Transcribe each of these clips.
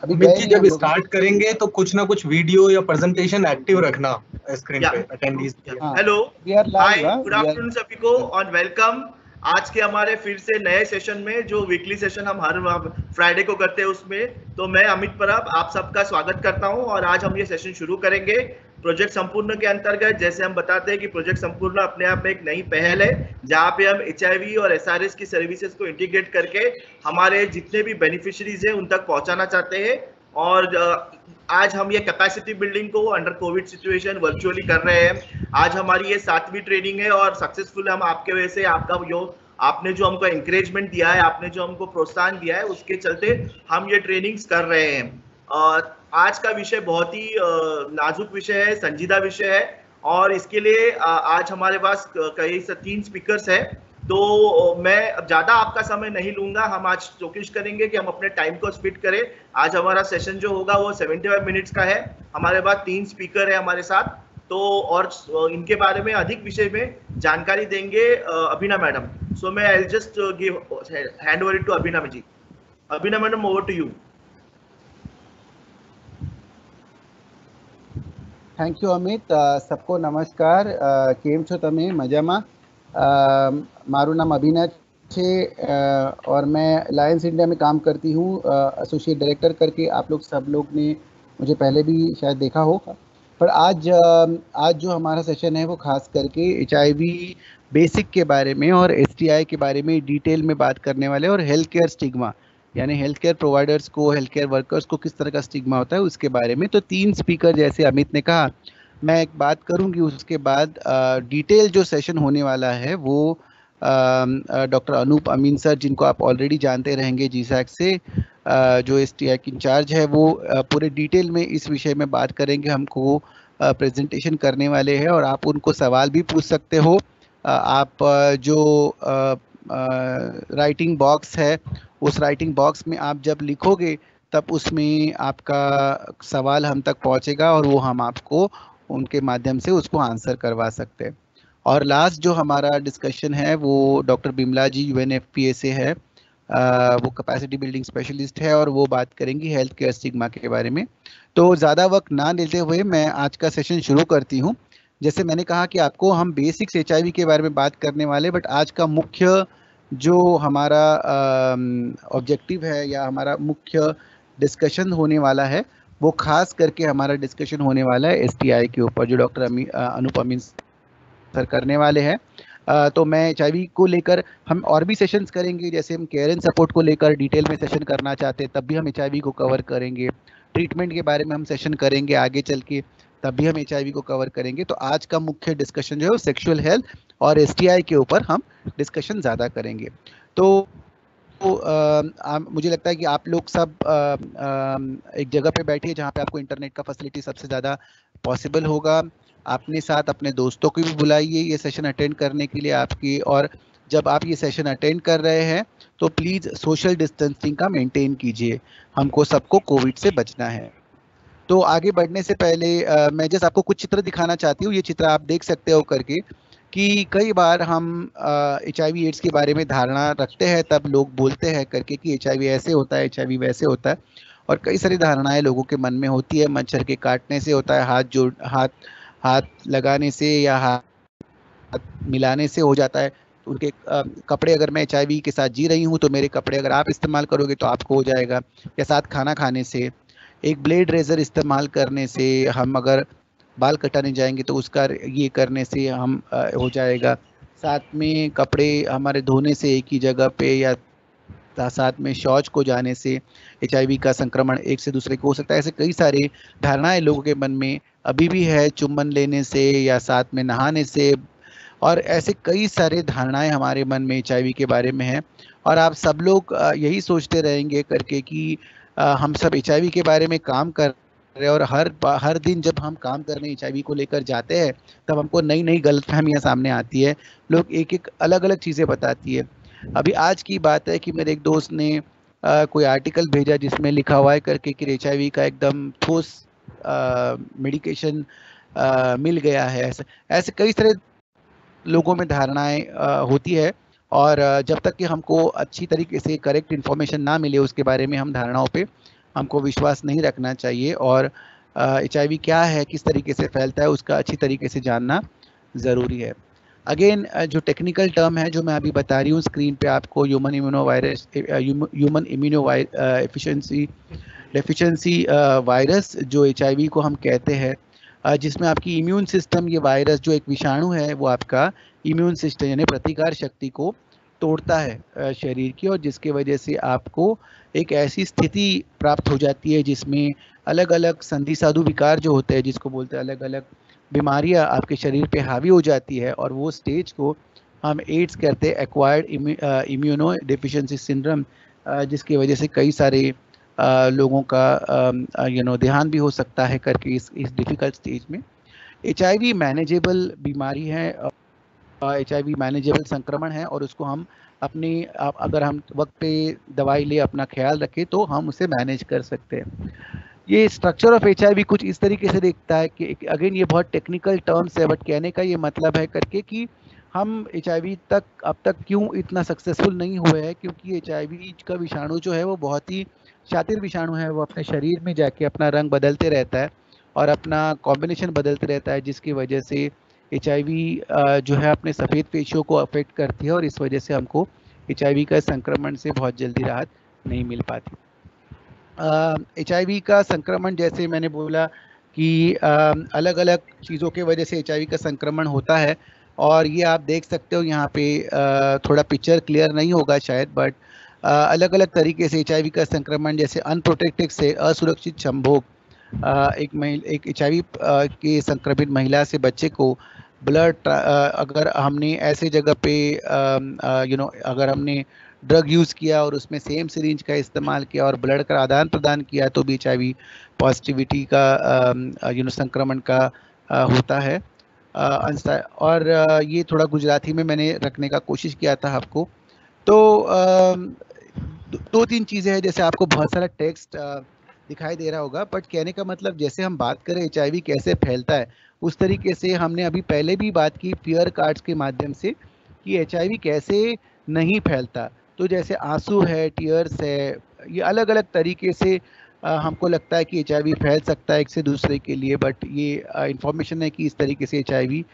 अभी अमित गए जी नहीं जब हम लोग। स्टार्ट करेंगे तो कुछ ना कुछ वीडियो या प्रेजेंटेशन एक्टिव रखना स्क्रीन पे अटेंडीज के। हाँ, hello, we are hi, live. Good afternoon सभी को और वेलकम आज के हमारे फिर से नए सेशन में, जो वीकली सेशन हम हर फ्राइडे को करते हैं उसमें। तो मैं अमित परब आप सबका स्वागत करता हूं और आज हम ये सेशन शुरू करेंगे प्रोजेक्ट संपूर्ण के अंतर्गत। जैसे हम बताते हैं कि प्रोजेक्ट संपूर्ण अपने आप में एक नई पहल है, जहां पे हम HIV और SRS की सर्विसेज को इंटीग्रेट करके हमारे जितने भी बेनिफिशियरीज हैं उन तक पहुंचाना चाहते हैं। और आज हम ये कैपेसिटी बिल्डिंग को अंडर कोविड सिचुएशन वर्चुअली कर रहे हैं। आज हमारी ये 7वीं ट्रेनिंग है और सक्सेसफुल हम आपके वजह से, आपने जो हमको एनकरेजमेंट दिया है, आपने जो हमको प्रोत्साहन दिया है, उसके चलते हम ये ट्रेनिंग्स कर रहे हैं। और आज का विषय बहुत ही नाजुक विषय है, संजीदा विषय है और इसके लिए आज हमारे पास कई 3 स्पीकर्स है। तो मैं ज्यादा आपका समय नहीं लूंगा। हम आज कोशिश करेंगे कि हम अपने टाइम को स्पीड करें। आज हमारा सेशन जो होगा वो 75 मिनट्स का है। हमारे पास 3 स्पीकर है हमारे साथ, तो और इनके बारे में अधिक विषय में जानकारी देंगे अभिना मैडम। सो मैं I just give hand over to Abhina ji. Abhina madam, over to you. Thank you Amit. सबको नमस्कार। केम छो तमे मजामा? मारू नाम अभिना छे और मैं लायंस इंडिया में काम करती हूँ एसोसिएट डायरेक्टर करके। आप लोग सब लोग ने मुझे पहले भी शायद देखा हो, पर आज जो हमारा सेशन है वो खास करके HIV बेसिक के बारे में और STI के बारे में डिटेल में बात करने वाले, और हेल्थ केयर स्टिग्मा, यानी हेल्थ केयर प्रोवाइडर्स को, हेल्थ केयर वर्कर्स को किस तरह का स्टिग्मा होता है उसके बारे में। तो 3 स्पीकर, जैसे अमित ने कहा, मैं एक बात करूंगी, उसके बाद डिटेल जो सेशन होने वाला है वो डॉक्टर अनूप अमीन सर, जिनको आप ऑलरेडी जानते रहेंगे GSAC से, जो STI की इंचार्ज है, वो पूरे डिटेल में इस विषय में बात करेंगे, हमको प्रेजेंटेशन करने वाले हैं। और आप उनको सवाल भी पूछ सकते हो। आप जो राइटिंग बॉक्स है, उस राइटिंग बॉक्स में आप जब लिखोगे तब उसमें आपका सवाल हम तक पहुंचेगा और वो हम आपको उनके माध्यम से उसको आंसर करवा सकते हैं। और लास्ट जो हमारा डिस्कशन है वो डॉक्टर बिमला जी UNFPA से है। वो कैपेसिटी बिल्डिंग स्पेशलिस्ट है और वो बात करेंगी हेल्थ केयर स्टिग्मा के बारे में। तो ज़्यादा वक्त ना लेते हुए मैं आज का सेशन शुरू करती हूँ। जैसे मैंने कहा कि आपको हम बेसिक्स HIV के बारे में बात करने वाले, बट आज का मुख्य जो हमारा ऑब्जेक्टिव है या हमारा मुख्य डिस्कशन होने वाला है, वो खास करके हमारा डिस्कशन होने वाला है STI के ऊपर, जो डॉक्टर अनूप अमीन सर करने वाले हैं। तो मैं HIV को लेकर हम और भी सेशंस करेंगे, जैसे हम केयर एंड सपोर्ट को लेकर डिटेल में सेशन करना चाहते हैं तब भी हम HIV को कवर करेंगे। ट्रीटमेंट के बारे में हम सेशन करेंगे आगे चल के, तब भी हम HIV को कवर करेंगे। तो आज का मुख्य डिस्कशन जो है सेक्सुअल हेल्थ और STI के ऊपर हम डिस्कशन ज़्यादा करेंगे। तो मुझे लगता है कि आप लोग सब एक जगह पे बैठिए जहाँ पे आपको इंटरनेट का फैसिलिटी सबसे ज़्यादा पॉसिबल होगा। अपने साथ अपने दोस्तों को भी बुलाइए ये सेशन अटेंड करने के लिए आपकी। और जब आप ये सेशन अटेंड कर रहे हैं तो प्लीज़ सोशल डिस्टेंसिंग का मेंटेन कीजिए, हमको सबको कोविड से बचना है। तो आगे बढ़ने से पहले मैं जस्ट आपको कुछ चित्र दिखाना चाहती हूँ। ये चित्र आप देख सकते हो करके कि कई बार हम HIV एड्स के बारे में धारणा रखते हैं, तब लोग बोलते हैं करके कि HIV ऐसे होता है, HIV वैसे होता है, और कई सारी धारणाएं लोगों के मन में होती है। मच्छर के काटने से होता है, हाथ लगाने से या हाथ मिलाने से हो जाता है। उनके कपड़े, अगर मैं HIV के साथ जी रही हूँ तो मेरे कपड़े अगर आप इस्तेमाल करोगे तो आपको हो जाएगा, या साथ खाना खाने से, एक ब्लेड रेजर इस्तेमाल करने से, हम अगर बाल कटाने जाएंगे तो उसका ये करने से हम हो जाएगा, साथ में कपड़े हमारे धोने से एक ही जगह पे, या साथ में शौच को जाने से HIV का संक्रमण एक से दूसरे को हो सकता है। ऐसे कई सारे धारणाएं लोगों के मन में अभी भी है, चुम्बन लेने से या साथ में नहाने से, और ऐसे कई सारे धारणाएं हमारे मन में HIV के बारे में है। और आप सब लोग यही सोचते रहेंगे करके कि हम सब HIV के बारे में काम कर रहे हैं, और हर दिन जब हम काम करने HIV को लेकर जाते हैं तब हमको नई नई गलतफहमियां सामने आती है। लोग एक एक अलग अलग चीज़ें बताती है। अभी आज की बात है कि मेरे एक दोस्त ने कोई आर्टिकल भेजा जिसमें लिखा हुआ है करके कि HIV का एकदम ठोस मेडिकेशन मिल गया है। ऐसे कई सारे लोगों में धारणाएं होती है, और जब तक कि हमको अच्छी तरीके से करेक्ट इन्फॉर्मेशन ना मिले उसके बारे में हम धारणाओं पे हमको विश्वास नहीं रखना चाहिए और HIV क्या है, किस तरीके से फैलता है, उसका अच्छी तरीके से जानना ज़रूरी है। अगेन जो टेक्निकल टर्म है जो मैं अभी बता रही हूँ स्क्रीन पे आपको, ह्यूमन इम्यूनो डेफिशिएंसी वायरस जो HIV को हम कहते हैं, जिसमें आपकी इम्यून सिस्टम, ये वायरस जो एक विषाणु है वो आपका इम्यून सिस्टम यानी प्रतिकार शक्ति को तोड़ता है शरीर की, और जिसके वजह से आपको एक ऐसी स्थिति प्राप्त हो जाती है जिसमें अलग अलग संधि साधु विकार जो होते हैं, जिसको बोलते हैं अलग अलग बीमारियां आपके शरीर पे हावी हो जाती है, और वो स्टेज को हम एड्स कहते हैं, एक्वायर्ड इम्यूनो डेफिशिएंसी सिंड्रोम, जिसकी वजह से कई सारे लोगों का देहांत भी हो सकता है करके इस डिफिकल्ट स्टेज में। HIV मैनेजेबल बीमारी है, HIV मैनेजेबल संक्रमण है, और उसको हम अगर हम वक्त पे दवाई ले, अपना ख्याल रखें तो हम उसे मैनेज कर सकते हैं। ये स्ट्रक्चर ऑफ HIV कुछ इस तरीके से दिखता है कि अगेन ये बहुत टेक्निकल टर्म्स है, बट कहने का ये मतलब है करके कि हम HIV तक अब तक क्यों इतना सक्सेसफुल नहीं हुए हैं, क्योंकि HIV का विषाणु जो है वो बहुत ही शातिर विषाणु है। वो अपने शरीर में जाके अपना रंग बदलते रहता है और अपना कॉम्बिनेशन बदलते रहता है, जिसकी वजह से HIV जो है अपने सफ़ेद पेशियों को अफेक्ट करती है, और इस वजह से हमको HIV का संक्रमण से बहुत जल्दी राहत नहीं मिल पाती। HIV का संक्रमण, जैसे मैंने बोला कि अलग अलग चीज़ों के वजह से HIV का संक्रमण होता है, और ये आप देख सकते हो यहाँ पे, थोड़ा पिक्चर क्लियर नहीं होगा शायद, बट अलग अलग तरीके से HIV का संक्रमण, जैसे अनप्रोटेक्टेड से असुरक्षित संभोग, एक HIV के संक्रमित महिला से बच्चे को ब्लड, अगर हमने ऐसे जगह पे अगर हमने ड्रग यूज़ किया और उसमें सेम सिरिंज का इस्तेमाल किया और ब्लड का आदान प्रदान किया, तो भी HIV पॉजिटिविटी का संक्रमण का होता है। और ये थोड़ा गुजराती में मैंने रखने का कोशिश किया था आपको। तो दो तीन चीज़ें हैं, जैसे आपको बहुत सारा टेक्स्ट दिखाई दे रहा होगा, बट कहने का मतलब जैसे हम बात करें HIV कैसे फैलता है, उस तरीके से हमने अभी पहले भी बात की फियर कार्ड्स के माध्यम से कि HIV कैसे नहीं फैलता। तो जैसे आंसू है, टीयर्स है, ये अलग अलग तरीके से हमको लगता है कि HIV फैल सकता है एक से दूसरे के लिए, बट ये इंफॉर्मेशन है कि इस तरीके से HIV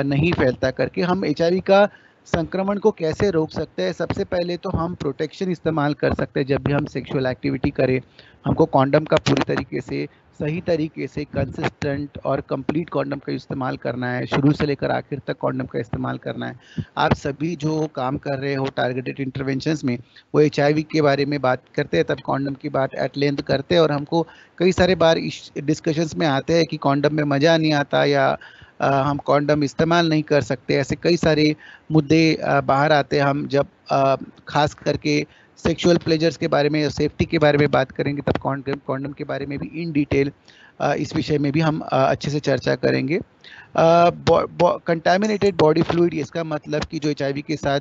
नहीं फैलता करके। हम HIV का संक्रमण को कैसे रोक सकते हैं? सबसे पहले तो हम प्रोटेक्शन इस्तेमाल कर सकते हैं। जब भी हम सेक्सुअल एक्टिविटी करें, हमको कॉन्डम का पूरी तरीके से, सही तरीके से, कंसिस्टेंट और कंप्लीट कॉन्डम का इस्तेमाल करना है। शुरू से लेकर आखिर तक कॉन्डम का इस्तेमाल करना है। आप सभी जो काम कर रहे हो टारगेटेड इंटरवेंशंस में, वो HIV के बारे में बात करते हैं, तब कॉन्डम की बात एट लेंथ करते हैं, और हमको कई सारे बार इस डिस्कशंस में आते हैं कि कॉन्डम में मज़ा नहीं आता, या हम कॉन्डम इस्तेमाल नहीं कर सकते। ऐसे कई सारे मुद्दे बाहर आते हैं। हम जब खास करके सेक्सुअल प्लेजर्स के बारे में, सेफ्टी के बारे में बात करेंगे, तब कॉन्डम के बारे में भी इन डिटेल इस विषय में भी हम अच्छे से चर्चा करेंगे। कंटामिनेटेड बॉडी फ्लूइड, इसका मतलब कि जो HIV के साथ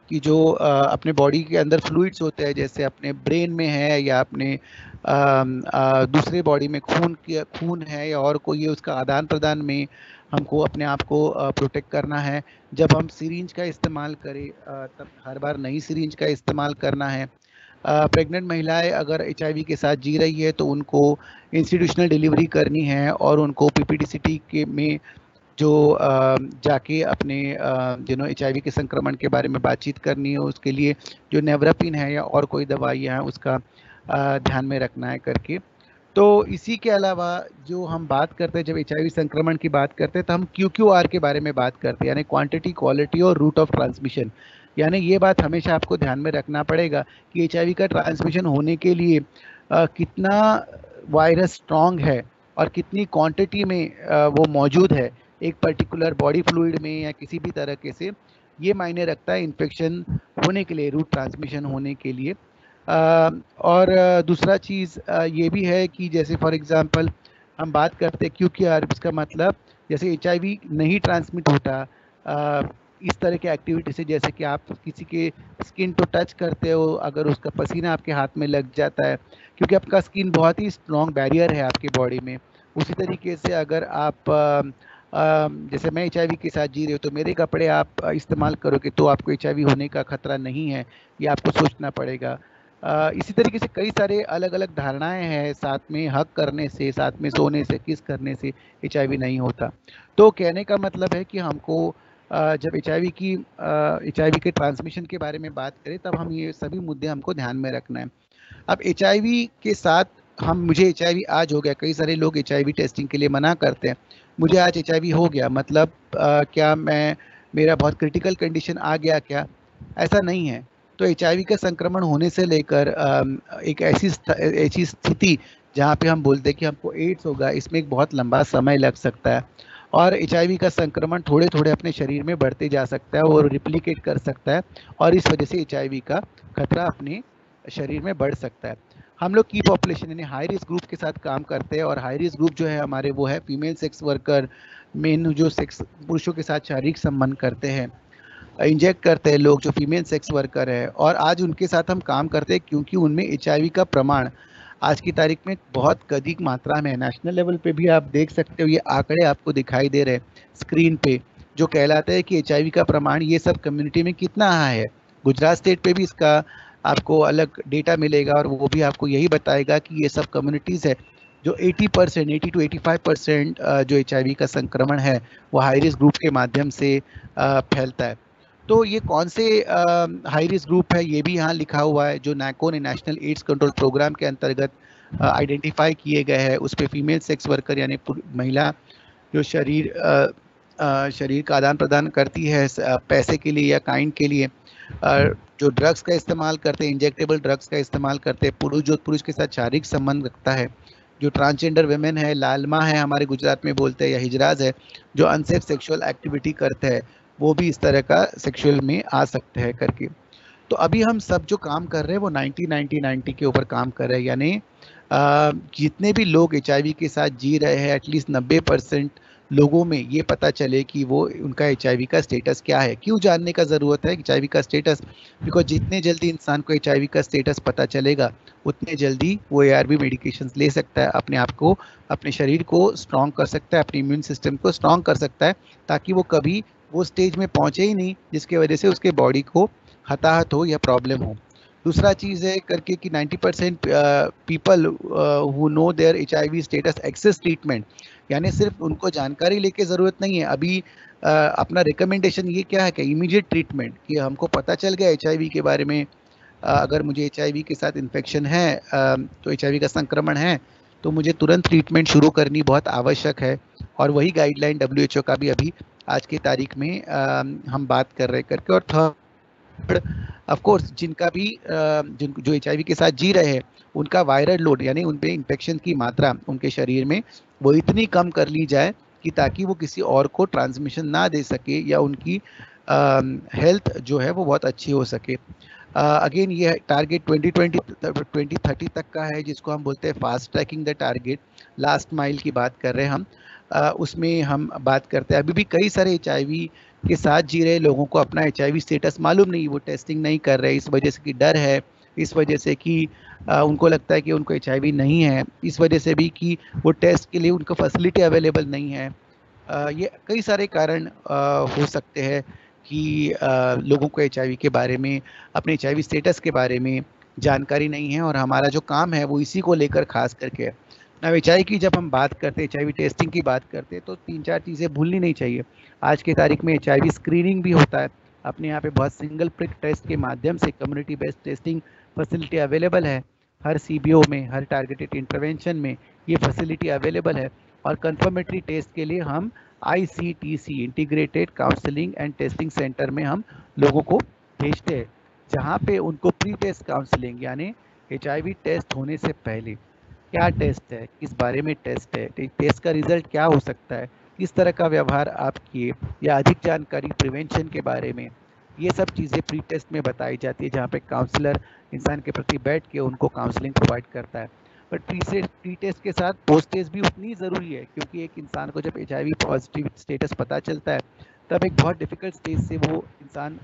कि जो अपने बॉडी के अंदर फ्लूइड्स होते हैं, जैसे अपने ब्रेन में है या अपने दूसरे बॉडी में खून है या और कोई, उसका आदान प्रदान में हमको अपने आप को प्रोटेक्ट करना है। जब हम सिरिंज का इस्तेमाल करें, तब हर बार नई सिरिंज का इस्तेमाल करना है। प्रेग्नेंट महिलाएं अगर HIV के साथ जी रही है तो उनको इंस्टीट्यूशनल डिलीवरी करनी है, और उनको PPTCT के में जो जाके अपने HIV के संक्रमण के बारे में बातचीत करनी है, उसके लिए जो नेवरापिन है या और कोई दवाइयाँ हैं उसका ध्यान में रखना है करके। तो इसी के अलावा जो हम बात करते हैं, जब HIV संक्रमण की बात करते हैं, तो हम QQR के बारे में बात करते हैं, यानी क्वांटिटी, क्वालिटी और रूट ऑफ ट्रांसमिशन। यानी ये बात हमेशा आपको ध्यान में रखना पड़ेगा कि HIV का ट्रांसमिशन होने के लिए कितना वायरस स्ट्रॉन्ग है और कितनी क्वांटिटी में वो मौजूद है एक पर्टिकुलर बॉडी फ्लूइड में या किसी भी तरीके से। ये मायने रखता है इन्फेक्शन होने के लिए, रूट ट्रांसमिशन होने के लिए। और दूसरा चीज़ ये भी है कि जैसे फॉर एग्जांपल हम बात करते हैं QQR, इसका मतलब जैसे HIV नहीं ट्रांसमिट होता इस तरह के एक्टिविटी से, जैसे कि आप किसी के स्किन को टच करते हो, अगर उसका पसीना आपके हाथ में लग जाता है, क्योंकि आपका स्किन बहुत ही स्ट्रॉन्ग बैरियर है आपके बॉडी में। उसी तरीके से अगर आप जैसे मैं HIV के साथ जी रही हूँ, तो मेरे कपड़े आप इस्तेमाल करोगे तो आपको HIV होने का खतरा नहीं है, ये आपको सोचना पड़ेगा। इसी तरीके से कई सारे अलग अलग धारणाएं हैं, साथ में हक करने से, साथ में सोने से, किस करने से HIV नहीं होता। तो कहने का मतलब है कि हमको जब HIV के ट्रांसमिशन के बारे में बात करें तब हम ये सभी मुद्दे हमको ध्यान में रखना है। अब HIV के साथ मुझे HIV आज हो गया, कई सारे लोग HIV टेस्टिंग के लिए मना करते हैं। मुझे आज HIV हो गया मतलब क्या मेरा बहुत क्रिटिकल कंडीशन आ गया क्या? ऐसा नहीं है। तो HIV का संक्रमण होने से लेकर एक ऐसी स्थिति जहाँ पे हम बोलते हैं कि हमको एड्स होगा, इसमें एक बहुत लंबा समय लग सकता है। और HIV का संक्रमण थोड़े थोड़े अपने शरीर में बढ़ते जा सकता है और रिप्लिकेट कर सकता है, और इस वजह से HIV का खतरा अपने शरीर में बढ़ सकता है। हम लोग की पॉपुलेशन यानी हाई रिस्क ग्रुप के साथ काम करते हैं, और हाई रिस्क ग्रुप जो है हमारे वो है फीमेल सेक्स वर्कर, मेन जो सेक्स पुरुषों के साथ शारीरिक संबंध करते हैं, इंजेक्ट करते हैं लोग जो फीमेल सेक्स वर्कर है, और आज उनके साथ हम काम करते हैं क्योंकि उनमें HIV का प्रमाण आज की तारीख में बहुत अधिक मात्रा में है। नेशनल लेवल पे भी आप देख सकते हो, ये आंकड़े आपको दिखाई दे रहे हैं स्क्रीन पे, जो कहलाता है कि HIV का प्रमाण ये सब कम्युनिटी में कितना हाई है। गुजरात स्टेट पे भी इसका आपको अलग डेटा मिलेगा, और वो भी आपको यही बताएगा कि ये सब कम्युनिटीज़ है जो 80 to 85% जो HIV का संक्रमण है वो हाई रिस्क ग्रुप के माध्यम से फैलता है। तो ये कौन से हाई रिस्क ग्रुप है ये भी यहाँ लिखा हुआ है, जो NACO ने नेशनल एड्स कंट्रोल प्रोग्राम के अंतर्गत आइडेंटिफाई किए गए हैं। उस पर फीमेल सेक्स वर्कर यानी महिला जो शरीर का आदान प्रदान करती है पैसे के लिए या काइंड के लिए, जो ड्रग्स का इस्तेमाल करते हैं, इंजेक्टेबल ड्रग्स का इस्तेमाल करते हैं, पुरुष के साथ शारीरिक संबंध रखता है, जो ट्रांसजेंडर वेमेन है, लालमा है हमारे गुजरात में बोलते हैं, या हिजराज है, जो अनसेफ सेक्सुअल एक्टिविटी करते हैं, वो भी इस तरह का सेक्सुअल में आ सकते हैं करके। तो अभी हम सब जो काम कर रहे हैं वो 90 के ऊपर काम कर रहे हैं, यानी जितने भी लोग HIV के साथ जी रहे हैं एटलीस्ट 90% लोगों में ये पता चले कि वो उनका HIV का स्टेटस क्या है। क्यों जानने का ज़रूरत है HIV का स्टेटस? बिकॉज जितने जल्दी इंसान को HIV का स्टेटस पता चलेगा उतने जल्दी वो ARV मेडिकेशंस ले सकता है, अपने आप को, अपने शरीर को स्ट्रॉन्ग कर सकता है, अपने इम्यून सिस्टम को स्ट्रॉन्ग कर सकता है, ताकि वो कभी वो स्टेज में पहुंचे ही नहीं जिसकी वजह से उसके बॉडी को हताहत हो या प्रॉब्लम हो। दूसरा चीज़ है करके कि 90% people who know their HIV status access treatment, यानी सिर्फ उनको जानकारी लेके ज़रूरत नहीं है। अभी अपना रिकमेंडेशन ये क्या है कि इमीडिएट ट्रीटमेंट, कि हमको पता चल गया HIV के बारे में, अगर मुझे HIV के साथ इन्फेक्शन है तो HIV का संक्रमण है, तो मुझे तुरंत ट्रीटमेंट शुरू करनी बहुत आवश्यक है। और वही गाइडलाइन WHO का भी अभी आज की तारीख में हम बात कर रहे करके। और थर्ड ऑफ कोर्स जिनका भी जो HIV के साथ जी रहे हैं उनका वायरल लोड यानी उन पे इन्फेक्शन की मात्रा उनके शरीर में वो इतनी कम कर ली जाए कि ताकि वो किसी और को ट्रांसमिशन ना दे सके, या उनकी हेल्थ जो है वो बहुत अच्छी हो सके। अगेन ये टारगेट 2030 तक का है, जिसको हम बोलते हैं fast tracking the target, last mile की बात कर रहे हैं हम। उसमें हम बात करते हैं, अभी भी कई सारे HIV के साथ जी रहे लोगों को अपना HIV स्टेटस मालूम नहीं, वो टेस्टिंग नहीं कर रहे, इस वजह से कि डर है, इस वजह से कि उनको लगता है कि उनको HIV नहीं है, इस वजह से भी कि वो टेस्ट के लिए उनको फैसिलिटी अवेलेबल नहीं है। ये कई सारे कारण हो सकते हैं कि लोगों को HIV के बारे में, अपने HIV स्टेटस के बारे में जानकारी नहीं है, और हमारा जो काम है वो इसी को लेकर खास करके है। ना HIV की जब हम बात करते हैं, HIV टेस्टिंग की बात करते हैं, तो 3-4 चीज़ें भूलनी नहीं चाहिए। आज की तारीख में HIV स्क्रीनिंग भी होता है, अपने यहाँ पे बहुत सिंगल प्रिक टेस्ट के माध्यम से community based testing facility available है, हर CBO में, हर टारगेटेड इंटरवेंशन में ये फैसिलिटी अवेलेबल है। और कंफर्मेटरी टेस्ट के लिए हम ICTC integrated counselling and testing centre में हम लोगों को भेजते हैं, जहाँ पे उनको प्री टेस्ट काउंसलिंग यानी HIV टेस्ट होने से पहले क्या टेस्ट है, किस बारे में टेस्ट है, टेस्ट का रिजल्ट क्या हो सकता है, किस तरह का व्यवहार आप किए, या अधिक जानकारी प्रिवेंशन के बारे में, ये सब चीज़ें प्री टेस्ट में बताई जाती है, जहाँ पे काउंसलर इंसान के प्रति बैठ के उनको काउंसलिंग प्रोवाइड करता है। पर प्री टेस्ट के साथ पोस्ट टेस्ट भी उतनी ज़रूरी है, क्योंकि एक इंसान को जब HIV पॉजिटिव स्टेटस पता चलता है तब एक बहुत डिफ़िकल्ट स्टेज से वो इंसान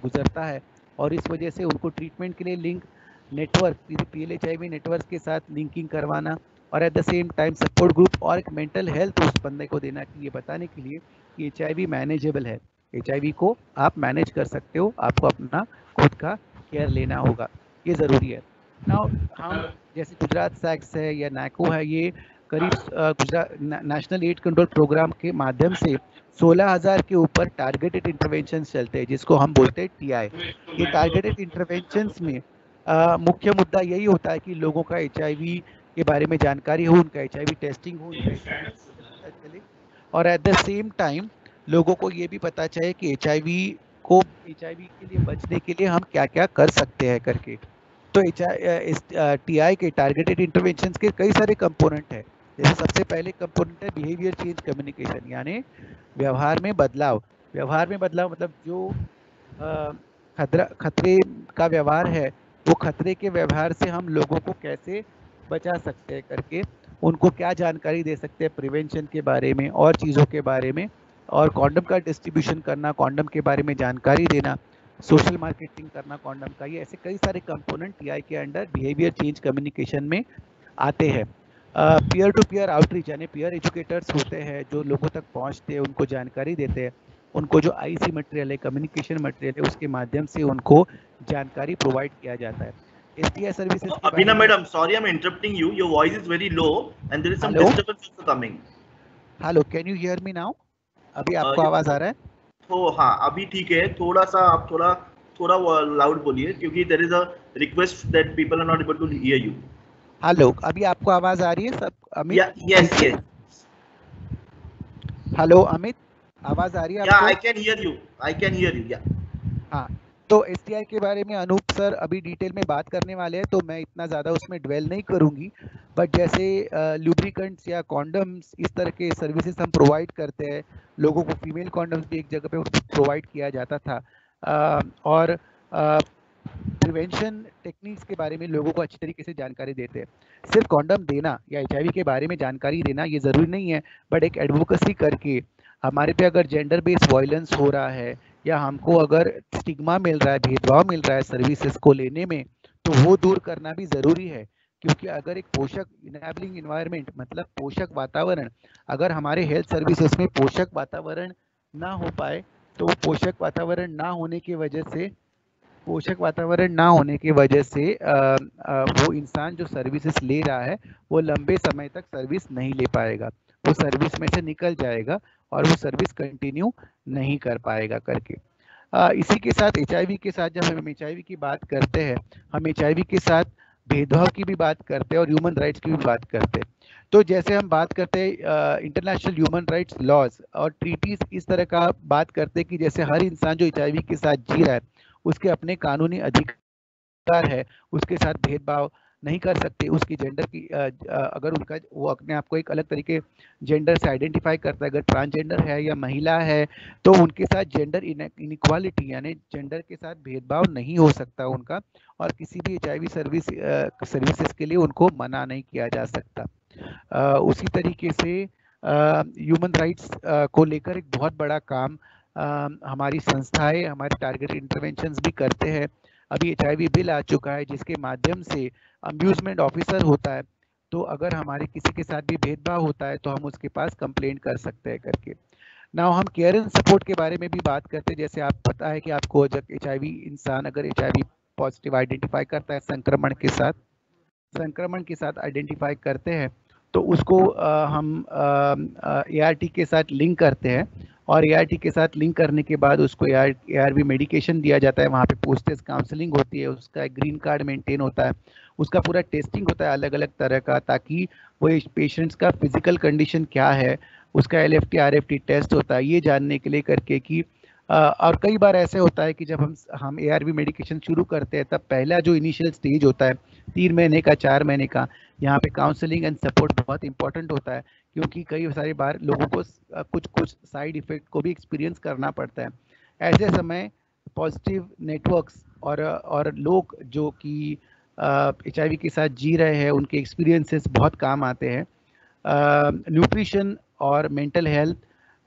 गुजरता है, और इस वजह से उनको ट्रीटमेंट के लिए लिंक नेटवर्क, PLHIV नेटवर्क के साथ लिंकिंग करवाना, और at the same time support group और एक मेंटल हेल्थ उस बंदे को देना, कि ये बताने के लिए कि HIV मैनेजेबल है, HIV को आप मैनेज कर सकते हो, आपको अपना खुद का केयर लेना होगा, ये ज़रूरी है। नाउ हम जैसे गुजरात सैक्स है या नैको है, ये करीब Gujarat national AIDS control programme के माध्यम से 16,000 के ऊपर टारगेटेड इंटरवेंशन चलते हैं, जिसको हम बोलते हैं टीआई। ये टारगेटेड इंटरवेंशंस में मुख्य मुद्दा यही होता है कि लोगों का एचआईवी के बारे में जानकारी हो, उनका एचआईवी टेस्टिंग हो, उनका एचआईवी पता चले, और एट द सेम टाइम लोगों को ये भी पता चले कि एचआईवी के लिए बचने के लिए हम क्या क्या कर सकते हैं करके। तो टीआई के टारगेटेड इंटरवेंशन के कई सारे कंपोनेंट है। जैसे सबसे पहले कंपोनेंट है बिहेवियर चेंज कम्युनिकेशन, यानी व्यवहार में बदलाव। व्यवहार में बदलाव मतलब जो खतरे का व्यवहार है, वो खतरे के व्यवहार से हम लोगों को कैसे बचा सकते हैं करके, उनको क्या जानकारी दे सकते हैं प्रिवेंशन के बारे में और चीज़ों के बारे में, और कॉन्डम का डिस्ट्रीब्यूशन करना, कॉन्डम के बारे में जानकारी देना, सोशल मार्केटिंग करना कॉन्डम का। ये ऐसे कई सारे कंपोनेंट टीआई के अंडर बिहेवियर चेंज कम्युनिकेशन में आते हैं। पीयर टू पीयर आउटरीच, यानी पीयर एजुकेटर्स होते हैं जो लोगों तक पहुंचते हैं, उनको जानकारी देते हैं, उनको जो आईसी मटेरियल है, कम्युनिकेशन मटेरियल है, उसके माध्यम से उनको जानकारी प्रोवाइड किया जाता है। एसटीआई सर्विसेज के Abhina madam, sorry I am interrupting you, your voice is very low and there is some disturbance also coming. Hello, can you hear me now? अभी आपको आवाज आ रहा है? तो हाँ, अभी ठीक है। थोड़ा सा आप थोड़ा लाउड बोलिए, क्योंकि there is a request that people are not able to hear you. Hello, अभी आपको आवाज आ रही है सब? Amit? Yes yes. Hello Amit, आवाज आ रही है आपको? आई कैन हियर यू या। हाँ, तो एसटीआई के बारे में अनूप सर अभी डिटेल में बात करने वाले हैं, तो मैं इतना ज़्यादा उसमें ड्वेल नहीं करूँगी। बट जैसे लुब्रिकेंट्स या कॉन्डम्स, इस तरह के सर्विसेज हम प्रोवाइड करते हैं लोगों को। फीमेल कॉन्डम्स भी एक जगह पे प्रोवाइड किया जाता था, और प्रिवेंशन टेक्निक्स के बारे में लोगों को अच्छी तरीके से जानकारी देते हैं। सिर्फ कॉन्डम देना या एचआईवी के बारे में जानकारी देना ये ज़रूरी नहीं है, बट एक एडवोकेसी करके हमारे पे अगर जेंडर बेस्ड वायलेंस हो रहा है या हमको अगर स्टिग्मा मिल रहा है, भेदभाव मिल रहा है सर्विसेज को लेने में, तो वो दूर करना भी ज़रूरी है। क्योंकि अगर एक पोषक इनेबलिंग इन्वायरमेंट, मतलब पोषक वातावरण, अगर हमारे हेल्थ सर्विसेज में पोषक वातावरण ना हो पाए, तो पोषक वातावरण ना होने की वजह से वो इंसान जो सर्विसेज ले रहा है वो लंबे समय तक सर्विस नहीं ले पाएगा, वो सर्विस में से निकल जाएगा और वो सर्विस कंटिन्यू नहीं कर पाएगा करके। इसी के साथ एचआईवी के साथ, जब हम एचआईवी की बात करते हैं, हम एचआईवी के साथ भेदभाव की भी बात करते हैं और ह्यूमन राइट्स की भी बात करते हैं। तो जैसे हम बात करते हैं इंटरनेशनल ह्यूमन राइट्स लॉज और ट्रीटीज, इस तरह का बात करते हैं कि जैसे हर इंसान जो एचआईवी के साथ जी रहा है उसके अपने कानूनी अधिकार है, उसके साथ भेदभाव नहीं कर सकते। उसकी जेंडर की अगर उनका वो अपने आप को एक अलग तरीके जेंडर से आइडेंटिफाई करता है, अगर ट्रांसजेंडर है या महिला है, तो उनके साथ जेंडर इनइक्वालिटी यानी जेंडर के साथ भेदभाव नहीं हो सकता उनका, और किसी भी एचआईवी सर्विसेज के लिए उनको मना नहीं किया जा सकता। उसी तरीके से ह्यूमन राइट्स को लेकर एक बहुत बड़ा काम हमारी संस्थाएं, हमारे टारगेटेड इंटरवेंशंस भी करते हैं। अभी एचआईवी बिल आ चुका है जिसके माध्यम से अम्यूजमेंट ऑफिसर होता है, तो अगर हमारे किसी के साथ भी भेदभाव होता है तो हम उसके पास कंप्लेंट कर सकते हैं करके। नाउ हम केयर एंड सपोर्ट के बारे में भी बात करते हैं। जैसे आप पता है कि आपको जब एचआईवी इंसान अगर एचआईवी पॉजिटिव आइडेंटिफाई करता है, संक्रमण के साथ आइडेंटिफाई करते हैं, तो उसको हम एआरटी के साथ लिंक करते हैं, और एआरटी के साथ लिंक करने के बाद उसको एआरवी मेडिकेशन दिया जाता है। वहाँ पे पोस्ट टेस्ट काउंसलिंग होती है, उसका एक ग्रीन कार्ड मेंटेन होता है, उसका पूरा टेस्टिंग होता है अलग अलग तरह का, ताकि वो पेशेंट्स का फिजिकल कंडीशन क्या है, उसका एलएफटी आरएफटी टेस्ट होता है ये जानने के लिए करके कि और कई बार ऐसे होता है कि जब हम एआरवी मेडिकेशन शुरू करते हैं, तब पहला जो इनिशियल स्टेज होता है 3 महीने का, 4 महीने का, यहाँ पे काउंसलिंग एंड सपोर्ट बहुत इंपॉर्टेंट होता है, क्योंकि कई सारी बार लोगों को कुछ साइड इफेक्ट को भी एक्सपीरियंस करना पड़ता है। ऐसे समय पॉजिटिव नेटवर्क्स और लोग जो कि एचआईवी के साथ जी रहे हैं, उनके एक्सपीरियंसेस बहुत काम आते हैं। न्यूट्रिशन और मेंटल हेल्थ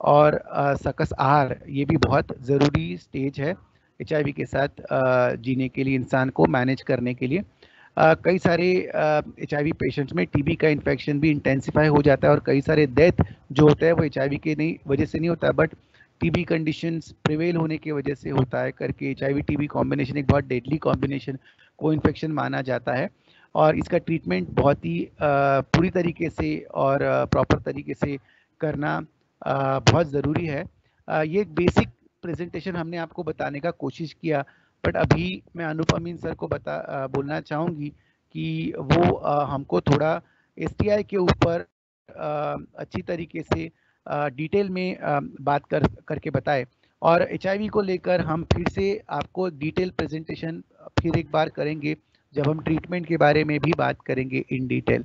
और सकस आहार, ये भी बहुत ज़रूरी स्टेज है एचआईवी के साथ जीने के लिए, इंसान को मैनेज करने के लिए। कई सारे एचआईवी पेशेंट्स में टीबी का इन्फेक्शन भी इंटेंसिफाई हो जाता है, और कई सारे डेथ जो होता है वो एचआईवी के वजह से नहीं होता, बट टीबी कंडीशंस प्रिवेल होने की वजह से होता है करके। एचआईवी टीबी कॉम्बिनेशन एक बहुत डेडली कॉम्बिनेशन, को इन्फेक्शन माना जाता है और इसका ट्रीटमेंट बहुत ही पूरी तरीके से और प्रॉपर तरीके से करना बहुत ज़रूरी है। ये एक बेसिक प्रेजेंटेशन हमने आपको बताने का कोशिश किया, बट अभी मैं अनुप अमीन सर को बोलना चाहूँगी कि वो हमको थोड़ा STI के ऊपर अच्छी तरीके से डिटेल में बात करके बताए, और HIV को लेकर हम फिर से आपको डिटेल प्रेजेंटेशन फिर एक बार करेंगे जब हम ट्रीटमेंट के बारे में भी बात करेंगे in detail.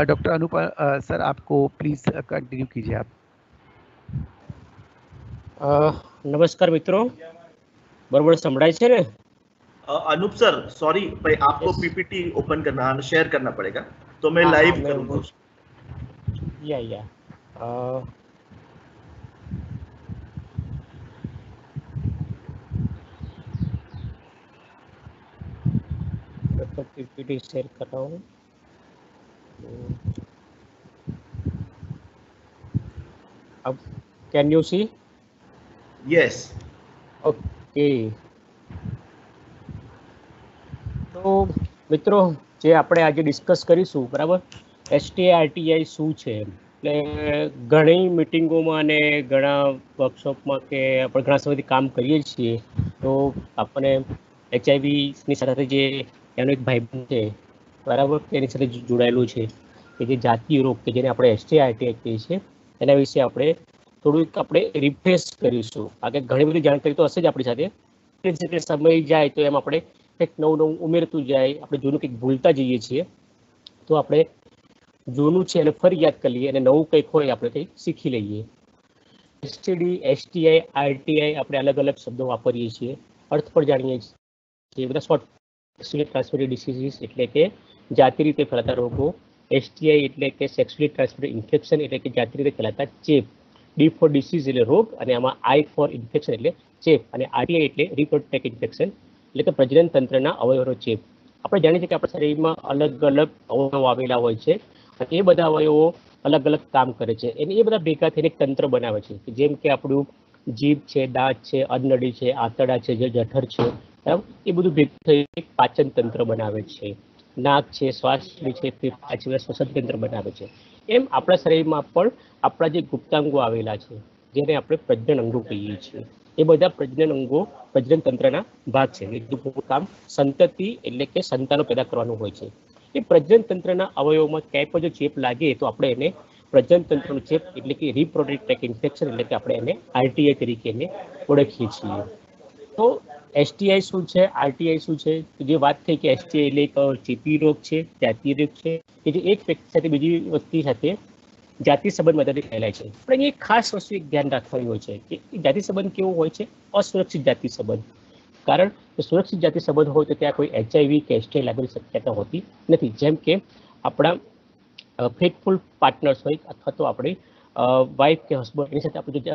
Doctor Anup sir, आपको प्लीज कंटिन्यू कीजिए आप। नमस्कार मित्रों, बराबर संभળાય છે ને? अनूप सर सॉरी भाई, आपको पीपीटी ओपन करना, शेयर करना पड़ेगा, तो मैं लाइव करूंगा। या तो पीपीटी शेयर कर रहा हूँ। अब can you see? Yes, okay. તો મિત્રો, જે આપણે આજે ડિસ્કસ કરીશું, બરાબર, STI RTI શું છે, એટલે ઘણી મિટિંગોમાં અને ઘણા વર્કશોપમાં કે આપણે ઘણા સમયથી કામ કરીએ છીએ, તો આપણને HIVની સાથે જે એનો એક ભાઈબંધ છે, બરાબર, તેની સાથે જોડાયેલું છે કે જે જાતીય રોગ કે જેને આપણે STI RTI કહીએ છીએ, એના વિશે આપણે થોડુંક આપણે રિફ્રેશ કરીશું. કારણ કે ઘણી બધી જાણકારી તો હશે જ આપણી સાથે, સમય જાય તો એમ આપણે કંઈક નવું ઉમેરતું જાય, આપણે જૂનું કંઈક ભૂલતા જઈએ છીએ, તો આપણે જૂનું છે એને ફરી યાદ કરી લઈએ અને નવું કંઈક હોય આપણે કંઈક શીખી લઈએ. STD, STI, RTI આપણે અલગ અલગ શબ્દો વાપરીએ છીએ, અર્થ પણ જાણીએ છીએ. બધા શોર્ટ ટ્રાન્સમિટેડ ડિસીઝીસ એટલે કે જાતિ રીતે ફેલાતા રોગો, STI એટલે કે સેક્સ્યુઅલી ટ્રાન્સમિટેડ ઇન્ફેક્શન એટલે કે જાતિ રીતે ફેલાતા ચેપ, D ફોર ડિસીઝ એટલે રોગ અને આમાં I ફોર ઇન્ફેક્શન એટલે ચેપ, અને RTI એટલે રિપ્રોડક્ટિવ ઇન્ફેક્શન એટલે કે પ્રજનન તંત્રના અવયવોનો ચેપ. આપણે જાણીએ છીએ કે આપણા શરીરમાં અલગ અલગ અવયવો આવેલા હોય છે અને એ બધા અવયવો અલગ અલગ કામ કરે છે, અને એ બધા ભેગા થઈને એક તંત્ર બનાવે છે, જેમ કે આપણું જીભ છે, દાંત છે, અન્નનળી છે, આંતરડા છે, જે જઠર છે, બરાબર, એ બધું ભેગું થઈ એક પાચન તંત્ર બનાવે છે. નાક છે, શ્વાસની છે, ફેફસા છે, શ્વસન તંત્ર બનાવે છે. એમ આપણા શરીરમાં પણ આપણા જે ગુપ્તાંગો આવેલા છે, જેને આપણે પ્રજનન અંગો કહીએ છીએ, એ બધા પ્રજનન અંગો પ્રજનન તંત્રના ભાગ છે. એ કામ સંતતિ એટલે કે સંતાનો પેદા કરવાનું હોય છે. એ પ્રજનન તંત્રના અવયવોમાં ક્યાંય પણ જો ચેપ લાગે તો આપણે એને પ્રજનન તંત્રનો ચેપ એટલે કે રિપ્રોડક્ટિવ ઇન્ફેક્શન એટલે કે આપણે એને RTI તરીકે એને ઓળખીએ છીએ. તો STI શું છે, RTI શું છે? જે વાત થઈ કે STI એટલે એક ચેપી રોગ છે, જાતીય રોગ છે કે જે એક વ્યક્તિ સાથે બીજી વ્યક્તિ સાથે જાતિ સંબંધ મદદથી ફેલાય છે. પણ એક ખાસ વસ્તુ એક ધ્યાન રાખવાની હોય છે કે જાતિ સંબંધ કેવો હોય છે? અસુરક્ષિત જાતિ સંબંધ. કારણ કે સુરક્ષિત જાતિ સંબંધ હોય તો ત્યાં કોઈ HIV કે STI લાગવાની શક્યતા હોતી નથી. જેમ કે આપણા ફેથફુલ પાર્ટનર્સ હોય અથવા તો આપણી વાઇફ કે હસબન્ડ, એની સાથે આપણે જો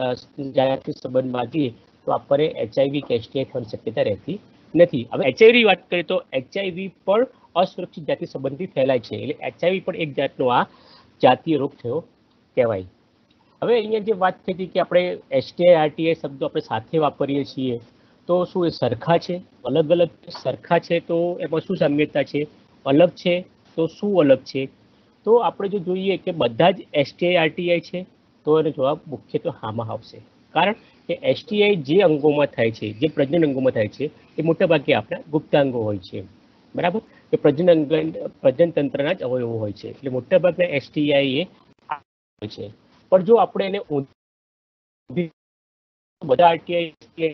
જાતિ સંબંધમાં જઈએ તો આપણે HIV કે STI થવાની શક્યતા રહેતી નથી. હવે HIV વાત કરીએ તો HIV પણ અસુરક્ષિત જાતિ સંબંધથી ફેલાય છે, એટલે HIV પણ એક જાતનો આ જાતીય રોગ થયો કહેવાય. હવે અહીંયા જે વાત થઈ હતી કે આપણે STI RTI શબ્દો આપણે સાથે વાપરીએ છીએ, તો શું એ સરખા છે? અલગ અલગ સરખા છે તો એમાં શું સામ્યતા છે? અલગ છે તો શું અલગ છે? તો આપણે જો જોઈએ કે બધા જ STI RTI છે તો એનો જવાબ મુખ્યત્વે હામાં આવશે. કારણ કે STI જે અંગોમાં થાય છે, જે પ્રજનન અંગોમાં થાય છે, એ મોટાભાગે આપણા ગુપ્તાંગો હોય છે, બરાબર, કે પ્રજનન તંત્રના જ અવયવો હોય છે, એટલે મોટાભાગના STI એ હોય છે. પણ જો આપણે એને બધા RTI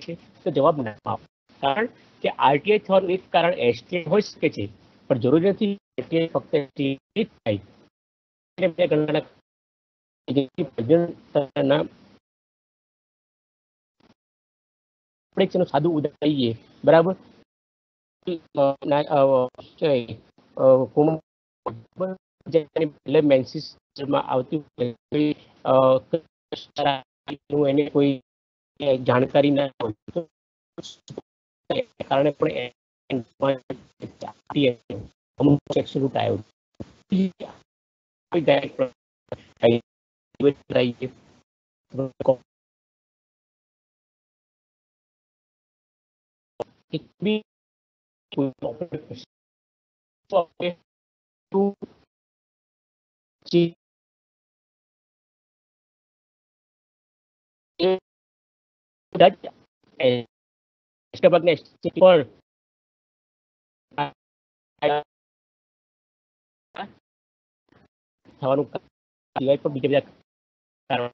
છે તો જવાબ ના આપે. કારણ કે RTI થવાનું એક કારણ STI હોઈ શકે છે, પણ જરૂરી નથી STI ફક્ત STI થાય. આપણે સાદું ઉદાહરણ લઈએ, બરાબર, મેન્સિસમાં આવતી એને કોઈ જાણકારી ના કારણે પણ થવાનું સિવાય પણ બીજા બધા કારણો.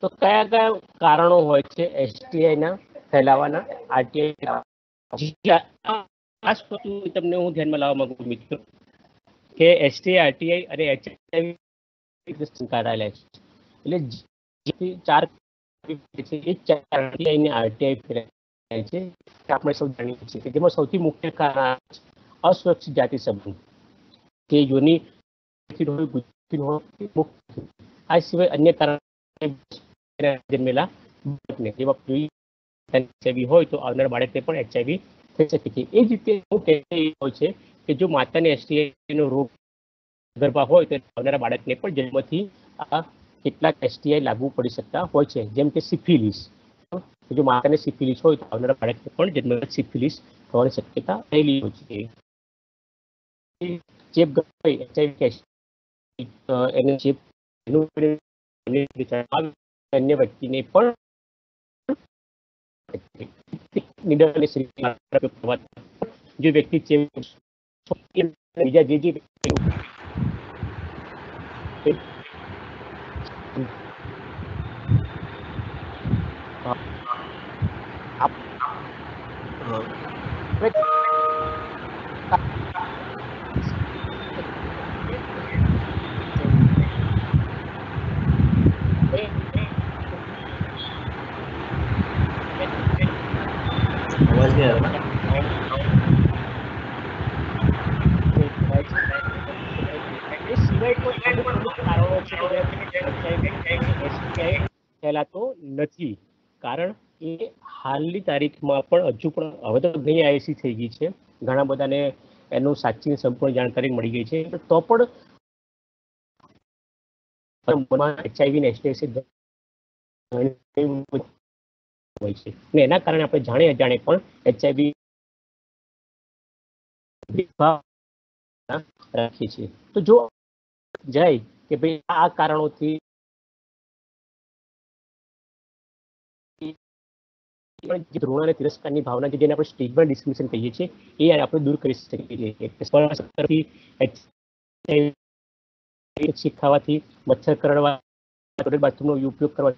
તો કયા કયા કારણો હોય છે એસટીઆઈ ના ફેલાવાના, આરટીઆઈ? ખાસ વસ્તુ તમને હું ધ્યાનમાં લાવવા માંગુ છું મિત્રો કે એસટીઆઈ, આરટીઆઈ અને એચઆઈવી સંકળાયેલા છે. એટલે જે ચાર એ ચાર આરટીઆઈ ને આરટીઆઈ ફેલાય છે આપણે સૌ જાણીએ છીએ કે જેમાં સૌથી મુખ્ય કારણ અસ્વચ્છ જાતિ સંબંધ કે યોની આ સિવાય અન્ય કારણો જન્મેલા એચઆઈવી હોય તો આવનાર બાળકને પણ એચઆઈવી થઈ શકે છે. એ જ રીતે એવું હોય છે કે જો માતાને એસટીઆઈ નો રોગ ગર્ભા હોય તો આવનારા બાળકને પણ જન્મથી આ કેટલાક એસટીઆઈ લાગુ પડી શકતા હોય છે, જેમ કે સિફિલિસ. જો માતાને સિફિલિસ હોય તો આવનારા બાળકને પણ જન્મથી સિફિલિસ થવાની શક્યતા રહેલી હોય છે. ચેપગ્રસ્ત એચઆઈવી એને ચેપ અન્ય વ્યક્તિને પણ જો વ્યક્તિ ચેપ બીજા જે आवाज नहीं आ रहा. ફેલાતો નથી, કારણ એ હાલની તારીખમાં પણ હજુ પણ હવે તો ઘણી આઈસી થઈ ગઈ છે, ઘણા બધાને એનું સાચી સંપૂર્ણ જાણકારી મળી ગઈ છે, તો પણ એચઆઈવી ને એસટીઆઈ હોય છે અને એના કારણે આપણે જાણે અજાણે પણ એચઆઈવી રાખીએ છીએ. તો જો જાય કે ભાઈ આ કારણોથી ધૃણા અને તિરસ્કારની ભાવના જેને આપણે સ્ટિગ્મા ડિસ્ક્રિમિનેશન કહીએ છીએ એ આપણે દૂર કરી શકીએ છીએ. ખાવાથી, મચ્છર કરડવા, બાથરૂમનો ઉપયોગ કરવા,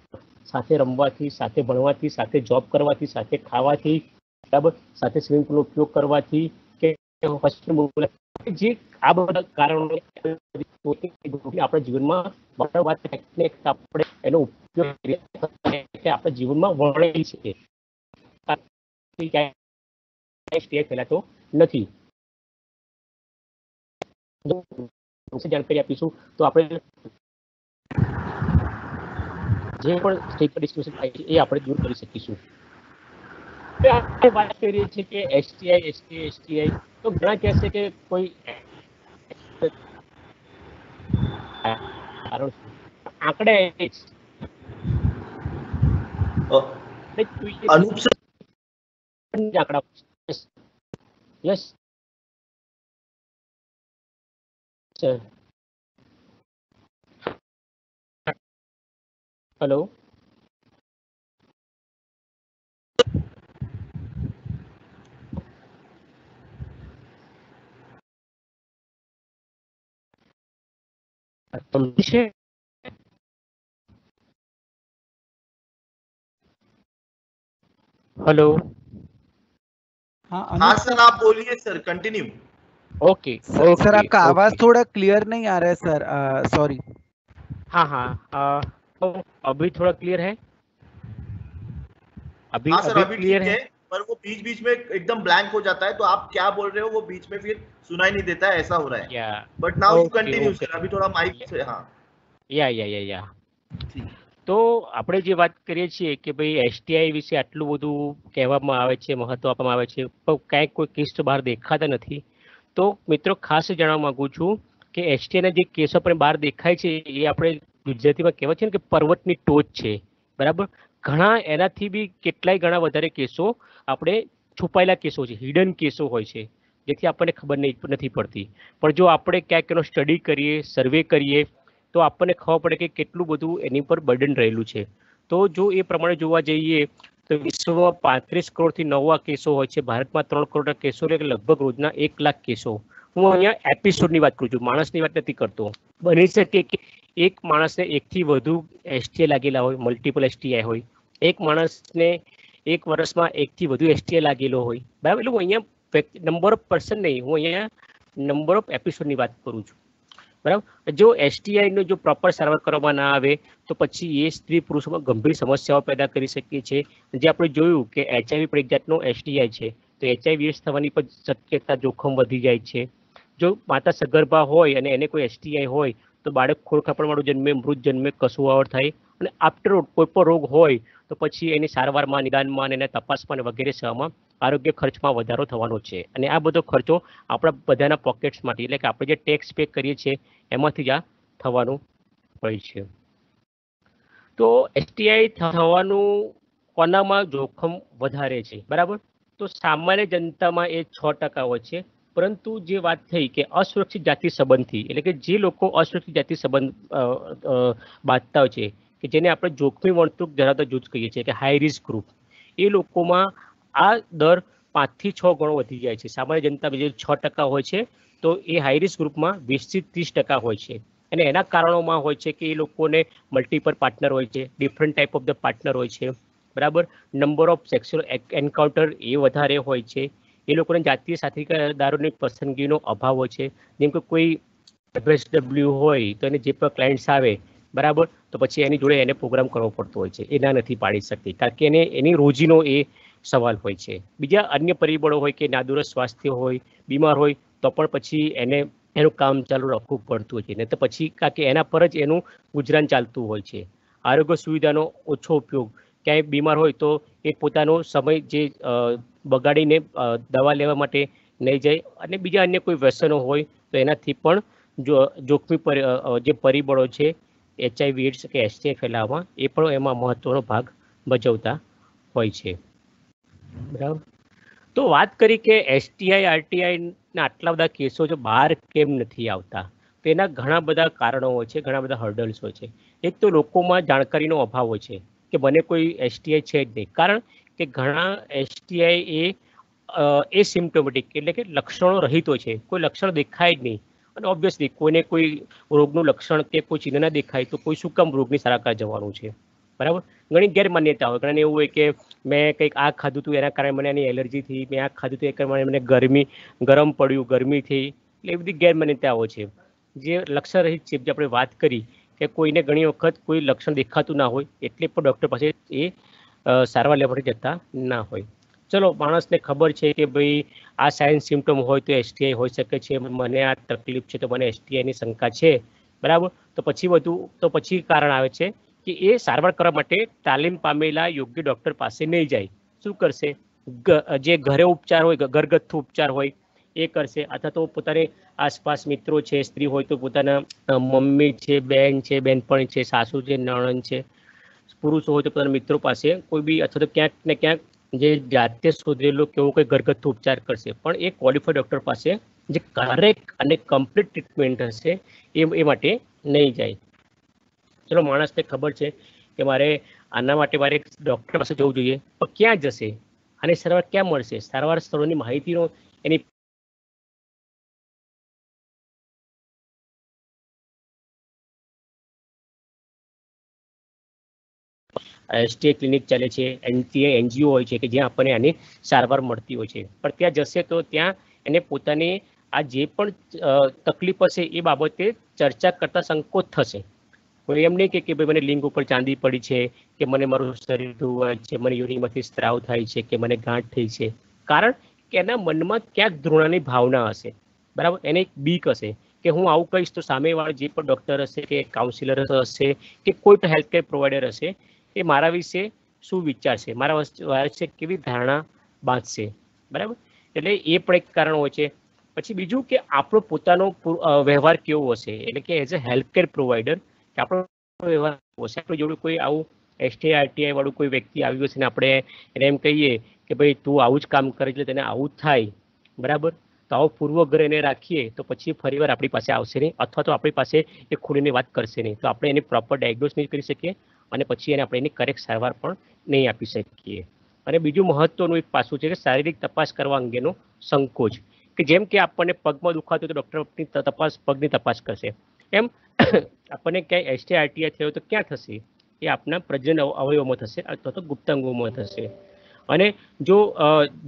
સાથે રમવાથી, સાથે ભણવાથી, સાથે જોબ કરવાથી, સાથે ખાવાથી, બરાબર, સાથે સ્વિમિંગ પુલનો ઉપયોગ કરવાથી કે જે આ બધા કારણો આપણા જીવનમાં આપણે એનો ઉપયોગ આપણા જીવનમાં વણી શકીએ. ફેલાતો નથી. જાણકારી આપીશું તો આપણે જે પણ ડિસ્કશન થાય છે એ આપણે દૂર કરી શકીશું. વાત કરીએ છીએ કે એસટીઆઈ તો ઘણા કહે છે કે કોઈ આંકડા આંકડા યસ હેલો છે. हेलो हाँ सर आप बोलिए सर, कंटिन्यू. ओके सर आपका आवाज थोड़ा क्लियर नहीं आ रहा है सर, सॉरी. हाँ हाँ तो अभी थोड़ा क्लियर है. अभी हाँ सर अभी क्लियर है, पर वो बीच बीच में एकदम ब्लैंक हो जाता है, तो आप क्या बोल रहे हो वो बीच में फिर सुनाई नहीं देता है, ऐसा हो रहा है. But now you continue sir. अभी थोड़ा माइक से. हाँ या તો આપણે જે વાત કરીએ છીએ કે ભાઈ એસટીઆઈ વિશે આટલું બધું કહેવામાં આવે છે, મહત્વ આપવામાં આવે છે, પણ કાંઈક કોઈ કેસ બહાર દેખાતા નથી. તો મિત્રો ખાસ જાણવા માંગુ છું કે એસટીઆઈના જે કેસો આપણે બહાર દેખાય છે એ આપણે ગુજરાતીમાં કહેવાય છે ને કે પર્વતની ટોચ છે, બરાબર. ઘણા એનાથી બી કેટલાય ઘણા વધારે કેસો આપણે છુપાયેલા કેસો છે, હિડન કેસો હોય છે, જેથી આપણને ખબર નથી પડતી. પણ જો આપણે ક્યાંક એનો સ્ટડી કરીએ, સર્વે કરીએ, તો આપણને ખબર પડે કે કેટલું બધું એની પર બર્ડન રહેલું છે. તો જો એ પ્રમાણે જોવા જઈએ તો વિશ્વમાં 35 કરોડથી 9 કેસો હોય છે, ભારતમાં 3 કરોડના કેસો, એટલે લગભગ રોજના 1 લાખ કેસો. હું અહીંયા એપિસોડની વાત કરું છું, માણસની વાત નથી કરતો. બની શકે કે એક માણસને 1 થી વધુ એસટીઆઈ લાગેલા હોય, મલ્ટિપલ એસટીઆઈ હોય, એક માણસને 1 વર્ષમાં 1 થી વધુ એસટીઆઈ લાગેલો હોય, બરાબર. એટલે હું અહીંયા નંબર ઓફ પર્સન નહીં, હું અહીંયા નંબર ઓફ એપિસોડની વાત કરું છું, બરાબર. જો એસટીઆઈનો જો પ્રોપર સારવાર કરવામાં ના આવે તો પછી એ સ્ત્રી પુરુષોમાં ગંભીર સમસ્યાઓ પેદા કરી શકે છે. જે આપણે જોયું કે HIV પણ એક જાતનો એસટીઆઈ છે, તો HIV એડ્સ થવાની પણ શક્યતા, જોખમ વધી જાય છે. જો માતા સગર્ભા હોય અને એને કોઈ એસટીઆઈ હોય તો બાળક ખોળખાપણવાળું જન્મે, મૃત જન્મે, કસુવાવડ થાય. અને આફ્ટર કોઈ પણ રોગ હોય તો પછી એની સારવારમાં, નિદાનમાં અને એના તપાસમાં અને વગેરે સેવામાં આરોગ્ય ખર્ચમાં વધારો થવાનો છે. અને આ બધો ખર્ચો આપણા બધાના પોકેટ્સમાંથી, એટલે કે આપણે જે ટેક્સ પે કરીએ છીએ એમાંથી જ આ થવાનું હોય છે. તો એસટીઆઈ થવાનું કોનામાં જોખમ વધારે છે, બરાબર. તો સામાન્ય જનતામાં એ 6% હોય છે. પરંતુ જે વાત થઈ કે અસુરક્ષિત જાતિ સંબંધથી, એટલે કે જે લોકો અસુરક્ષિત જાતિ સંબંધ બાંધતા હોય છે, કે જેને આપણે જોખમી વર્તણૂક ધરાવતા જૂથ કહીએ છીએ, કે હાઈ રિસ્ક ગ્રુપ, એ લોકોમાં આ દર 5 થી 6 ગણો વધી જાય છે. સામાન્ય જનતામાં જે 6% હોય છે, તો એ હાઈ રિસ્ક ગ્રુપમાં 20 થી 30% હોય છે. અને એના કારણોમાં હોય છે કે એ લોકોને મલ્ટિપલ પાર્ટનર હોય છે, different type of the partner હોય છે, બરાબર. નંબર ઓફ સેક્સ્યુઅલ એન્કાઉન્ટર એ વધારે હોય છે. એ લોકોને જાતીય સાથીદારોની પસંદગીનો અભાવ હોય છે. જેમ કે કોઈ FSW હોય તો એને જે પણ ક્લાયન્ટ્સ આવે, બરાબર, તો પછી એની જોડે એને પ્રોગ્રામ કરવો પડતો હોય છે, એ ના નથી પાડી શકતી, કારણ કે એની રોજીનો એ સવાલ હોય છે. બીજા અન્ય પરિબળો હોય કે નાદુરસ્ત સ્વાસ્થ્ય હોય, બીમાર હોય તો પણ પછી એનું કામ ચાલુ રાખવું પડતું હોય છે, ને તો પછી કારણ કે એના પર જ એનું ગુજરાન ચાલતું હોય છે. આરોગ્ય સુવિધાનો ઓછો ઉપયોગ, ક્યાંય બીમાર હોય તો એ પોતાનો સમય જે બગાડીને દવા લેવા માટે નહીં જાય, અને બીજા અન્ય કોઈ વ્યસનો હોય તો એનાથી પણ જોખમી જે પરિબળો છે HIV એડ્સ કે એસટીઆઈ ફેલાવવામાં, એ પણ એમાં મહત્વનો ભાગ ભજવતા હોય છે, બરાબર. તો વાત કરી કે એસટીઆઈ આરટીઆઈના આટલા બધા કેસો જો બહાર કેમ નથી આવતા, તો એના ઘણા બધા કારણો હોય છે, ઘણા બધા હર્ડલ્સ હોય છે. એક તો લોકોમાં જાણકારીનો અભાવ હોય છે કે મને કોઈ એસટીઆઈ છે જ નહીં, કારણ કે ઘણા એસટીઆઈ એ સિમ્પ્ટોમેટિક, એટલે કે લક્ષણો રહિત હોય છે, કોઈ લક્ષણ દેખાય જ નહીં. અને ઓબ્વિયસલી કોઈને કોઈ રોગનું લક્ષણ કે કોઈ ચિહ્ન ના દેખાય તો કોઈ શું કામ રોગની સારવાર જવાનું છે, બરાબર. ઘણી ગેરમાન્યતા હોય, ઘણાને એવું હોય કે મેં કંઈક આ ખાધું હતું એના કારણે મને એની એલર્જી થઈ, મેં આ ખાધું હતું એ કારણે મને ગરમ પડ્યું, ગરમી થઈ, એટલે એ બધી ગેરમાન્યતાઓ છે. જે લક્ષણ રહિત છે, જે આપણે વાત કરી કે કોઈને ઘણી વખત કોઈ લક્ષણ દેખાતું ના હોય એટલે પણ ડૉક્ટર પાસે એ સારવાર લેવા માટે જતા ના હોય. ચલો, માણસને ખબર છે કે ભાઈ આ સાઇન સિમ્ટમ હોય તો એસટીઆઈ હોઈ શકે છે, મને આ તકલીફ છે તો મને એસટીઆઈની શંકા છે, બરાબર. તો પછી કારણ આવે છે કે એ સારવાર કરવા માટે તાલીમ પામેલા યોગ્ય ડૉક્ટર પાસે નહીં જાય. શું કરશે? જે ઘરે ઉપચાર હોય, ઘરગથ્થુ ઉપચાર હોય એ કરશે, અથવા તો પોતાની આસપાસ મિત્રો છે, સ્ત્રી હોય તો પોતાના મમ્મી છે, બેન છે, બેનપણી છે, સાસુ છે, નણંદ છે, પુરુષો હોય તો પોતાના મિત્રો પાસે કોઈ બી, અથવા તો ક્યાંક ને ક્યાંક જે જાતે શોધેલો કેવો કોઈ ઘરગથ્થુ ઉપચાર કરશે. પણ એ ક્વોલિફાઈડ ડૉક્ટર પાસે જે કરેક્ટ અને કમ્પ્લીટ ટ્રીટમેન્ટ હશે એ માટે નહીં જાય. ચલો, માણસને ખબર છે કે મારે આના માટે મારે ડૉક્ટર પાસે જવું જોઈએ, પણ ક્યાં જશે? અને સારવાર ક્યાં મળશે? સારવાર સ્થળોની માહિતીનો એની એસટીઆઈ ક્લિનિક ચાલે છે, એનજીઓ હોય છે કે જ્યાં આપણને આની સારવાર મળતી હોય છે. પણ ત્યાં જશે તો ત્યાં એને પોતાની આ જે પણ તકલીફ હશે એ બાબતે ચર્ચા કરતા સંકોચ થશે. કોઈ એમ નહીં કે ભાઈ મને લિંગ ઉપર ચાંદી પડી છે, કે મને મારું શરીર ધોવાય છે, મને યોનિમાંથી સ્ત્રાવ થાય છે, કે મને ગાંઠ થઈ છે. કારણ કે એના મનમાં ક્યાંક ધૃણાની ભાવના હશે, બરાબર. એને એક બીક હશે કે હું આવું કહીશ તો સામેવાળા જે પણ ડૉક્ટર હશે કે કાઉન્સિલર હશે કે કોઈ પણ હેલ્થકેર પ્રોવાઈડર હશે એ મારા વિશે શું વિચારશે, મારા વિશે કેવી ધારણા બાંધશે, બરાબર. એટલે એ પણ એક કારણ હોય છે. પછી બીજું કે આપણો પોતાનો વ્યવહાર કેવો હશે, એટલે કે એઝ અ હેલ્થકેર પ્રોવાઈડર કે આપણો વ્યવહાર હશે, આપણી જોડે કોઈ આવું STI RTI વાળું કોઈ વ્યક્તિ આવ્યું હશે ને આપણે એને એમ કહીએ કે ભાઈ તું આવું જ કામ કરે એટલે તેને આવું જ થાય, બરાબર, તો આવો પૂર્વગ્રહ એને રાખીએ તો પછી ફરીવાર આપણી પાસે આવશે નહીં, અથવા તો આપણી પાસે એ ખુલીને વાત કરશે નહીં, તો આપણે એની પ્રોપર ડાયગ્નોસ નહીં કરી શકીએ અને પછી એને આપણે એની કરેક્ટ સારવાર પણ નહીં આપી શકીએ. અને બીજું મહત્વનું એક પાસું છે કે શારીરિક તપાસ કરવા અંગેનો સંકોચ, કે જેમ કે આપણને પગમાં દુખાતું તો ડૉક્ટરની તપાસ પગની તપાસ કરશે, એમ આપણને ક્યાંય STI RTI થયો તો ક્યાં થશે? એ આપણા પ્રજનન અવયવમાં થશે અથવા તો ગુપ્તાંગોમાં થશે. અને જો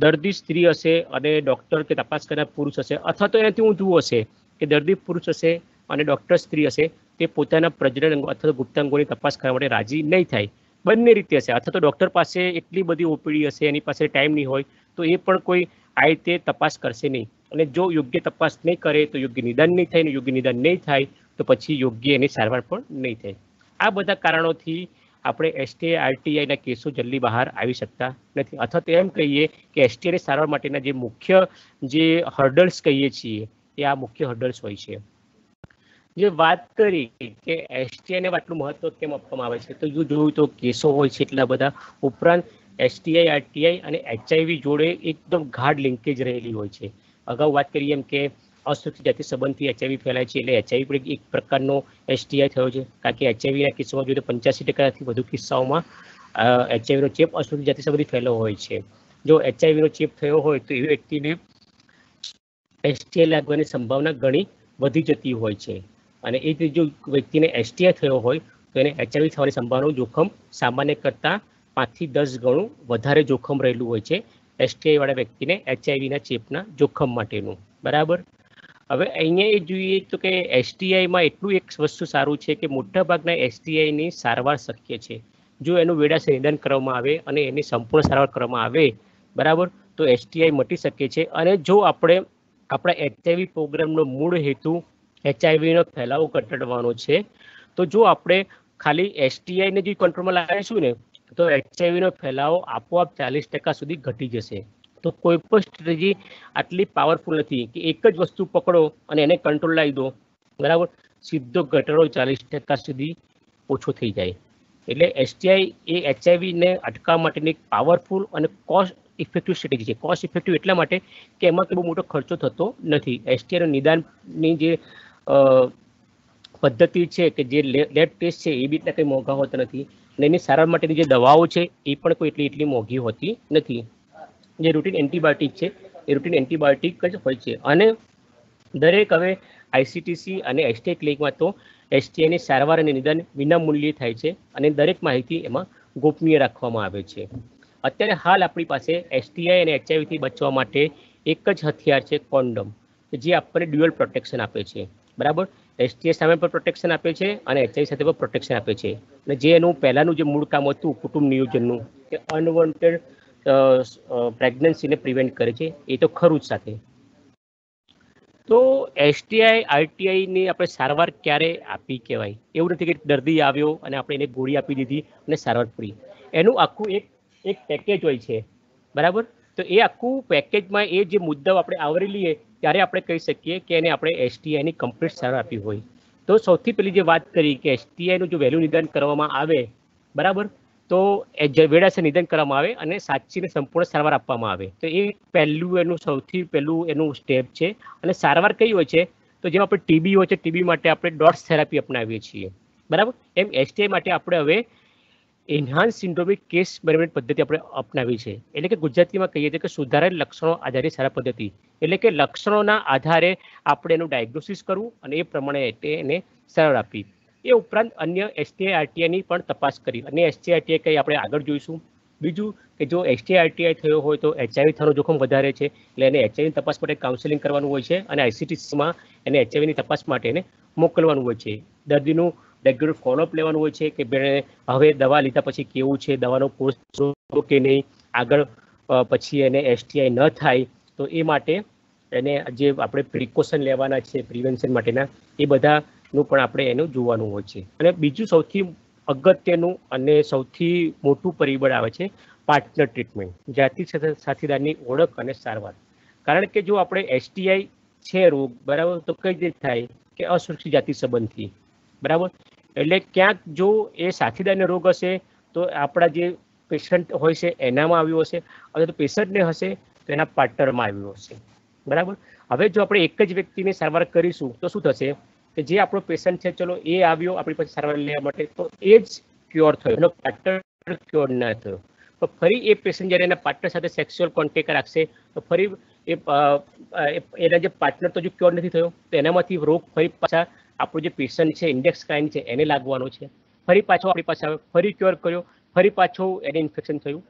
દર્દી સ્ત્રી હશે અને ડૉક્ટર કે તપાસ કરનાર પુરુષ હશે, અથવા તો એનાથી ઊંધું હશે કે દર્દી પુરુષ હશે અને ડૉક્ટર સ્ત્રી હશે, તે પોતાના પ્રજનન અંગો અથવા તો ગુપ્તાંગોની તપાસ કરવા માટે રાજી નહીં થાય. બંને રીતે હશે, અથવા તો ડૉક્ટર પાસે એટલી બધી ઓપીડી હશે, એની પાસે ટાઈમ નહીં હોય, તો એ પણ કોઈ આ રીતે તપાસ કરશે નહીં. અને જો યોગ્ય તપાસ નહીં કરે તો યોગ્ય નિદાન નહીં થાય, ને યોગ્ય નિદાન નહીં થાય તો પછી યોગ્ય એની સારવાર પણ નહીં થાય. આ બધા કારણોથી આપણે STI RTIના કેસો જલ્દી બહાર આવી શકતા નથી, અથવા તો એમ કહીએ કે STIની સારવાર માટેના જે મુખ્ય જે હર્ડલ્સ કહીએ છીએ એ આ મુખ્ય હર્ડલ્સ હોય છે. જે વાત કરી કે STIને આટલું મહત્વ કેમ આપવામાં આવે છે, તો જો જોયું તો કેસો હોય છે એટલા બધા, ઉપરાંત STI RTI અને HIV જોડે એકદમ ગાઢ લિંકેજ રહેલી હોય છે. અગાઉ વાત કરીએ એમ કે અસુરક્ષિત જાતિ સંબંધથી HIV ફેલાય છે, એટલે HIV પણ એક પ્રકારનો STI થયો છે, કારણ કે HIVના કિસ્સામાં જોઈએ તો 85%થી વધુ કિસ્સાઓમાં HIVનો ચેપ અસુરક્ષિત જાતિ સંબંધી ફેલાયો હોય છે. જો HIVનો ચેપ થયો હોય તો એવી વ્યક્તિને STI લાગવાની સંભાવના ઘણી વધી જતી હોય છે. અને એ જ જો વ્યક્તિને STI થયો હોય તો એને HIV થવાની સંભાવનાનું જોખમ સામાન્ય કરતાં 5 થી 10 ગણું વધારે જોખમ રહેલું હોય છે STI વાળા વ્યક્તિને HIVના ચેપના જોખમ માટેનું, બરાબર. હવે અહીંયા એ જોઈએ તો કે STIમાં એટલું એક વસ્તુ સારું છે કે મોટાભાગના STIની સારવાર શક્ય છે જો એનું વેળાસર નિદાન કરવામાં આવે અને એની સંપૂર્ણ સારવાર કરવામાં આવે, બરાબર, તો STI મટી શકે છે. અને જો આપણે આપણા HIV પ્રોગ્રામનો મૂળ હેતુ HIVનો ફેલાવો ઘટાડવાનો છે, તો જો આપણે ખાલી STIને જે કંટ્રોલમાં લાવીશું ને તો HIVનો ફેલાવો આપોઆપ 40% સુધી ઘટી જશે. તો કોઈ પણ સ્ટ્રેટેજી આટલી પાવરફુલ નથી કે એક જ વસ્તુ પકડો અને એને કંટ્રોલ લાવી દો, બરાબર, સીધો ઘટાડો 40% સુધી ઓછો થઈ જાય. એટલે STI એ HIVને અટકાવવા માટેની એક પાવરફુલ અને કોસ્ટ ઇફેક્ટિવ સ્ટ્રેટેજી છે. કોસ્ટ ઇફેક્ટિવ એટલા માટે કે એમાં બહુ મોટો ખર્ચો થતો નથી. STIનું નિદાનની જે પદ્ધતિ છે કે જે લેબ ટેસ્ટ છે એ બી એટલા કંઈ મોંઘા હોતા નથી, અને એની સારવાર માટેની જે દવાઓ છે એ પણ કોઈ એટલી મોંઘી હોતી નથી. જે રૂટીન એન્ટીબાયોટિક છે એ રૂટીન એન્ટીબાયોટિક જ હોય છે. અને દરેક હવે ICTC અને STI ક્લિનિકમાં તો STIની સારવાર અને નિદાન વિનામૂલ્યે થાય છે અને દરેક માહિતી એમાં ગોપનીય રાખવામાં આવે છે. અત્યારે હાલ આપણી પાસે STI અને HIVથી બચવા માટે એક જ હથિયાર છે, કોન્ડોમ, જે આપણને ડ્યુઅલ પ્રોટેક્શન આપે છે, બરાબર. STI સામે પણ પ્રોટેક્શન આપે છે અને HIV સાથે પણ પ્રોટેક્શન આપે છે. અને જે એનું પહેલાંનું જે મૂળ કામ હતું કુટુંબ નિયોજનનું, કે અનવોન્ટેડ પ્રેગ્નન્સીને પ્રિવેન્ટ કરે છે, એ તો ખરું જ સાથે. તો STI RTIની આપણે સારવાર ક્યારે આપી કહેવાય? એવું નથી કે દર્દી આવ્યો અને આપણે એને ગોળી આપી દીધી અને સારવાર પૂરી. એનું આખું એક પેકેજ હોય છે, બરાબર. તો એ આખું પેકેજમાં એ જે મુદ્દાઓ આપણે આવરી લઈએ ત્યારે આપણે કહી શકીએ કે એને આપણે STIની કમ્પ્લીટ સારવાર આપી હોય. તો સૌથી પહેલી જે વાત કરી કે STIનું જો વહેલું નિદાન કરવામાં આવે, બરાબર, તો વેળાસર નિદાન કરવામાં આવે અને સાચીને સંપૂર્ણ સારવાર આપવામાં આવે, તો એ પહેલું એનું સૌથી પહેલું એનું સ્ટેપ છે. અને સારવાર કઈ હોય છે? તો જેમ આપણે TB હોય છે, TB માટે આપણે ડોટ્સ થેરાપી અપનાવીએ છીએ, બરાબર. એમ STI માટે આપણે હવે એન્હાન્સ સિન્ડ્રોમિક કેસ મેનેજમેન્ટ પદ્ધતિ આપણે અપનાવી છે. એટલે કે ગુજરાતીમાં કહીએ છીએ કે સુધારેલ લક્ષણો આધારિત સારવાર પદ્ધતિ. એટલે કે લક્ષણોના આધારે આપણે એનું ડાયગ્નોસિસ કરવું અને એ પ્રમાણે એને સારવાર આપવી. એ ઉપરાંત અન્ય STI RTIની પણ તપાસ કરી અને STI RTI કંઈ આપણે આગળ જોઈશું. બીજું કે જો STI RTI થયો હોય તો HIV થવાનું જોખમ વધારે છે, એટલે એને HIVની તપાસ માટે કાઉન્સેલિંગ કરવાનું હોય છે અને ICTCમાં એને HIVની તપાસ માટે એને મોકલવાનું હોય છે. દર્દીનું રેગ્યુલર ફોલોઅપ લેવાનું હોય છે કે હવે દવા લીધા પછી કેવું છે, દવાનો કોર્સ કે નહીં, આગળ પછી એને STI ન થાય તો એ માટે એને જે આપણે પ્રિકોશન લેવાના છે પ્રિવેન્શન માટેના, એ બધાનું પણ આપણે એનું જોવાનું હોય છે. અને બીજું સૌથી અગત્યનું અને સૌથી મોટું પરિબળ આવે છે પાર્ટનર ટ્રીટમેન્ટ, જાતિ સાથીદારની ઓળખ અને સારવાર. કારણ કે જો આપણે STI છે રોગ, બરાબર, તો કઈ રીતે થાય કે અસુરક્ષિત જાતિ સંબંધથી, બરાબર. એટલે ક્યાંક જો એ સાથીદારનો રોગ હશે તો આપણા જે પેશન્ટ હોય છે એનામાં આવ્યું હશે, અથવા તો પેશન્ટને હશે તો એના પાર્ટનરમાં આવ્યું હશે, બરાબર. હવે જો આપણે એક જ વ્યક્તિની સારવાર કરીશું તો શું થશે કે જે આપણો પેશન્ટ છે, ચલો એ આવ્યો આપણી પાસે સારવાર લેવા માટે, તો એ જ ક્યોર થયો, એનો પાર્ટનર ક્યોર ના થયો. તો ફરી એ પેશન્ટ જ્યારે એના પાર્ટનર સાથે સેક્સ્યુઅલ કોન્ટેક્ટ રાખશે તો ફરી એના જે પાર્ટનર તો જો ક્યોર નથી થયો તો એનામાંથી રોગ ફરી પાછા આપણું જે પેશન્ટ છે ઇન્ડેક્સ ક્લાયન્ટ છે એને લાગવાનો છે, ફરી પાછો આપણી પાસે આવે, ફરી ક્યોર કર્યો, ફરી પાછું એને ઇન્ફેક્શન થયું.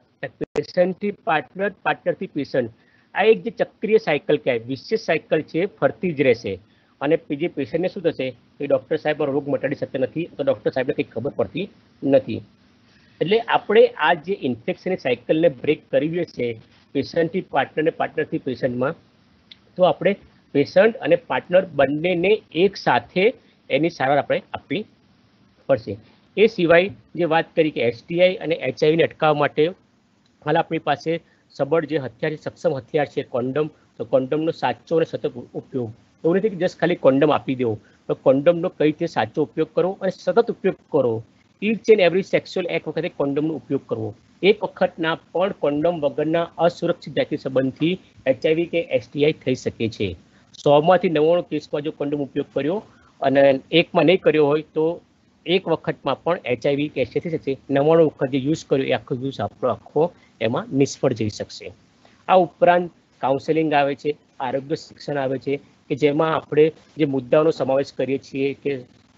પેશન્ટથી પાર્ટનર, પાર્ટનરથી પેશન્ટ, આ એક જે ચક્રીય સાયકલ કહેવાય, વિશેષ સાયકલ છે, ફરતી જ રહેશે. અને જે પેશન્ટને શું થશે કે ડૉક્ટર સાહેબ રોગ મટાડી શકતા નથી, તો ડૉક્ટર સાહેબને કંઈ ખબર પડતી નથી. એટલે આપણે આ જે ઇન્ફેક્શનની સાયકલને બ્રેક કરવી છે પેશન્ટથી પાર્ટનર ને પાર્ટનરથી પેશન્ટમાં, તો આપણે પેશન્ટ અને પાર્ટનર બંનેને એક સાથે એની સારવાર આપણે આપવી પડશે. એ સિવાય જે વાત કરી કે STI અને HIV અટકાવવા માટે હાલ આપણી પાસે સબળ જે હથિયાર છે, સક્ષમ હથિયાર છે કોન્ડમ, તો કોન્ડમનો સાચો અને સતત ઉપયોગ. એવું નથી કે જસ્ટ ખાલી કોન્ડમ આપી દેવો, તો કોન્ડમનો કઈ રીતે સાચો ઉપયોગ કરો અને સતત ઉપયોગ કરો. Each and every sexual act વખતે કોન્ડમનો ઉપયોગ કરવો. એક વખતના પણ કોન્ડમ વગરના અસુરક્ષિત જાતિ સંબંધથી HIV કે STI થઈ શકે છે. 100માંથી 99 કેસમાં જો કોન્ડમ ઉપયોગ કર્યો અને એકમાં નહીં કર્યો હોય તો એક વખતમાં પણ HIV કે STI થઈ શકશે. 99 વખત જે યુઝ કર્યો એ આખો યુઝ આપણો આખો એમાં નિષ્ફળ જઈ શકશે. આ ઉપરાંત કાઉન્સેલિંગ આવે છે, આરોગ્ય શિક્ષણ આવે છે કે જેમાં આપણે જે મુદ્દાઓનો સમાવેશ કરીએ છીએ કે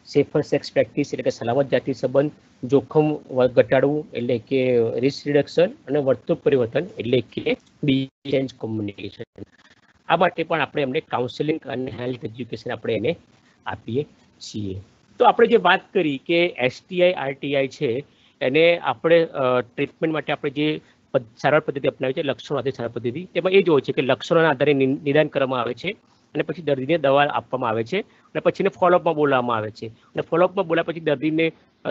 સેફર સેક્સ પ્રેક્ટિસ એટલે કે સલામત જાતિ સંબંધ, જોખમ ઘટાડવું એટલે કે રિસ્ક રિડક્શન, અને વર્તણૂક પરિવર્તન એટલે કે ચેન્જ કોમ્યુનિકેશન. આ માટે પણ આપણે એમને કાઉન્સેલિંગ અને હેલ્થ એજ્યુકેશન આપણે એને આપીએ છીએ. તો આપણે જે વાત કરી કે STI RTI છે એને આપણે ટ્રીટમેન્ટ માટે આપણે જે સારવાર પદ્ધતિ અપનાવી છે, લક્ષણો આધારિત સારવાર પદ્ધતિ, તેમાં એ જ હોય છે કે લક્ષણોના આધારે નિદાન કરવામાં આવે છે અને પછી દર્દીને દવા આપવામાં આવે છે અને પછી એને ફોલોઅપમાં બોલાવવામાં આવે છે. અને ફોલોઅપમાં બોલ્યા પછી દર્દીને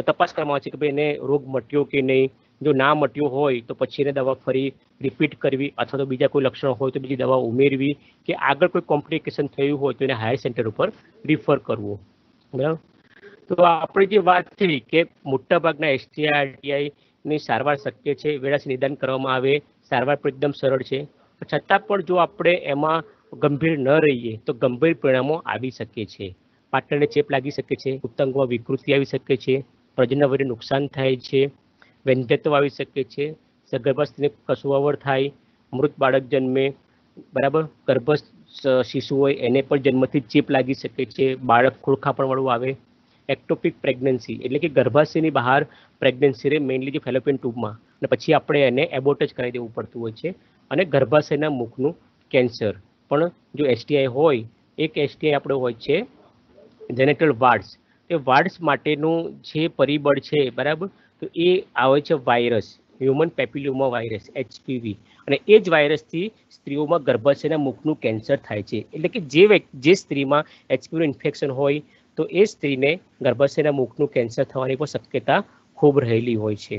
તપાસ કરવામાં આવે છે કે ભાઈ એને રોગ મટ્યો કે નહીં. જો ના મટ્યો હોય તો પછી એને દવા ફરી રિપીટ કરવી, અથવા તો બીજા કોઈ લક્ષણો હોય તો બીજી દવા ઉમેરવી, કે આગળ કોઈ કોમ્પ્લિકેશન થયું હોય તો એને હાયર સેન્ટર ઉપર રિફર કરવું, બરાબર. તો આપણે જે વાત થઈ કે મોટાભાગના STI RTI ની સારવાર શક્ય છે, વેળાસર નિદાન કરવામાં આવે, સારવાર પણ એકદમ સરળ છે. છતાં પણ જો આપણે એમાં ગંભીર ન રહીએ તો ગંભીર પરિણામો આવી શકે છે. પાર્ટનરને ચેપ લાગી શકે છે, ઉત્તંગમાં વિકૃતિ આવી શકે છે, પ્રજનનવયને નુકસાન થાય છે, વંધ્યત્વ આવી શકે છે, ગર્ભસ્થને કસુવાવડ થાય, મૃત બાળક જન્મે, બરાબર. ગર્ભસ્થ શિશુ હોય એને પણ જન્મથી ચેપ લાગી શકે છે, બાળક ખોળખાપણવાળું આવે, એક્ટોપિક પ્રેગ્નન્સી એટલે કે ગર્ભાશયની બહાર પ્રેગ્નન્સી રહે, મેઇનલી જે ફેલોપિયન ટ્યુબમાં, અને પછી આપણે એને એબોર્ટ જ કરાવી દેવું પડતું હોય છે. અને ગર્ભાશયના મુખનું કેન્સર પણ જો STI હોય, એક STI આપણે હોય છે જેનેટલ વાર્ડ્સ, એ વાર્ડ્સ માટેનું જે પરિબળ છે, બરાબર, તો એ આવે છે virus, human papilloma virus HPV, અને એ જ વાયરસથી સ્ત્રીઓમાં ગર્ભાશયના મુખનું કેન્સર થાય છે. એટલે કે જે સ્ત્રીમાં HPV ઇન્ફેક્શન હોય તો એ સ્ત્રીને ગર્ભાશયના મુખનું કેન્સર થવાની પણ શક્યતા ખૂબ રહેલી હોય છે.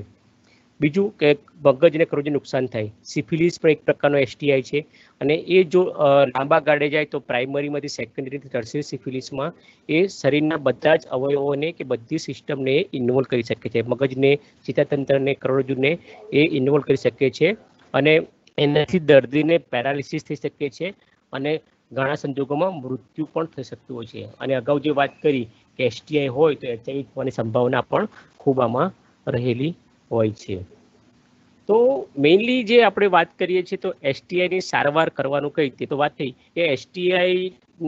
બીજું કે મગજને ખરું નુકસાન થાય, સિફિલિસ પણ એક પ્રકારનો STI છે, અને એ જો લાંબા ગાળે જાય તો પ્રાઇમરીમાંથી સેકન્ડરીથી ટર્શરી સિફિલિસમાં એ શરીરના બધા જ અવયવોને કે બધી સિસ્ટમને ઇન્વોલ્વ કરી શકે છે, મગજને, ચેતાતંત્રને, કરોડરજ્જુને એ ઇન્વોલ્વ કરી શકે છે, અને એનાથી દર્દીને પેરાલિસિસ થઈ શકે છે અને ઘણા સંજોગોમાં મૃત્યુ પણ થઈ શકતું હોય છે. અને અગાઉ જે વાત કરી કે STI હોય તો HIV થવાની સંભાવના પણ ખૂબ આમાં રહેલી હોય છે. તો મેઇનલી જે આપણે વાત કરીએ છીએ તો STI ની સારવાર કરવાનું કઈ રીતે, તો વાત થઈ કે STI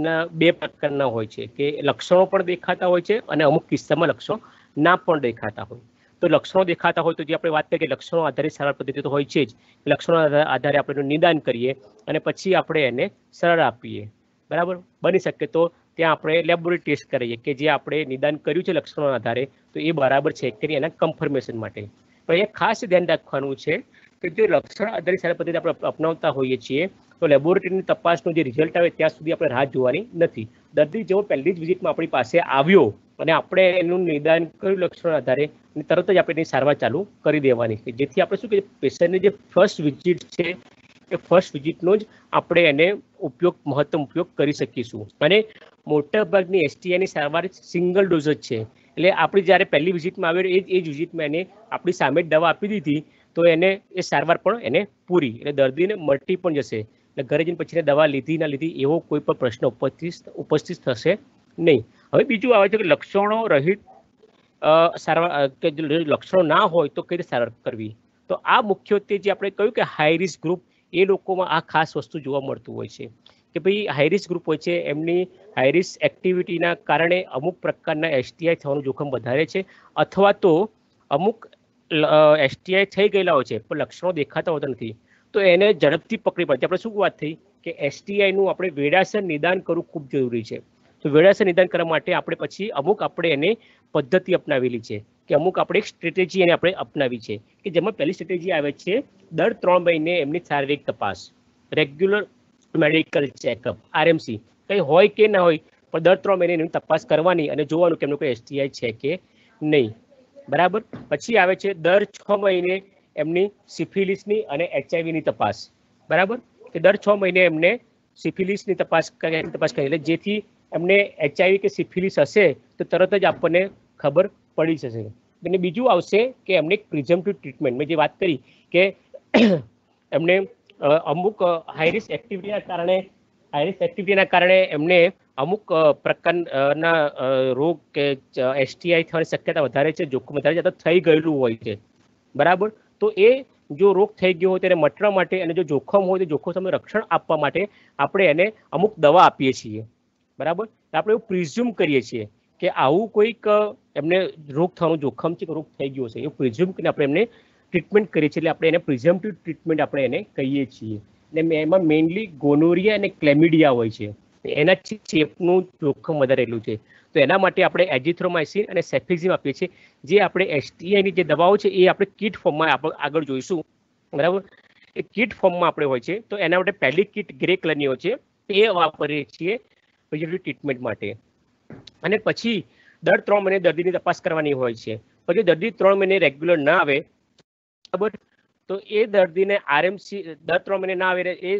ના બે પ્રકારના હોય છે કે લક્ષણો પણ દેખાતા હોય છે અને અમુક કિસ્સામાં લક્ષણો ના પણ દેખાતા હોય. તો લક્ષણો દેખાતા હોય તો જે આપણે વાત કરીએ કે લક્ષણો આધારિત સારવાર પદ્ધતિ તો હોય છે જ, લક્ષણો આધારે આપણે નિદાન કરીએ અને પછી આપણે એને સરળ આપીએ, બરાબર. બની શકે તો ત્યાં આપણે લેબોરેટરી ટેસ્ટ કરીએ કે જે આપણે નિદાન કર્યું છે લક્ષણોના આધારે તો એ બરાબર છે કે એના કન્ફર્મેશન માટે. પણ એ ખાસ ધ્યાન રાખવાનું છે કે જે લક્ષણ આધારિત સારવાર પદ્ધતિ આપણે અપનાવતા હોઈએ છીએ તો લેબોરેટરીની તપાસનું જે રિઝલ્ટ આવે ત્યાં સુધી આપણે રાહ જોવાની નથી. દર્દી જેવો પહેલી જ વિઝિટમાં આપણી પાસે આવ્યો અને આપણે એનું નિદાન કર્યું લક્ષણો આધારે અને તરત જ આપણે એની સારવાર ચાલુ કરી દેવાની, જેથી આપણે શું કે પેશન્ટની જે ફર્સ્ટ વિઝિટ છે એ ફર્સ્ટ વિઝિટનો જ આપણે એને મહત્તમ ઉપયોગ કરી શકીશું. અને મોટાભાગની એસટીઆઈની સારવાર સિંગલ ડોઝ જ છે. એટલે આપણી જ્યારે પહેલી વિઝિટમાં આવેલો એ જ વિઝિટમાં એને આપણી સામે જ દવા આપી દીધી તો એને એ સારવાર પણ એને પૂરી, એટલે દર્દીને મટી પણ જશે. એટલે ઘરે જઈને પછી દવા લીધી ના લીધી એવો કોઈ પણ પ્રશ્ન ઉપસ્થિત થશે નહીં. હવે બીજું આવે છે કે લક્ષણો રહિત સારવાર, કે લક્ષણો ના હોય તો કઈ રીતે સારવાર કરવી. તો આ મુખ્યત્વે જે આપણે કહ્યું કે હાઈ રિસ્ક ગ્રુપ, એ લોકોમાં આ ખાસ વસ્તુ જોવા મળતું હોય છે કે ભાઈ હાઈ રિસ્ક ગ્રુપ હોય છે, એમની હાઈ રિસ્ક એક્ટિવિટીના કારણે અમુક પ્રકારના એસટીઆઈ થવાનું જોખમ વધારે છે, અથવા તો અમુક એસટીઆઈ થઈ ગયેલા હોય છે પણ લક્ષણો દેખાતા હોતા નથી, તો એને ઝડપથી પકડી પડે. આપણે શું વાત થઈ કે એસટીઆઈનું આપણે વેળાસર નિદાન કરવું ખૂબ જરૂરી છે. તો વેળાસર નિદાન કરવા માટે આપણે પછી આપણે એને પદ્ધતિ અપનાવેલી છે કે અમુક આપણે એક સ્ટ્રેટેજી એને આપણે અપનાવી છે કે જેમાં પહેલી સ્ટ્રેટેજી આવે છે દર 3 મહિને એમની શારીરિક તપાસ, રેગ્યુલર મેડિકલ ચેકઅપ, આરએમસી કંઈ હોય કે ના હોય પણ દર 3 મહિને એની તપાસ કરવાની અને જોવાનું કે એમનું કોઈ એસટીઆઈ છે કે નહીં. બરાબર. પછી આવે છે દર 6 મહિને એમની સિફિલિસની અને એચઆઈવીની તપાસ. બરાબર, કે દર 6 મહિને એમને સિફિલિસની તપાસ કરી, એટલે જેથી એમને એચઆઈવી કે સિફિલિસ હશે તો તરત જ આપણને ખબર પડી જશે. અને બીજું આવશે કે એમને પ્રિઝમ્પટિવ ટ્રીટમેન્ટ, મેં જે વાત કરી કે એમને અમુક હાઈ રિસ્ક એક્ટિવિટીના કારણે એમને અમુક પ્રકારના રોગ કે એસટીઆઈ થવાની શક્યતા વધારે છે, જોખમ વધારે છે, થઈ ગયેલું હોય છે. બરાબર. તો એ જો રોગ થઈ ગયો હોય તેને મટવા માટે અને જો જોખમ હોય તો જોખમ સામે રક્ષણ આપવા માટે આપણે એને અમુક દવા આપીએ છીએ. બરાબર. આપણે એવું પ્રિઝ્યુમ કરીએ છીએ કે આવું કોઈક એમને રોગ થવાનું જોખમ છે કે રોગ થઈ ગયો છે, એવું પ્રિઝ્યુમ કરીને આપણે એમને ટ્રીટમેન્ટ કરીએ છીએ. એટલે આપણે એને પ્રિઝમ્પટિવ ટ્રીટમેન્ટ આપણે એને કહીએ છીએ. અને એમાં મેઇનલી ગોનોરિયા અને ક્લેમિડિયા હોય છે, એનાથી ચેપનું જોખમ વધારે રહેલું છે. તો એના માટે આપણે એઝિથ્રોમાઇસિન અને સેફિઝિમ આપીએ છીએ. જે આપણે એસટીઆઈની જે દવાઓ છે એ આપણે કિટ ફોર્મમાં આગળ જોઈશું. બરાબર. એ કિટ ફોર્મમાં આપણે હોય છે. તો એના માટે પહેલી કિટ ગ્રે કલરની હોય છે, એ વાપરીએ છીએ ટ્રીટમેન્ટ માટે. અને પછી દર 3 મહિને દર્દીની તપાસ કરવાની હોય છે. પછી દર્દી 3 મહિને રેગ્યુલર ના આવે, બરાબર, તો એ દર્દીને આરએમસી દર 3 મહિને ના આવે એ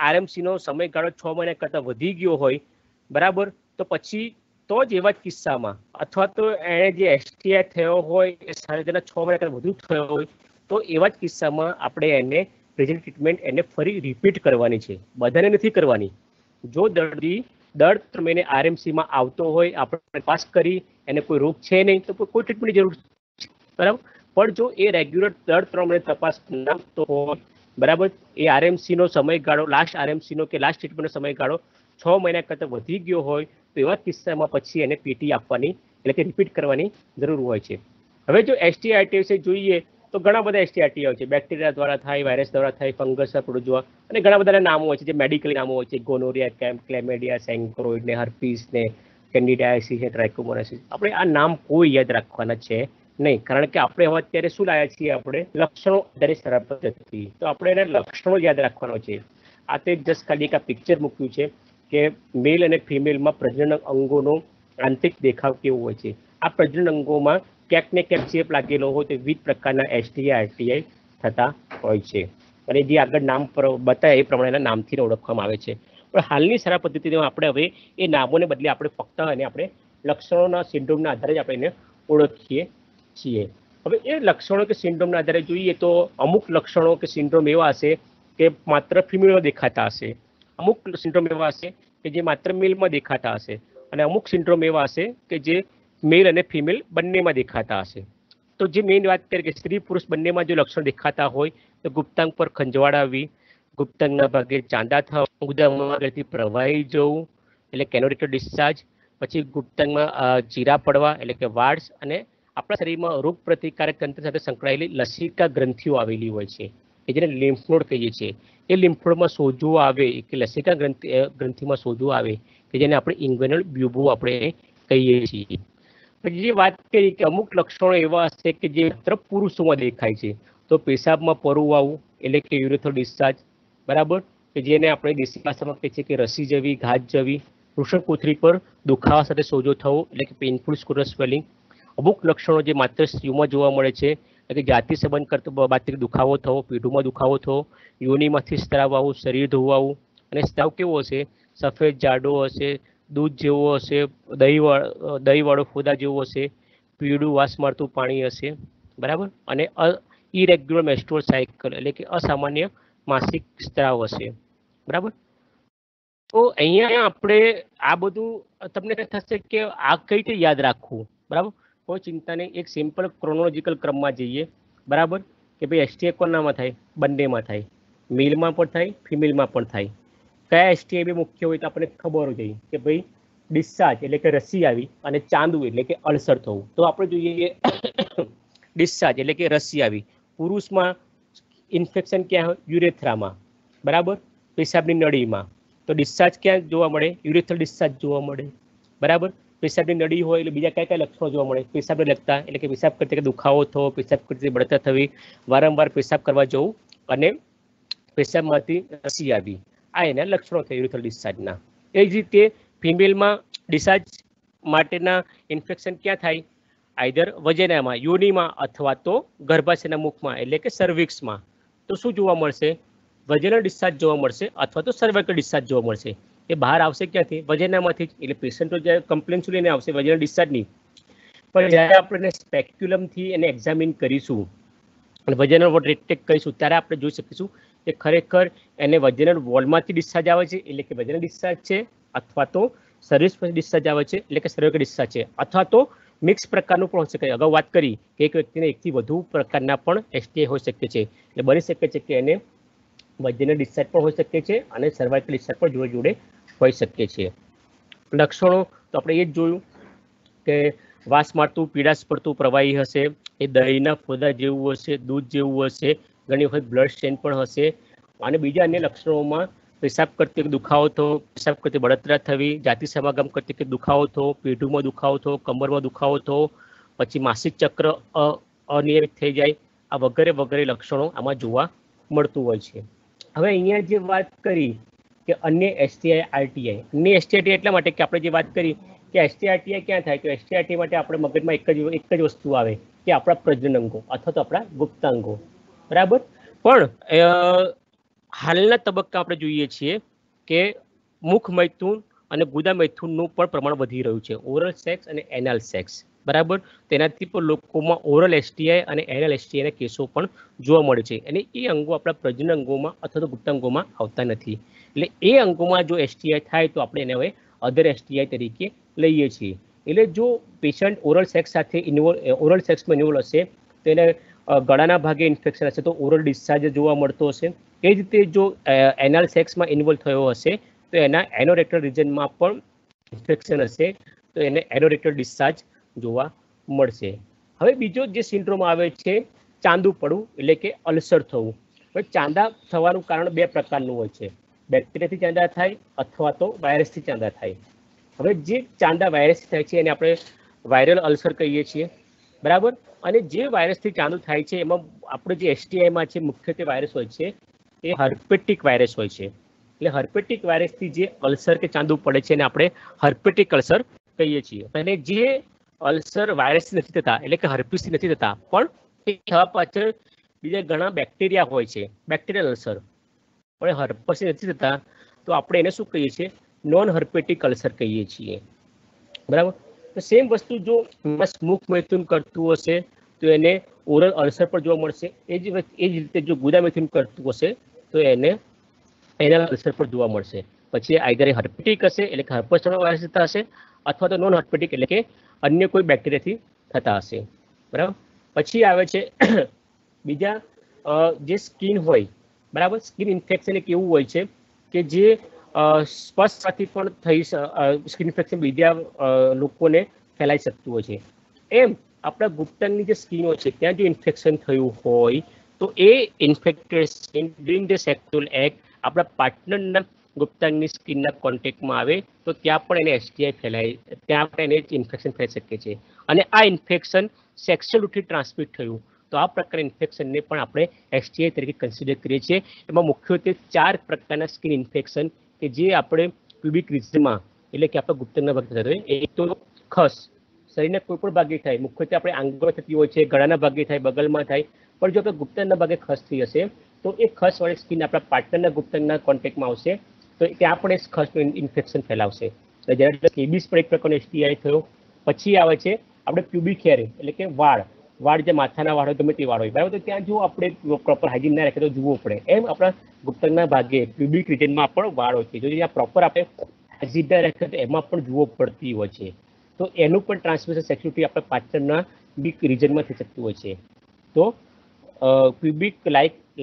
આરએમસીનો સમયગાળો 6 મહિના કરતાં વધી ગયો હોય, બરાબર, તો પછી તો જ એવા જ કિસ્સામાં, અથવા તો એણે જે એસટીઆઈ થયો હોય એ તેના 6 મહિના કરતાં વધુ થયો હોય, તો એવા જ કિસ્સામાં આપણે એને પ્રેઝન્ટ ટ્રીટમેન્ટ એને ફરી રિપીટ કરવાની છે. બધાને નથી કરવાની. જો દર્દી દર 3 મહિને આરએમસીમાં આવતો હોય, આપણે તપાસ કરી એને કોઈ રોગ છે નહીં તો કોઈ ટ્રીટમેન્ટની જરૂર છે. બરાબર. પણ જો એ રેગ્યુલર દર 3 મહિને તપાસ ના તો હોય, બરાબર, એ આરએમસીનો સમયગાળો, લાસ્ટ આરએમસીનો કે લાસ્ટ ટ્રીટમેન્ટનો સમયગાળો 6 મહિના કરતાં વધી ગયો હોય, તો એવા કિસ્સામાં પછી એને પીટી આપવાની, એટલે કે રિપીટ કરવાની જરૂર હોય છે. હવે જો એસટીઆઈ વિશે જોઈએ તો ઘણા બધા એસટીઆઈ હોય છે. બેક્ટેરિયા દ્વારા થાય, વાયરસ દ્વારા થાય, ફંગસ, પ્રોટોઝોઆ, અને ઘણા બધા નામો હોય છે જે મેડિકલ નામો હોય છે, ગોનોરિયા, ક્લેમિડિયા, સેન્ક્રોઇડ ને હર્પીસ ને કેન્ડિડાયાસિસ ને ટ્રાઇકોમોનાસિસ. આપણે આ નામ કોઈ યાદ રાખવાના છે નહીં, કારણ કે આપણે હવે અત્યારે શું લાયા છીએ, આપણે લક્ષણો આધારિત સારવાર પદ્ધતિ. તો આપણે એના લક્ષણો યાદ રાખવાનો છે. આ તે જસ્ટ ખાલી એક આ પિક્ચર મૂક્યું છે કે મેલ અને ફિમેલમાં પ્રજનન અંગોનો આંતરિક દેખાવ કેવો હોય છે. આ પ્રજનન અંગોમાં ક્યાંક ને ક્યાંક ચેપ લાગેલો હોય તો વિવિધ પ્રકારના એસટીઆઈ આરટીઆઈ થતા હોય છે. અને જે આગળ નામ પર બતાવે એ પ્રમાણેના નામથી ઓળખવામાં આવે છે. પણ હાલની સારવાર પદ્ધતિમાં આપણે હવે એ નામોને બદલે આપણે ફક્ત અને આપણે લક્ષણોના સિન્ડ્રોમના આધારે જ આપણે એને ઓળખીએ છીએ. હવે એ લક્ષણો કે સિન્ડ્રોમના આધારે જોઈએ તો અમુક લક્ષણો કે સિન્ડ્રોમ એવા હશે કે માત્ર ફિમેલમાં દેખાતા હશે, અમુક સિન્ડ્રોમ એવા હશે કે જે માત્ર મેલમાં દેખાતા હશે, અને અમુક સિન્ડ્રોમ એવા હશે કે જે મેલ અને ફિમેલ બંનેમાં દેખાતા હશે. તો જે મેઇન વાત કરીએ કે સ્ત્રી પુરુષ બંનેમાં જો લક્ષણ દેખાતા હોય તો ગુપ્તાંગ પર ખંજવાળ આવી, ગુપ્તાંગના ભાગે ચાંદા થવા, ગુદામાં આગળથી પ્રવાહી જવું એટલે કેનોરિકલ ડિસ્ચાર્જ, પછી ગુપ્તાંગમાં ચીરા પડવા એટલે કે વાર્ડ્સ, અને આપણા શરીરમાં રોગ પ્રતિકારક તંત્ર સાથે સંકળાયેલી લસિકા ગ્રંથિઓ આવેલી હોય છે કે જેને લિમ્ફ નોડ કહીએ છીએ. એ લિમ્ફ નોડમાં સોજો આવે કે લસિકા ગ્રંથિમાં સોજો આવે કે જેને આપણે ઇન્ગ્વેનલ બ્યુબો આપણે કહીએ છીએ. પછી જે વાત કરી કે અમુક લક્ષણો એવા હશે કે જે માત્ર પુરુષોમાં દેખાય છે, તો પેશાબમાં પરવું આવવું એટલે કે યુરેથ્રલ ડિસ્ચાર્જ, બરાબર, કે જેને આપણે દેશી ભાષામાં કહીએ છીએ કે રસી જવી, ઘાત જવી, વૃષણકોથળી પર દુખાવા સાથે સોજો થવો એટલે કે પેઇનફુલ સ્ક્રોટલ સ્વેલિંગ. અમુક લક્ષણો જે માત્ર સ્ત્રીઓમાં જોવા મળે છે એટલે કે જાતિ સંબંધ કરતો બાદથી દુખાવો થવો, પીઠમાં દુખાવો થવો, યોનિમાંથી સ્ત્રાવ આવવું, શરીર ધોવાવું, અને સ્ત્રાવ કેવો હશે? સફેદ જાડો હશે, દૂધ જેવો હશે, દહીંવાળો ફોદા જેવો હશે, પીળું વાસ મારતું પાણી હશે, બરાબર. અને ઇરેગ્યુલર મેન્સ્ટ્રુઅલ સાયકલ એટલે કે અસામાન્ય માસિક સ્ત્રાવ હશે, બરાબર. તો અહીંયા આપણે આ બધું તમને થશે કે આ કઈ રીતે યાદ રાખવું, બરાબર. કોઈ ચિંતા નહીં, એક સિમ્પલ ક્રોનોલોજીકલ ક્રમમાં જઈએ, બરાબર. કે ભાઈ એસટીઆઈ કોનામાં થાય? બંનેમાં થાય, મેલમાં પણ થાય, ફિમેલમાં પણ થાય. કયા એસટીઆઈ બી મુખ્ય હોય તો આપણને ખબર હોવી જોઈએ કે ભાઈ ડિસ્ચાર્જ એટલે કે રસી આવી અને ચાંદુ એટલે કે અલ્સર થવું. તો આપણે જોઈએ ડિસ્ચાર્જ એટલે કે રસી આવી. પુરુષમાં ઇન્ફેક્શન ક્યાં હોય? યુરેથ્રામાં, બરાબર, પેશાબની નળીમાં. તો ડિસ્ચાર્જ ક્યાં જોવા મળે? યુરેથ્રલ ડિસ્ચાર્જ જોવા મળે, બરાબર. પેશાબની નળી હોય એટલે બીજા કયા કયા લક્ષણો જોવા મળે? પેશાબને લગતા એટલે કે પેશાબ કરતી દુખાવો થવો, પેશાબ કરતી બળતરા થવી, વારંવાર પેશાબ કરવા જવું અને પેશાબમાંથી રસી આવી. આ એના લક્ષણો થાય યુરેથ્રલ ડિસ્ચાર્જના. એ જ રીતે ફિમેલમાં ડિસ્ચાર્જ માટેના ઇન્ફેક્શન ક્યાં થાય? આઈધર વજેનામાં, યોનિમાં અથવા તો ગર્ભાશયના મુખમાં એટલે કે સર્વિક્સમાં. તો શું જોવા મળશે? વજેનલ ડિસ્ચાર્જ જોવા મળશે અથવા તો સર્વાઇકલ ડિસ્ચાર્જ જોવા મળશે. એ બહાર આવશે ક્યાંથી? વજેનામાંથી જ. એટલે પેશન્ટો જ્યારે કમ્પ્લેન લઈને આવશે વજેનલ ડિસ્ચાર્જની, પણ જ્યારે આપણે સ્પેક્યુલમથી એને એક્ઝામિન કરીશું અને વજેનલ વોલ ડિટેક્ટ કરીશું ત્યારે આપણે જોઈ શકીશું કે ખરેખર એને વજેનલ વોલમાંથી ડિસ્ચાર્જ આવે છે એટલે કે વજેનલ ડિસ્ચાર્જ છે, અથવા તો સર્વિસ પછી ડિસ્ચાર્જ આવે છે એટલે કે સર્વાઇકલ ડિસ્ચાર્જ છે, અથવા તો મિક્સ પ્રકારનું પણ હોઈ શકે. અગાઉ વાત કરી કે એક વ્યક્તિને એકથી વધુ પ્રકારના પણ એસટીઆઈ હોઈ શકે છે. એટલે બની શકે છે કે એને વજેનલ ડિસ્ચાર્જ પણ હોઈ શકે છે અને સર્વાઇકલ ડિસ્ચાર્જ પણ જોડે જોડે હોઈ શકે છે. લક્ષણો તો આપણે એ જ જોયું કે વાસ મારતું, પીડાશ પડતું પ્રવાહી હશે, એ દહીંના ફોદા જેવું હશે, દૂધ જેવું હશે, ઘણી વખત બ્લડ સ્ટેન પણ હશે. અને બીજા અન્ય લક્ષણોમાં પેશાબ કરતી દુખાવો થવો, પેશાબ કરતી બળતરા થવી, જાતિ સમાગમ કરતી કે દુખાવો થવો, પેઢુમાં દુખાવો થવો, કમરમાં દુખાવો થવો, પછી માસિક ચક્ર અનિયમિત થઈ જાય, આ વગેરે વગેરે લક્ષણો આમાં જોવા મળતું હોય છે. હવે અહીંયા જે વાત કરી કે અન્ય એસટીઆઈ આરટીઆઈ, અન્ય એસટીઆઈ એટલા માટે કે આપણે જે વાત કરી કે એસટીઆઈ આરટીઆઈ ક્યાં થાય? તો એસટીઆઈ આરટીઆઈ માટે આપણે મગજમાં એક જ વસ્તુ આવે કે આપણા પ્રજનંગો અથવા તો આપણા ગુપ્તાંગો, બરાબર. પણ હાલના તબક્કા આપણે જોઈએ છીએ કે મુખ મૈથુન અને ગુદા મૈથુનનું પણ પ્રમાણ વધી રહ્યું છે, ઓરલ સેક્સ અને એનલ સેક્સ, બરાબર. તેનાથી પણ લોકોમાં ઓરલ એસટીઆઈ અને એનલ એસટીઆઈના કેસો પણ જોવા મળે છે. અને એ અંગો આપણા પ્રજનન અંગોમાં અથવા તો ગુપ્તાંગોમાં આવતા નથી. એટલે એ અંગોમાં જો એસટીઆઈ થાય તો આપણે એને હવે અધર એસટીઆઈ તરીકે લઈએ છીએ. એટલે જો પેશન્ટ ઓરલ સેક્સ સાથે ઓરલ સેક્સમાં ઇન્વોલ્વ હશે તો એને ગળાના ભાગે ઇન્ફેક્શન હશે તો ઓરલ ડિસ્ચાર્જ જોવા મળતો હશે. એ જ રીતે જો એનલ સેક્સમાં ઇન્વોલ્વ થયો હશે તો એના એનોરેક્ટલ રિજનમાં પણ ઇન્ફેક્શન હશે તો એને એનોરેક્ટલ ડિસ્ચાર્જ જોવા મળશે. હવે બીજો જે સિન્ડ્રોમ આવે છે ચાંદુ પડવું એટલે કે અલ્સર થવું. હવે ચાંદા થવાનું કારણ બે પ્રકારનું હોય છે, બેક્ટેરિયાથી ચાંદા થાય અથવા તો વાયરસથી ચાંદા થાય. હવે જે ચાંદા વાયરસથી થાય છે એને આપણે વાયરલ અલ્સર કહીએ છીએ, બરાબર. અને જે વાયરસથી ચાંદુ થાય છે એમાં આપણે જે એસટીઆઈમાં છે મુખ્યત્વે વાયરસ હોય છે એ હર્પેટિક વાયરસ હોય છે. એટલે હર્પેટિક વાયરસથી જે અલ્સર કે ચાંદુ પડે છે એને આપણે હર્પેટિક અલ્સર કહીએ છીએ. અને જે અલ્સર વાયરસથી નથી થતા એટલે કે હર્પીસથી નથી થતા પણ એ થવા પાછળ બીજા ઘણા બેક્ટેરિયા હોય છે, બેક્ટેરિયલ અલ્સર, પણ હર્પસથી નથી થતા તો આપણે એને શું કહીએ છીએ? નોન હર્પેટિક અલ્સર કહીએ છીએ, બરાબર. તો સેમ વસ્તુ જો મુખ મૈથુન કરતું હશે તો એને ઓરલ અલ્સર પર જોવા મળશે. એ જ રીતે જો ગુદા મૈથુન કરતું હશે તો એને એનલ અલ્સર પર જોવા મળશે. પછી આઈધર એ હર્પેટિક હશે એટલે કે હર્પસ વાયરસ થતા હશે અથવા તો નોન હર્પેટિક એટલે કે અન્ય કોઈ બેક્ટેરિયાથી થતા હશે, બરાબર. પછી આવે છે બીજા જે સ્કિન હોય, બરાબર. સ્કિન ઇન્ફેક્શન એક એવું હોય છે કે જે સ્પર્શથી પણ થઈ સ્કિન ઇન્ફેક્શન બીજા લોકોને ફેલાઈ શકતું હોય છે. એમ આપણા ગુપ્તાંગની જે સ્કિન હોય છે ત્યાં જો ઇન્ફેક્શન થયું હોય તો એ infected skin during the sexual act આપણા પાર્ટનરના ગુપ્તાંગની સ્કિનના કોન્ટેક્ટમાં આવે તો ત્યાં પણ એને એસટીઆઈ ફેલાય, ત્યાં પણ એને ઇન્ફેક્શન થઈ શકે છે. અને આ ઇન્ફેક્શન સેક્સ્યુઅલ રૂટથી ટ્રાન્સમિટ થયું તો આ પ્રકારના ઇન્ફેક્શનને પણ આપણે એસટીઆઈ તરીકે કન્સિડર કરીએ છીએ. એમાં મુખ્યત્વે 4 પ્રકારના સ્કિન ઇન્ફેક્શન કે જે આપણે પ્યુબિક રિજનમાં એટલે કે આપણા ગુપ્તાંગના ભાગે થતા હોય. એક તો ખસ, શરીરના કોઈ પણ ભાગે થાય, મુખ્યત્વે આપણે આંગળમાં થતી હોય છે, ગળાના ભાગે થાય, બગલમાં થાય, પણ જો આપણે ગુપ્તાંગના ભાગે ખસ થઈ હશે તો એ ખસવાળી સ્કિન આપણા પાર્ટનરના ગુપ્તાંગના કોન્ટેક્ટમાં આવશે તો ત્યાં પણ એક ખાસ ઇન્ફેક્શન ફેલાવશે. જ્યારે સ્કેબિસ પણ એક પ્રકારનો STI થયો. પછી આવે છે આપણે પ્યુબિક હેર એટલે કે વાળ જે માથાના વાળ હોય ગમે તે વાળ હોય બરાબર. તો ત્યાં જો આપણે પ્રોપર હાઇજીન ના રાખીએ તો જોવું પડે. એમ આપણા ગુપ્તંગના ભાગે પ્યુબિક રિજનમાં પણ વાળ હોય છે. જો ત્યાં પ્રોપર આપણે હાઇજીન ના રાખીએ તો એમાં પણ જોવો પડતી હોય છે. તો એનું પણ ટ્રાન્સમિશન સેક્યુરિટી આપણે પાછળના બીક રિજનમાં થઈ શકતું હોય છે. તો પ્યુબિક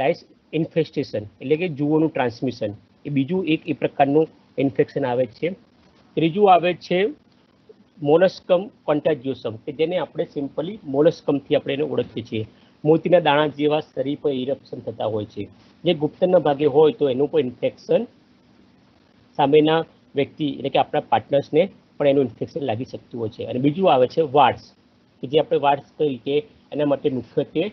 લાઇસ ઇન્ફેસ્ટેશન એટલે કે જુઓનું ટ્રાન્સમિશન એ બીજું એક પ્રકારનું ઇન્ફેક્શન આવે છે. ત્રીજું આવે છે મોલસ્કમ કોન્ટાજિયોસમ કે જેને આપણે સિમ્પલી મોલસ્કમથી આપણે એને ઓળખીએ છીએ. મોતીના દાણા જેવા શરીર પર ઇરપ્શન થતા હોય છે. જે ગુપ્તના ભાગે હોય તો એનું પણ ઇન્ફેક્શન સામેના વ્યક્તિ એટલે કે આપણા પાર્ટનર્સને પણ એનું ઇન્ફેક્શન લાગી શકતું હોય છે. અને બીજું આવે છે વાર્ડ્સ કે જે આપણે વાર્ડ્સ તરીકે એના માટે મુખ્યત્વે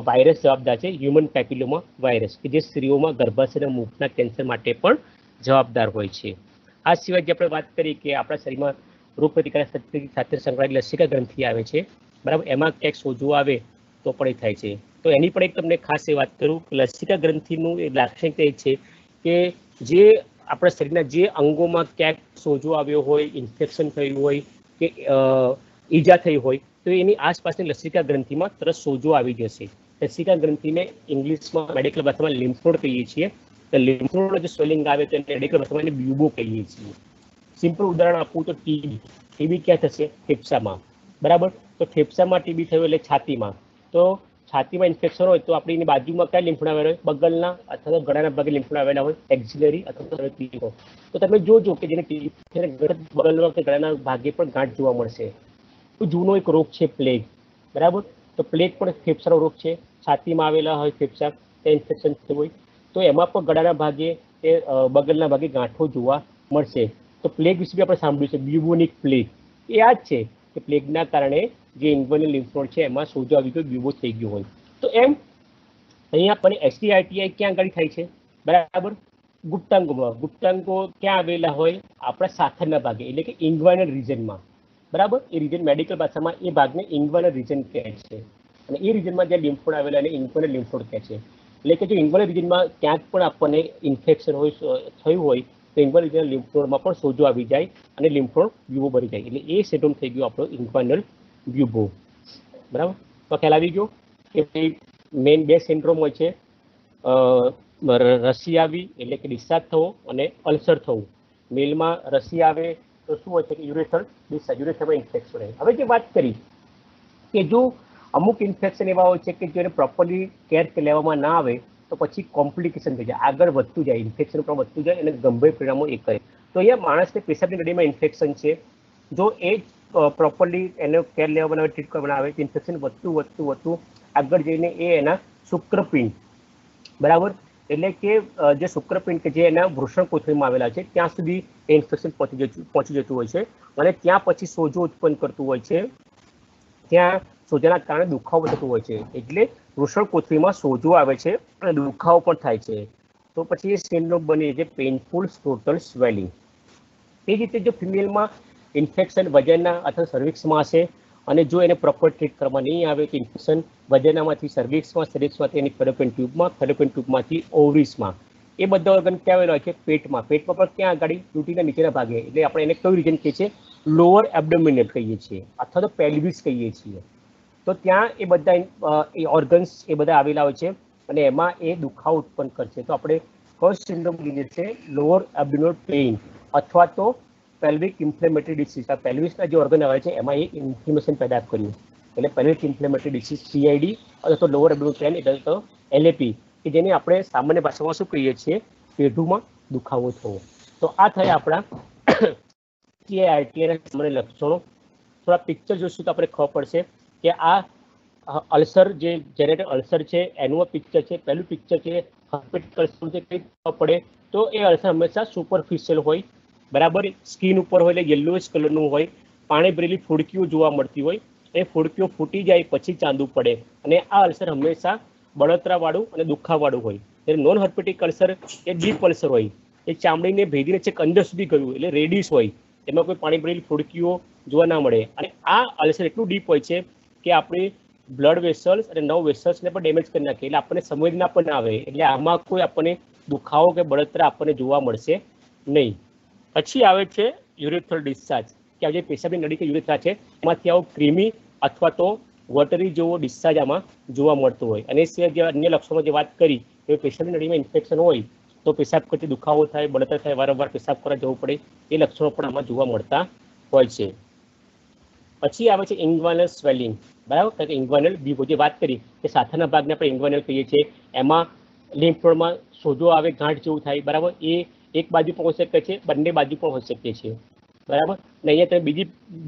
વાયરસ જવાબદાર છે. હ્યુમન પેપિલોમા વાયરસ કે જે સ્ત્રીઓમાં ગર્ભાશયના મુખના કેન્સર માટે પણ જવાબદાર હોય છે. આ સિવાય જે આપણે વાત કરી કે આપણા શરીરમાં રોગ પ્રતિકારક શક્તિ સાથે સંકળાયેલી લસિકા ગ્રંથિ આવે છે બરાબર. એમાં ક્યાંક સોજો આવે તો પણ એ થાય છે. તો એની પણ એક તમને ખાસ એ વાત કરું કે લસિકા ગ્રંથિનું એ લાક્ષણિકતા એ છે કે જે આપણા શરીરના જે અંગોમાં ક્યાંક સોજો આવ્યો હોય, ઇન્ફેક્શન થયું હોય કે ઈજા થઈ હોય તો એની આસપાસની લસિકા ગ્રંથિમાં તરત સોજો આવી જશે. લસિકા ગ્રંથિને ઇંગ્લિશમાં મેડિકલ ભાષામાં લિમ્ફ નોડ કહીએ છીએ. તો લિમ્ફ નોડનો જે સ્વેલિંગ આવે તો એને મેડિકલ ભાષામાં એને બ્યુબો કહીએ છીએ. સિમ્પલ ઉદાહરણ આપું તો ટીબી ક્યાં થશે? ફેફસામાં બરાબર. તો ફેફસામાં ટીબી થયું એટલે છાતીમાં. તો છાતીમાં ઇન્ફેક્શન હોય તો આપણી બાજુમાં કયા લિમ્ફ નોડ આવેલા હોય? બગલના અથવા તો ગળાના ભાગે લિમ્ફ નોડ આવેલા હોય, એક્ઝિલરી અથવા તો તો તમે જોજો કે જેને ટીબી બગલના કે ગળાના ભાગે પણ ગાંઠ જોવા મળશે. તો જૂનો એક રોગ છે પ્લેગ બરાબર. તો પ્લેગ પણ ફેફસાનો રોગ છે. છાતીમાં આવેલા હોય ફેફસા ત્યાં ઇન્ફેક્શન થયું હોય તો એમાં પણ ગળાના ભાગે કે બગલના ભાગે ગાંઠો જોવા મળશે. તો પ્લેગ વિશે આપણે સાંભળ્યું છે, બ્યુબોનિક પ્લેગ. એ આ જ છે કે પ્લેગના કારણે જે ઇન્વર્નલ લિમ્ફ નોડ છે એમાં સોજો આવી ગયો, બ્યુબો થઈ ગયો હોય. તો એમ અહીંયા પણ STI ક્યાં આગળ થાય છે બરાબર? ગુપ્તાંગોમાં. ગુપ્તાંગો ક્યાં આવેલા હોય? આપણા સાથળના ભાગે એટલે કે ઇન્ગ્વાઇનલ રિજનમાં બરાબર. એ રિજન મેડિકલ ભાષામાં એ ભાગને ઇન્ગ્વાઇનલ રિજન કહે છે. અને એ રિજનમાં જ્યાં લિમ્ફ નોડ આવેલા એને ઇન્ગ્વાઇનલ લિમ્ફ નોડ કહે છે. એટલે કે જો ઇન્ગ્વાઇનલ રિજનમાં ક્યાંક પણ આપણને ઇન્ફેક્શન હોય થયું હોય તો ઇન્ગ્વાઇનલ રિજનલ લિમ્ફ નોડમાં પણ સોજો આવી જાય અને લિમ્ફ નોડ બ્યુબો બની જાય. એટલે એ સિન્ડ્રોમ થઈ ગયો આપણો ઇન્ગ્વાઇનલ બ્યુબો બરાબર. તો ખ્યાલ આવી ગયો કે મેઇન બે સિન્ડ્રોમ હોય છે, રસી આવી એટલે કે ડિસ્ચાર્જ થવો અને અલ્સર થવું. મેલમાં રસી આવે તો શું હોય છે કે યુરેથ્રલ ડિસ્ચાર્જ, યુરેથ્રલમાં ઇન્ફેક્શન હોય. હવે જે વાત કરી કે જો અમુક ઇન્ફેક્શન એવા હોય છે કે જેને પ્રોપરલી કેર લેવામાં ના આવે તો પછી કોમ્પ્લિકેશન થઈ જાય, આગળ વધતું જાય, ઇન્ફેક્શન પણ વધતું જાય અને ગંભીર પરિણામો એ કરે. તો અહીંયા માણસને પેશાબની નળીમાં ઇન્ફેક્શન છે, જો એ પ્રોપરલી એને કેર લેવામાં આવે, ટ્રીટ કરવામાં આવે તો ઇન્ફેક્શન વધતું આગળ જઈને એ એના શુક્રપિંડ બરાબર એટલે કે જે શુક્રપિંડ કે જે એના વૃષણ કોથળીમાં આવેલા છે ત્યાં સુધી એ ઇન્ફેક્શન પહોંચી જતું હોય છે અને ત્યાં પછી સોજો ઉત્પન્ન કરતું હોય છે. ત્યાં સોજાના કારણે દુખાવો થતો હોય છે. એટલે વૃષણ કોથળીમાં સોજો આવે છે અને દુખાવો પણ થાય છે. તો પછી એ સિન્ડ્રોમ બની છે પેઇનફુલ સ્ક્રોટલ સ્વેલિંગ. એ જ રીતે જો ફિમેલમાં ઇન્ફેક્શન વજનના અથવા સર્વિક્સમાં હશે અને જો એને પ્રોપર ટ્રીટ કરવામાં નહીં આવે તો ઇન્ફેક્શન વજનમાંથી સર્વિક્સમાંથી એની ફેલોપિયન ટ્યુબમાંથી ઓવરીસમાં. એ બધા ઓર્ગન ક્યાં આવેલા હોય છે? પેટમાં પણ ક્યાં આગળ? યુટીના નીચેના ભાગે. એટલે આપણે એને કયું રીજન કહીએ છીએ? લોઅર એબ્ડોમિનલ કહીએ છીએ અથવા તો પેલ્વિસ કહીએ છીએ. તો ત્યાં એ બધા ઓર્ગન્સ એ બધા આવેલા હોય છે અને એમાં એ દુખાવો ઉત્પન્ન કરશે. તો આપણે ફર્સ્ટ સિન્ડ્રોમ લઈએ છે લોઅર એબ્ડોમિનલ પેઇન અથવા તો પેલ્વિક ઇન્ફ્લેમેટરી ડિસીઝ. આ પેલ્વિસના જે ઓર્ગન આવે છે એમાં એ ઇન્ફ્લેમેશન પેદા કર્યું એટલે પેલ્વિક ઇન્ફ્લેમેટરી ડિસીઝ PID અથવા તો લોઅર એબ્ડોમિનલ પેઇન એટલે તો LAP કે જેને આપણે સામાન્ય ભાષામાં શું કહીએ છીએ? પેઢુમાં દુખાવો થવો. તો આ થયા આપણા STI સામાન્ય લક્ષણો. થોડા પિક્ચર જોઈશું તો આપણે ખબર પડશે કે આ અલ્સર જે જેનેટર અલ્સર છે એનું પિક્ચર છે. પહેલું પિક્ચર છે હર્પેટિક અલ્સર છે. કઈ ખબર પડે તો એ અલ્સર હંમેશા સુપરફિશિયલ હોય બરાબર. સ્કિન ઉપર હોય એટલે યલોઇશ કલરનું હોય. પાણી ભરેલી ફોડકીઓ જોવા મળતી હોય. એ ફોડકીઓ ફૂટી જાય પછી ચાંદુ પડે અને આ અલ્સર હંમેશા બળતરાવાળું અને દુખાવાળું હોય. જ્યારે નોન હર્પેટિક અલ્સર એ ડીપ અલ્સર હોય. એ ચામડીને ભેદીને છેક અંદર સુધી ગયું એટલે રેડિશ હોય. એમાં કોઈ પાણી ભરેલી ફોડકીઓ જોવા ના મળે. અને આ અલ્સર એટલું ડીપ હોય છે કે આપણે બ્લડ વેસલ્સ અને નર્વ વેસલ્સને પણ ડેમેજ કરી નાખે એટલે આપણને સમજ ના પણ આવે. એટલે આમાં કોઈ આપણને દુખાવો કે બળતરા આપણને જોવા મળશે નહીં. પછી આવે છે યુરેથ્રલ ડિસ્ચાર્જ, કે આ જે પેશાબની નળી કે યુરેથ્રા છે એમાંથી આવો ક્રીમી અથવા તો વોટરી જેવો ડિસ્ચાર્જ આમાં જોવા મળતો હોય. અને એ સિવાય જે અન્ય લક્ષણો જે વાત કરી કે પેશાબની નળીમાં ઇન્ફેક્શન હોય તો પેશાબ કરતી દુખાવો થાય, બળતરા થાય, વારંવાર પેશાબ કરવા જવું પડે, એ લક્ષણો પણ આમાં જોવા મળતા હોય છે. પછી આવે છે ઇન્ગ્વાનલ સ્વેલિંગ, બરાબર. કારણ કે ઇન્ગ્વાનલ બીવો જે વાત કરી કે સાથળના ભાગને આપણે ઇન્ગ્વાનલ કહીએ છીએ, એમાં લિમ્ફ નોડમાં સોજો આવે, ગાંઠ જેવું થાય, બરાબર. એ એક બાજુ પણ હોઈ શકે છે, બંને બાજુ પણ હોઈ શકે છે, બરાબર. ને અહીંયા તમે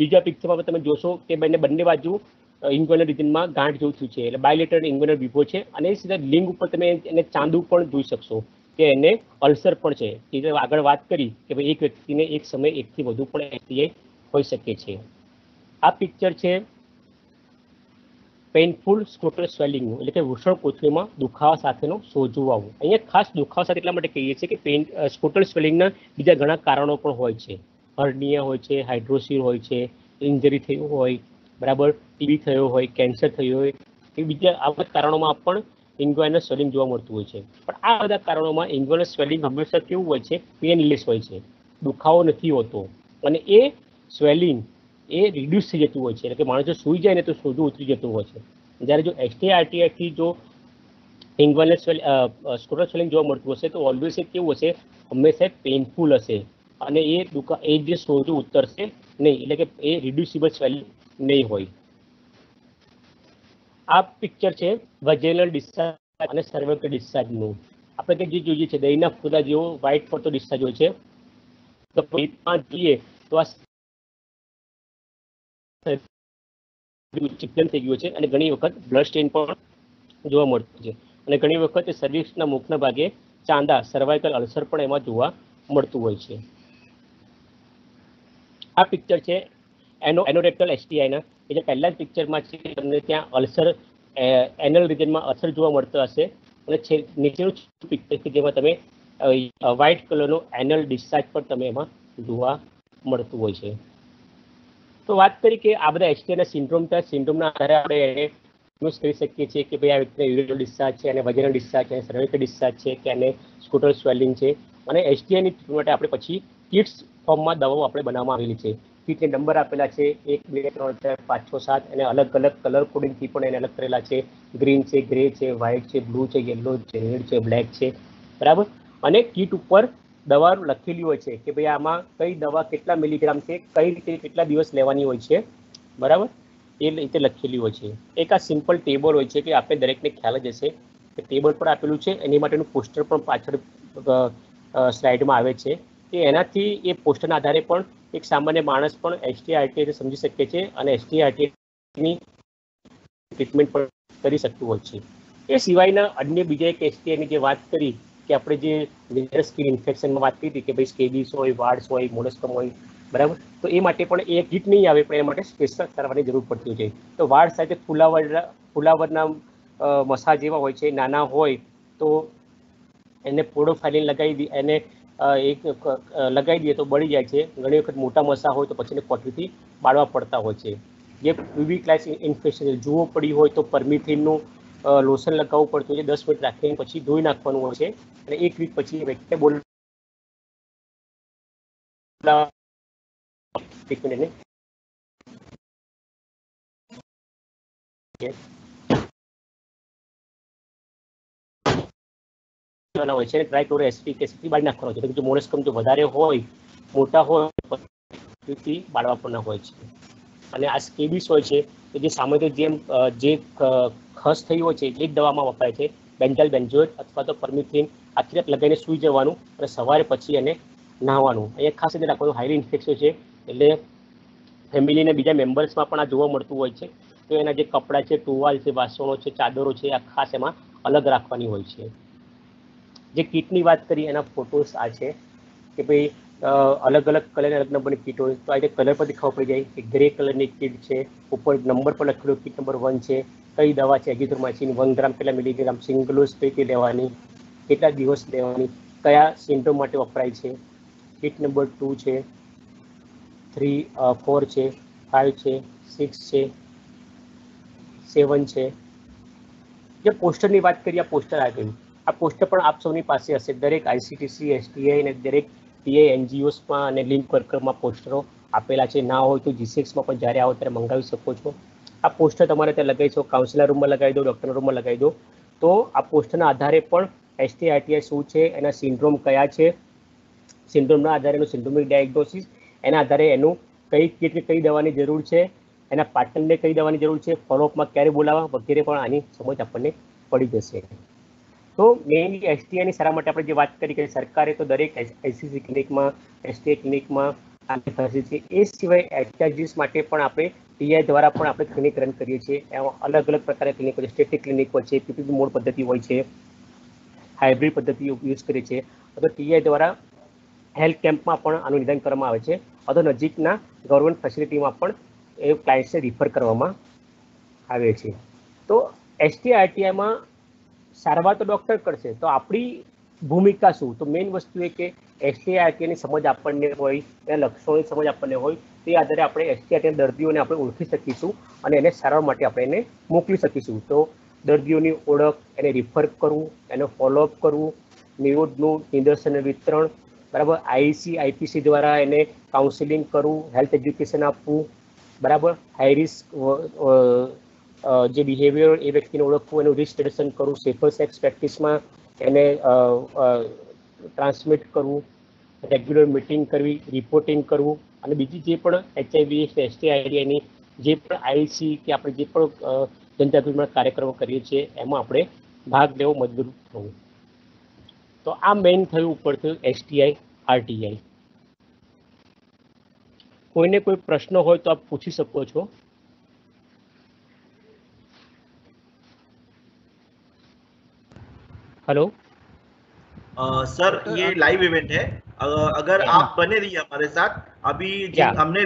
બીજા પિક્ચરમાં તમે જોશો કે બંને બાજુ ઇન્ગ્વાનલ રિજનમાં ગાંઠ જેવું થયું છે, એટલે બાયલેટરલ ઇન્ગ્વાનલ બીવો છે. અને સીધા લિંગ ઉપર તમે એને ચાંદુ પણ જોઈ શકશો કે એને અલ્સર પણ છે. એ આગળ વાત કરી કે ભાઈ એક વ્યક્તિને એક સમયે એકથી વધુ પણ STI હોઈ શકે છે. આ પિક્ચર છે પેઇનફુલ સ્ક્રોટલ સ્વેલિંગ, એટલે કે વૃષણ કોથળીમાં દુખાવા સાથેનો સોજો આવવો. અહીંયા ખાસ દુખાવા સાથે એટલા માટે કહીએ છીએ કે સ્ક્રોટલ સ્વેલિંગના બીજા ઘણા કારણો પણ હોય છે. હર્નિયા હોય છે, હાઇડ્રોસીલ હોય છે, ઇન્જરી થયું હોય, બરાબર, ટીબી થયો હોય, કેન્સર થયું હોય, એ બીજા આ બધા કારણોમાં પણ ઇન્ગ્વાનલ સ્વેલિંગ જોવા મળતું હોય છે. પણ આ બધા કારણોમાં ઇન્ગ્વાનલ સ્વેલિંગ હંમેશા કેવું હોય છે? પેનલેસ હોય છે, દુખાવો નથી હોતો. અને એ સ્વેલિંગ એ રિડ્યુસ થઈ જતું હોય છે, એટલે કે માણસ જો સૂઈ જાય ને તો સોજું ઉતરી જતું હોય છે. જ્યારે જો STI થી જો ઇન્ગ્વાનલ સ્ક્રોટલ સ્વેલિંગ જોવા મળતું હશે તો ઓલવેઝ એ કેવું હશે? હંમેશા પેઇનફુલ હશે, અને એ જે સોજું ઉતરશે નહીં, એટલે કે એ રિડ્યુસિબલ સ્વેલિંગ નહીં હોય. આ પિક્ચર છે વેજિનલ ડિસ્ચાર્જ અને સર્વાઇકલ ડિસ્ચાર્જનું. આપણે જે જોઈએ છે દહીંના ફૂદા જેવો વ્હાઇટ પડતો ડિસ્ચાર્જ હોય છે. તો પેટમાં જોઈએ તો આ ચિકન થઈ ગયું છે, અને ઘણી વખત બ્લડ સ્ટેન પણ જોવા મળતું છે. અને ઘણી વખત સર્વિક્સના મુખના ભાગે ચાંદા, સર્વાઇકલ અલ્સર પણ એમાં જોવા મળતું હોય છે. આ પિક્ચર છે એનોરેક્ટલ STIના, કે જે પહેલા જ પિક્ચરમાં છે કે તમને ત્યાં અલ્સર એનલ રિજનમાં અલ્સર જોવા મળતો હશે. અને નીચેનું પિક્ચર કે જેમાં તમે વ્હાઇટ કલરનો એનલ ડિસ્ચાર્જ પણ તમે એમાં જોવા મળતું હોય છે. તો વાત કરી કે આ બધા STIના સિન્ડ્રોમના આધારે આપણે એને યુઝ કરી શકીએ છીએ કે ભાઈ આ વ્યક્તિને યુરિનલ ડિસ્ચાર્જ છે, અને વેજિનલ ડિસ્ચાર્જ છે, સર્વાઇકલ ડિસ્ચાર્જ છે, કે એને સ્ક્રોટલ સ્વેલિંગ છે. અને STIની ટ્રીટમેન્ટ માટે આપણે પછી કિટ્સ ફોર્મમાં દવાઓ આપણે બનાવવામાં આવેલી છે. કિટને નંબર આપેલા છે 1, 2, 3, 4, 5, 6, 7, અને અલગ અલગ કલર કોડિંગથી પણ એને અલગ કરેલા છે. ગ્રીન છે, ગ્રે છે, વ્હાઇટ છે, બ્લુ છે, યલો છે, રેડ છે, બ્લેક છે, બરાબર. અને કીટ ઉપર દવા લખેલી હોય છે કે ભાઈ આમાં કઈ દવા કેટલા મિલીગ્રામ છે, કઈ રીતે કેટલા દિવસ લેવાની હોય છે, બરાબર, એ રીતે લખેલી હોય છે. એક આ સિમ્પલ ટેબલ હોય છે કે આપણે દરેકને ખ્યાલ જ હશે કે ટેબલ પર આપેલું છે, એની માટેનું પોસ્ટર પણ પાછળ સ્લાઇડમાં આવે છે. કે એનાથી એ પોસ્ટરના આધારે પણ એક સામાન્ય માણસ પણ STI સમજી શકે છે, અને STIની ટ્રીટમેન્ટ પણ કરી શકતું હોય છે. એ સિવાયના અન્ય બીજા એક STIની જે વાત કરી કે આપણે જે મેજર સ્કિન ઇન્ફેક્શનમાં વાત કરી કે ભાઈ સ્કેબિસ હોય, વાર્ડ્સ હોય, મોલસ્કમ હોય, બરાબર. તો એ માટે પણ એ કીટ નહીં આવે, પણ એ માટે સ્પેશિયલ કરવાની જરૂર પડતી હોય છે. તો વાળ સાથે ફુલાવરના મસા જેવા હોય છે, નાના હોય તો એને પોડોફાઇલિન લગાવી એને લગાવી દઈએ તો બળી જાય છે. ઘણી વખત મોટા મસા હોય તો પછી એને કોટરીથી બાળવા પડતા હોય છે. જે વિવિધ ક્લાસ ઇન્ફેક્શન જુઓ પડી હોય તો પરમિથિનનું લોશન લગાવવું પડતું હોય છે. 10 મિનિટ રાખીને પછી ધોઈ નાખવાનું હોય છે, અને 1 વીક પછી વ્યક્તિને બોલાવવાની હોય છે. ટ્રાયક્લોરોએસિટિક એસિડથી બાળી નાખવાનો હોય છે. જો મોલસ્કમ જો વધારે હોય, મોટા હોય, થી બાળવા પણ હોય છે. અને આ સ્કેબિસ હોય છે કે જે સામાન્ય જેમ જે ખસ થઈ હોય છે એ જ દવામાં વપરાય છે. બેન્ઝાઇલ બેન્ઝોએટ અથવા તો પરમિથિન આખી રાત લગાવીને સૂઈ જવાનું, અને સવારે પછી એને નહાવાનું. અહીંયા ખાસ રીતે રાખવાનું હાઈલી ઇન્ફેક્શન છે, એટલે ફેમિલીને બીજા મેમ્બર્સમાં પણ આ જોવા મળતું હોય છે. તો એના જે કપડાં છે, ટુવાલ છે, વાસણો છે, ચાદરો છે, આ ખાસ એમાં અલગ રાખવાની હોય છે. જે કીટની વાત કરી એના ફોટોસ આ છે કે ભાઈ અલગ અલગ કલર અલગ નંબરની કીટ હોય તો આ રીતે કલર પરથી ખબર પડી જાય કે ગ્રે કલરની કીટ છે, ઉપર નંબર પર લખેલો કીટ નંબર 1 છે, કઈ દવા છે, એઝિથ્રોમાઇસિન 1 ગ્રામ કેટલા મિલીગ્રામ, સિંગલ ડોઝ કઈ રીતે લેવાની, કેટલા દિવસ લેવાની, કયા સિમ્ટમ માટે વપરાય છે. કીટ નંબર 2 છે, 3, 4 છે, 5 છે, 6 છે, 7 છે. જે પોસ્ટરની વાત કરીએ, આ પોસ્ટર આ ગયું. આ પોસ્ટર પણ આપ સૌની પાસે હશે. દરેક ICTC, STI અને દરેક ટીઆઈ એનજીઓસમાં અને લિંક વર્કરમાં પોસ્ટરો આપેલા છે. ના હોય તો જીસીએક્સમાં પણ જ્યારે આવો ત્યારે મંગાવી શકો છો. આ પોસ્ટર તમારે ત્યાં લગાવી શકો, કાઉન્સિલર રૂમમાં લગાવી દો, ડૉક્ટરના રૂમમાં લગાવી દો. તો આ પોસ્ટરના આધારે પણ STI-RTI શું છે, એના સિન્ડ્રોમ કયા છે, સિન્ડ્રોમના આધારે એનું સિન્ડ્રોમિક ડાયગ્નોસિસ, એના આધારે એનું કઈ દવાની જરૂર છે, એના પાર્ટનરને કઈ દવાની જરૂર છે, ફોલોઅપમાં ક્યારે બોલાવવા વગેરે પણ આની સમજ આપણને પડી જશે. તો મેઇનલી STIની સારા માટે આપણે જે વાત કરી કે સરકારે તો દરેક ICC ક્લિનિકમાં, STI ક્લિનિકમાં આની ફેસિલિટી છે. એ સિવાય HIGs માટે પણ આપણે TI દ્વારા પણ આપણે ક્લિનિક રન કરીએ છીએ. એમાં અલગ અલગ પ્રકારના ક્લિનિક હોય છે, સ્ટેટિક ક્લિનિક હોય છે, PPP મોડ પદ્ધતિ હોય છે, હાઇબ્રિડ પદ્ધતિ યુઝ કરીએ છીએ. અથવા TI દ્વારા હેલ્થ કેમ્પમાં પણ આનું નિદાન કરવામાં આવે છે. અથવા નજીકના ગવર્મેન્ટ ફેસિલિટીમાં પણ એ ક્લાયન્ટ્સને રિફર કરવામાં આવે છે. તો STI-RTIમાં સારવાર તો ડૉક્ટર કરશે, તો આપણી ભૂમિકા શું? તો મેઇન વસ્તુ એ કે STI-RTIની સમજ આપણને હોય, એના લક્ષણોની સમજ આપણને હોય, તે આધારે આપણે STI-RTI દર્દીઓને આપણે ઓળખી શકીશું અને એને સારવાર માટે આપણે એને મોકલી શકીશું. તો દર્દીઓની ઓળખ, એને રિફર કરવું, એનો ફોલોઅપ કરવું, નિરોધનું નિદર્શન વિતરણ, બરાબર, IEC-IPC દ્વારા એને કાઉન્સિલિંગ કરવું, હેલ્થ એજ્યુકેશન આપવું, બરાબર, હાઈ રિસ્ક જે બિહેવિયર એ વ્યક્તિને ઓળખવું, એનું રિસ્ક રિડક્શન કરવું, સેફર સેક્સ પ્રેક્ટિસમાં એને ટ્રાન્સમિટ કરવું, રેગ્યુલર મિટિંગ કરવી, રિપોર્ટિંગ કરવું, અને બીજી જે પણ HIV STI-RTIની જે પણ IEC કે આપણે જે પણ જનજાગૃતિના કાર્યક્રમો કરીએ છીએ એમાં આપણે ભાગ લેવો, મદદરૂપ થવું. તો આ મેઇન થયું ઉપર થયું STI-RTI. કોઈને કોઈ પ્રશ્ન હોય તો આપ પૂછી શકો છો. हेलो सर, ये लाइव इवेंट है. अगर आप बने रहिए हमारे साथ. अभी हमने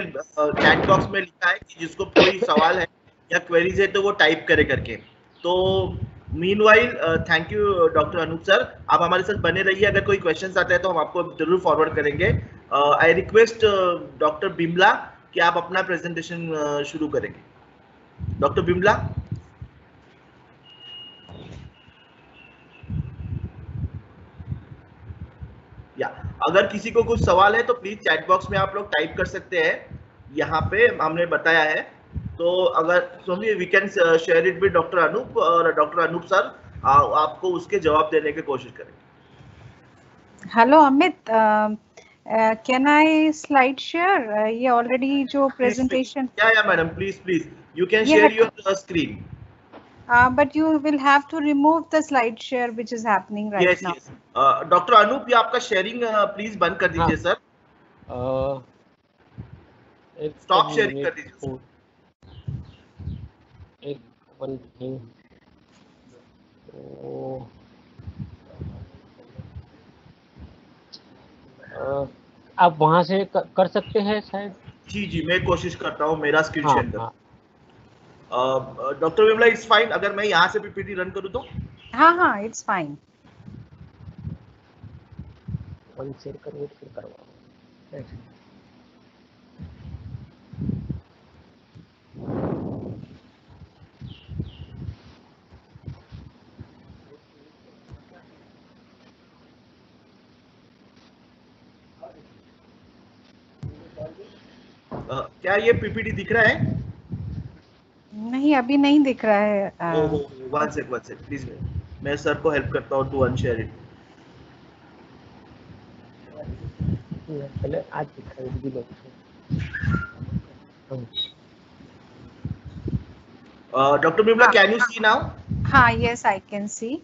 चैट बॉक्स में लिखा है कि जिसको कोई सवाल है या क्वेरीज है तो वो टाइप करे करके. तो meanwhile thank you doctor Anoop sir, आप हमारे साथ बने रहिए. अगर कोई क्वेश्चंस आते हैं तो हम आपको जरूर फॉरवर्ड करेंगे. आई रिक्वेस्ट डॉक्टर बिमला कि आप अपना प्रेजेंटेशन शुरू करेंगे. डॉक्टर बिमला. या अगर किसी को कुछ सवाल है तो प्लीज चैट बॉक्स में आप लोग टाइप कर सकते हैं. यहाँ पे हमने बताया है. तो अगर we can share it with doctor Anoop, और डॉक्टर अनूप सर आपको उसके जवाब देने की कोशिश करेंगे. Hello Amit, can I slide share? ये ऑलरेडी जो प्रेजेंटेशन. या madam, please you can share your screen. But you will have to remove the slide share which is happening right now. Yes. Doctor Anoop, ये आपका शेयरिंग प्लीज बंद कर दीजिए sir. Stop sharing कर दीजिए. एक वन थिंग, आप वहां से कर सकते हैं शायद. जी मैं कोशिश करता हूँ. मेरा screen share. Doctor Vimla, it's fine अगर मैं यहाँ से पीपीटी रन करूँ तो? हाँ, इट्स फाइन. वन शेयर करो, फिर करवाओ. क्या ये पीपीटी दिख रहा है? नहीं, अभी नहीं दिख रहा है. One sec please. मैं सर को हेल्प करता हूँ टू अनशेयर इट. पहले आज दिखाई. Doctor Bimla, can you see now? हाँ, यस आई कैन सी.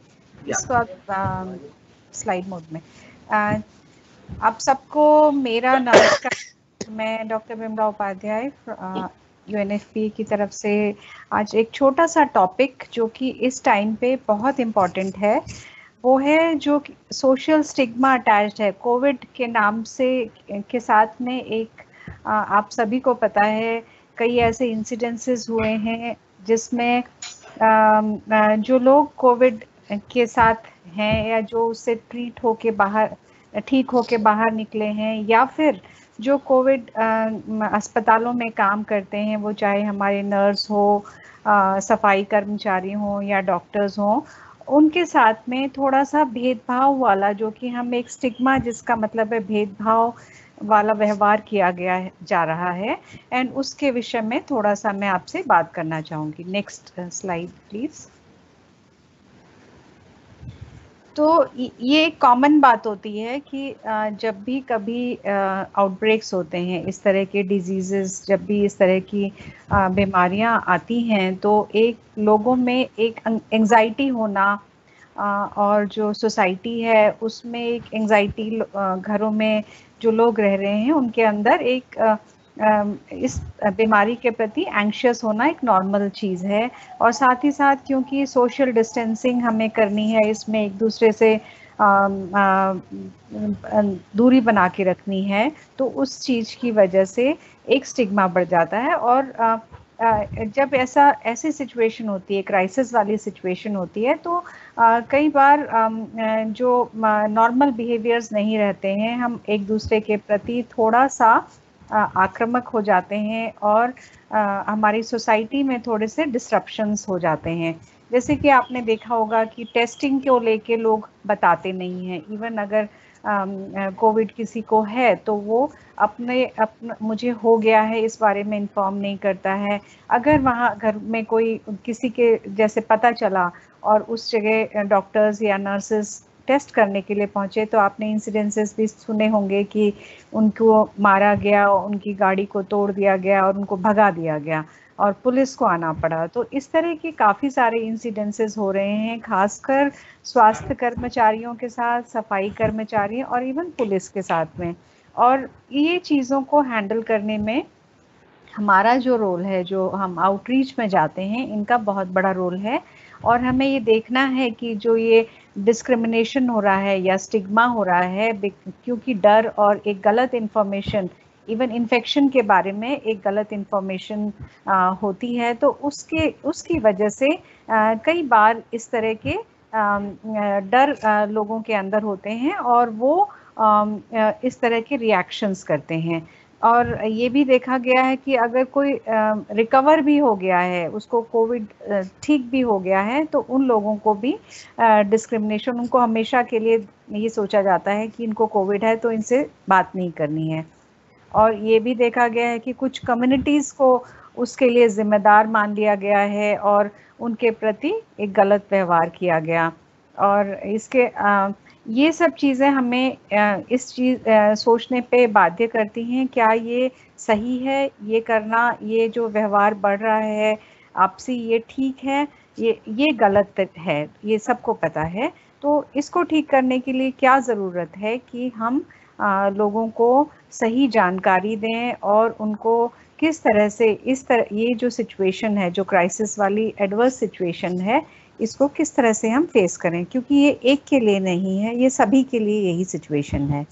इसको आप स्लाइड मोड में. आप सबको मेरा नमस्कार. मैं डॉक्टर बिमला उपाध्याय UNFPA की तरफ से आज एक छोटा सा टॉपिक जो कि इस टाइम पे बहुत इम्पोर्टेंट है, वो है जो सोशल स्टिग्मा अटैच्ड है कोविड के नाम से के साथ में. एक आप सभी को पता है कई ऐसे इंसिडेंसेस हुए हैं जिसमें जो लोग कोविड के साथ हैं या जो उससे ठीक होके बाहर निकले हैं, या फिर जो कोविड अस्पतालों में काम करते हैं, वो चाहे हमारे नर्स हो, सफाई कर्मचारी हों या डॉक्टर्स हों, उनके साथ में थोड़ा सा भेदभाव वाला, जो कि हम एक स्टिग्मा, जिसका मतलब है भेदभाव वाला व्यवहार किया गया जा रहा है, एंड उसके विषय में थोड़ा सा मैं आपसे बात करना चाहूँगी। Next slide please. तो ये एक कॉमन बात होती है कि जब भी कभी आउटब्रेक्स होते हैं, इस तरह के डिजीजेस, जब भी इस तरह की बीमारियां आती हैं, तो एक लोगों में एक एंजाइटी होना, और जो सोसाइटी है उसमें एक एंजाइटी, घरों में जो लोग रह रहे हैं उनके अंदर एक इस बीमारी के प्रति एंग्शियस होना एक नॉर्मल चीज़ है। और साथ ही साथ क्योंकि सोशल डिस्टेंसिंग हमें करनी है, इसमें एक दूसरे से दूरी बना के रखनी है, तो उस चीज़ की वजह से एक स्टिग्मा बढ़ जाता है। और जब ऐसी सिचुएशन होती है, क्राइसिस वाली सिचुएशन होती है, तो कई बार जो नॉर्मल बिहेवियर्स नहीं रहते हैं, हम एक दूसरे के प्रति थोड़ा सा आक्रामक हो जाते हैं, और हमारी सोसाइटी में थोड़े से डिस्ट्रप्शंस हो जाते हैं। जैसे कि आपने देखा होगा कि टेस्टिंग को लेके लोग बताते नहीं हैं। इवन अगर कोविड किसी को है तो वो अपना मुझे हो गया है इस बारे में इन्फॉर्म नहीं करता है। अगर वहाँ घर में कोई किसी के जैसे पता चला और उस जगह डॉक्टर्स या नर्सेस टेस्ट करने के लिए पहुंचे, तो आपने इंसिडेंसेस भी सुने होंगे कि उनको मारा गया, उनकी गाड़ी को तोड़ दिया गया और उनको भगा दिया गया और पुलिस को आना पड़ा। तो इस तरह के काफ़ी सारे इंसिडेंसेस हो रहे हैं, खासकर स्वास्थ्य कर्मचारियों के साथ, सफाई कर्मचारियों और इवन पुलिस के साथ में। और ये चीज़ों को हैंडल करने में हमारा जो रोल है, जो हम आउटरीच में जाते हैं, इनका बहुत बड़ा रोल है। और हमें ये देखना है कि जो ये डिस्क्रिमिनेशन हो रहा है या स्टिग्मा हो रहा है, क्योंकि डर और एक गलत इन्फॉर्मेशन, इवन इन्फेक्शन के बारे में एक गलत इन्फॉर्मेशन होती है, तो उसकी वजह से कई बार इस तरह के डर लोगों के अंदर होते हैं और वो इस तरह के रिएक्शंस करते हैं। और ये भी देखा गया है कि अगर कोई रिकवर भी हो गया है, उसको कोविड ठीक भी हो गया है, तो उन लोगों को भी डिस्क्रिमिनेशन, उनको हमेशा के लिए ये सोचा जाता है कि इनको कोविड है तो इनसे बात नहीं करनी है। और ये भी देखा गया है कि कुछ कम्युनिटीज़ को उसके लिए जिम्मेदार मान लिया गया है और उनके प्रति एक गलत व्यवहार किया गया। और इसके ये सब चीज़ें हमें इस चीज़ सोचने पे बाध्य करती हैं, क्या ये सही है ये करना, ये जो व्यवहार बढ़ रहा है आपसी, ये ठीक है, ये गलत है, ये सबको पता है। तो इसको ठीक करने के लिए क्या ज़रूरत है कि हम लोगों को सही जानकारी दें और उनको किस तरह से ये जो सिचुएशन है, जो क्राइसिस वाली एडवर्स सिचुएशन है, इसको किस तरह से हम फेस करें, क्योंकि ये एक के लिए नहीं है, ये सभी के लिए यही सिचुएशन है।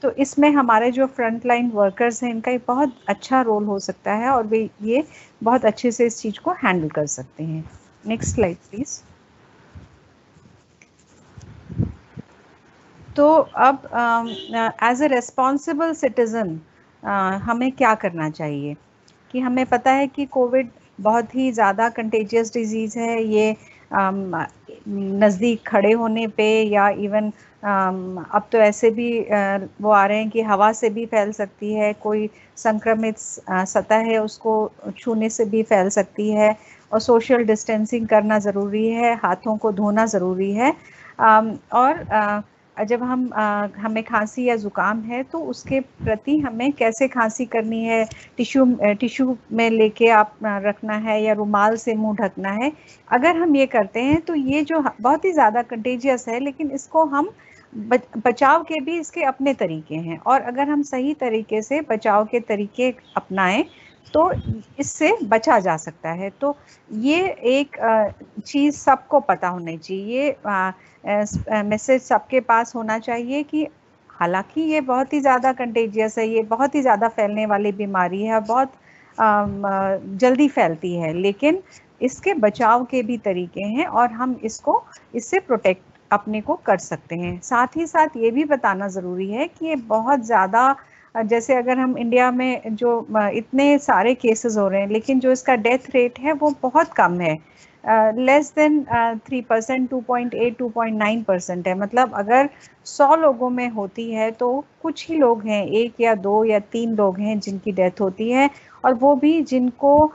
तो इसमें हमारे जो फ्रंट लाइन वर्कर्स हैं, इनका एक बहुत अच्छा रोल हो सकता है और वे ये बहुत अच्छे से इस चीज़ को हैंडल कर सकते हैं। Next slide please. तो अब एज ए रेस्पॉन्सिबल सिटीज़न हमें क्या करना चाहिए कि हमें पता है कि कोविड बहुत ही ज़्यादा कंटेजियस डिजीज़ है। ये नज़दीक खड़े होने पे या इवन अब तो ऐसे भी वो आ रहे हैं कि हवा से भी फैल सकती है, कोई संक्रमित सतह है उसको छूने से भी फैल सकती है, और सोशल डिस्टेंसिंग करना ज़रूरी है, हाथों को धोना ज़रूरी है। और जब हमें खांसी या ज़ुकाम है तो उसके प्रति हमें कैसे खांसी करनी है, टिश्यू में लेके आप रखना है या रुमाल से मुंह ढकना है। अगर हम ये करते हैं तो ये जो बहुत ही ज़्यादा कंटेजियस है, लेकिन इसको हम बचाव के भी इसके अपने तरीके हैं, और अगर हम सही तरीके से बचाव के तरीके अपनाएं तो इससे बचा जा सकता है। तो ये एक चीज़ सबको पता होनी चाहिए, मैसेज सबके पास होना चाहिए कि हालांकि ये बहुत ही ज़्यादा कंटेजियस है, ये बहुत ही ज़्यादा फैलने वाली बीमारी है, बहुत जल्दी फैलती है, लेकिन इसके बचाव के भी तरीके हैं और हम इससे प्रोटेक्ट अपने को कर सकते हैं। साथ ही साथ ये भी बताना ज़रूरी है कि ये बहुत ज़्यादा जैसे अगर हम इंडिया में जो इतने सारे केसेस हो रहे हैं, लेकिन जो इसका डेथ रेट है वो बहुत कम है, लेस देन 3%, 2.8, 2.9% है। मतलब अगर 100 लोगों में होती है तो कुछ ही लोग हैं, 1 या 2 या 3 लोग हैं जिनकी डेथ होती है, और वो भी जिनको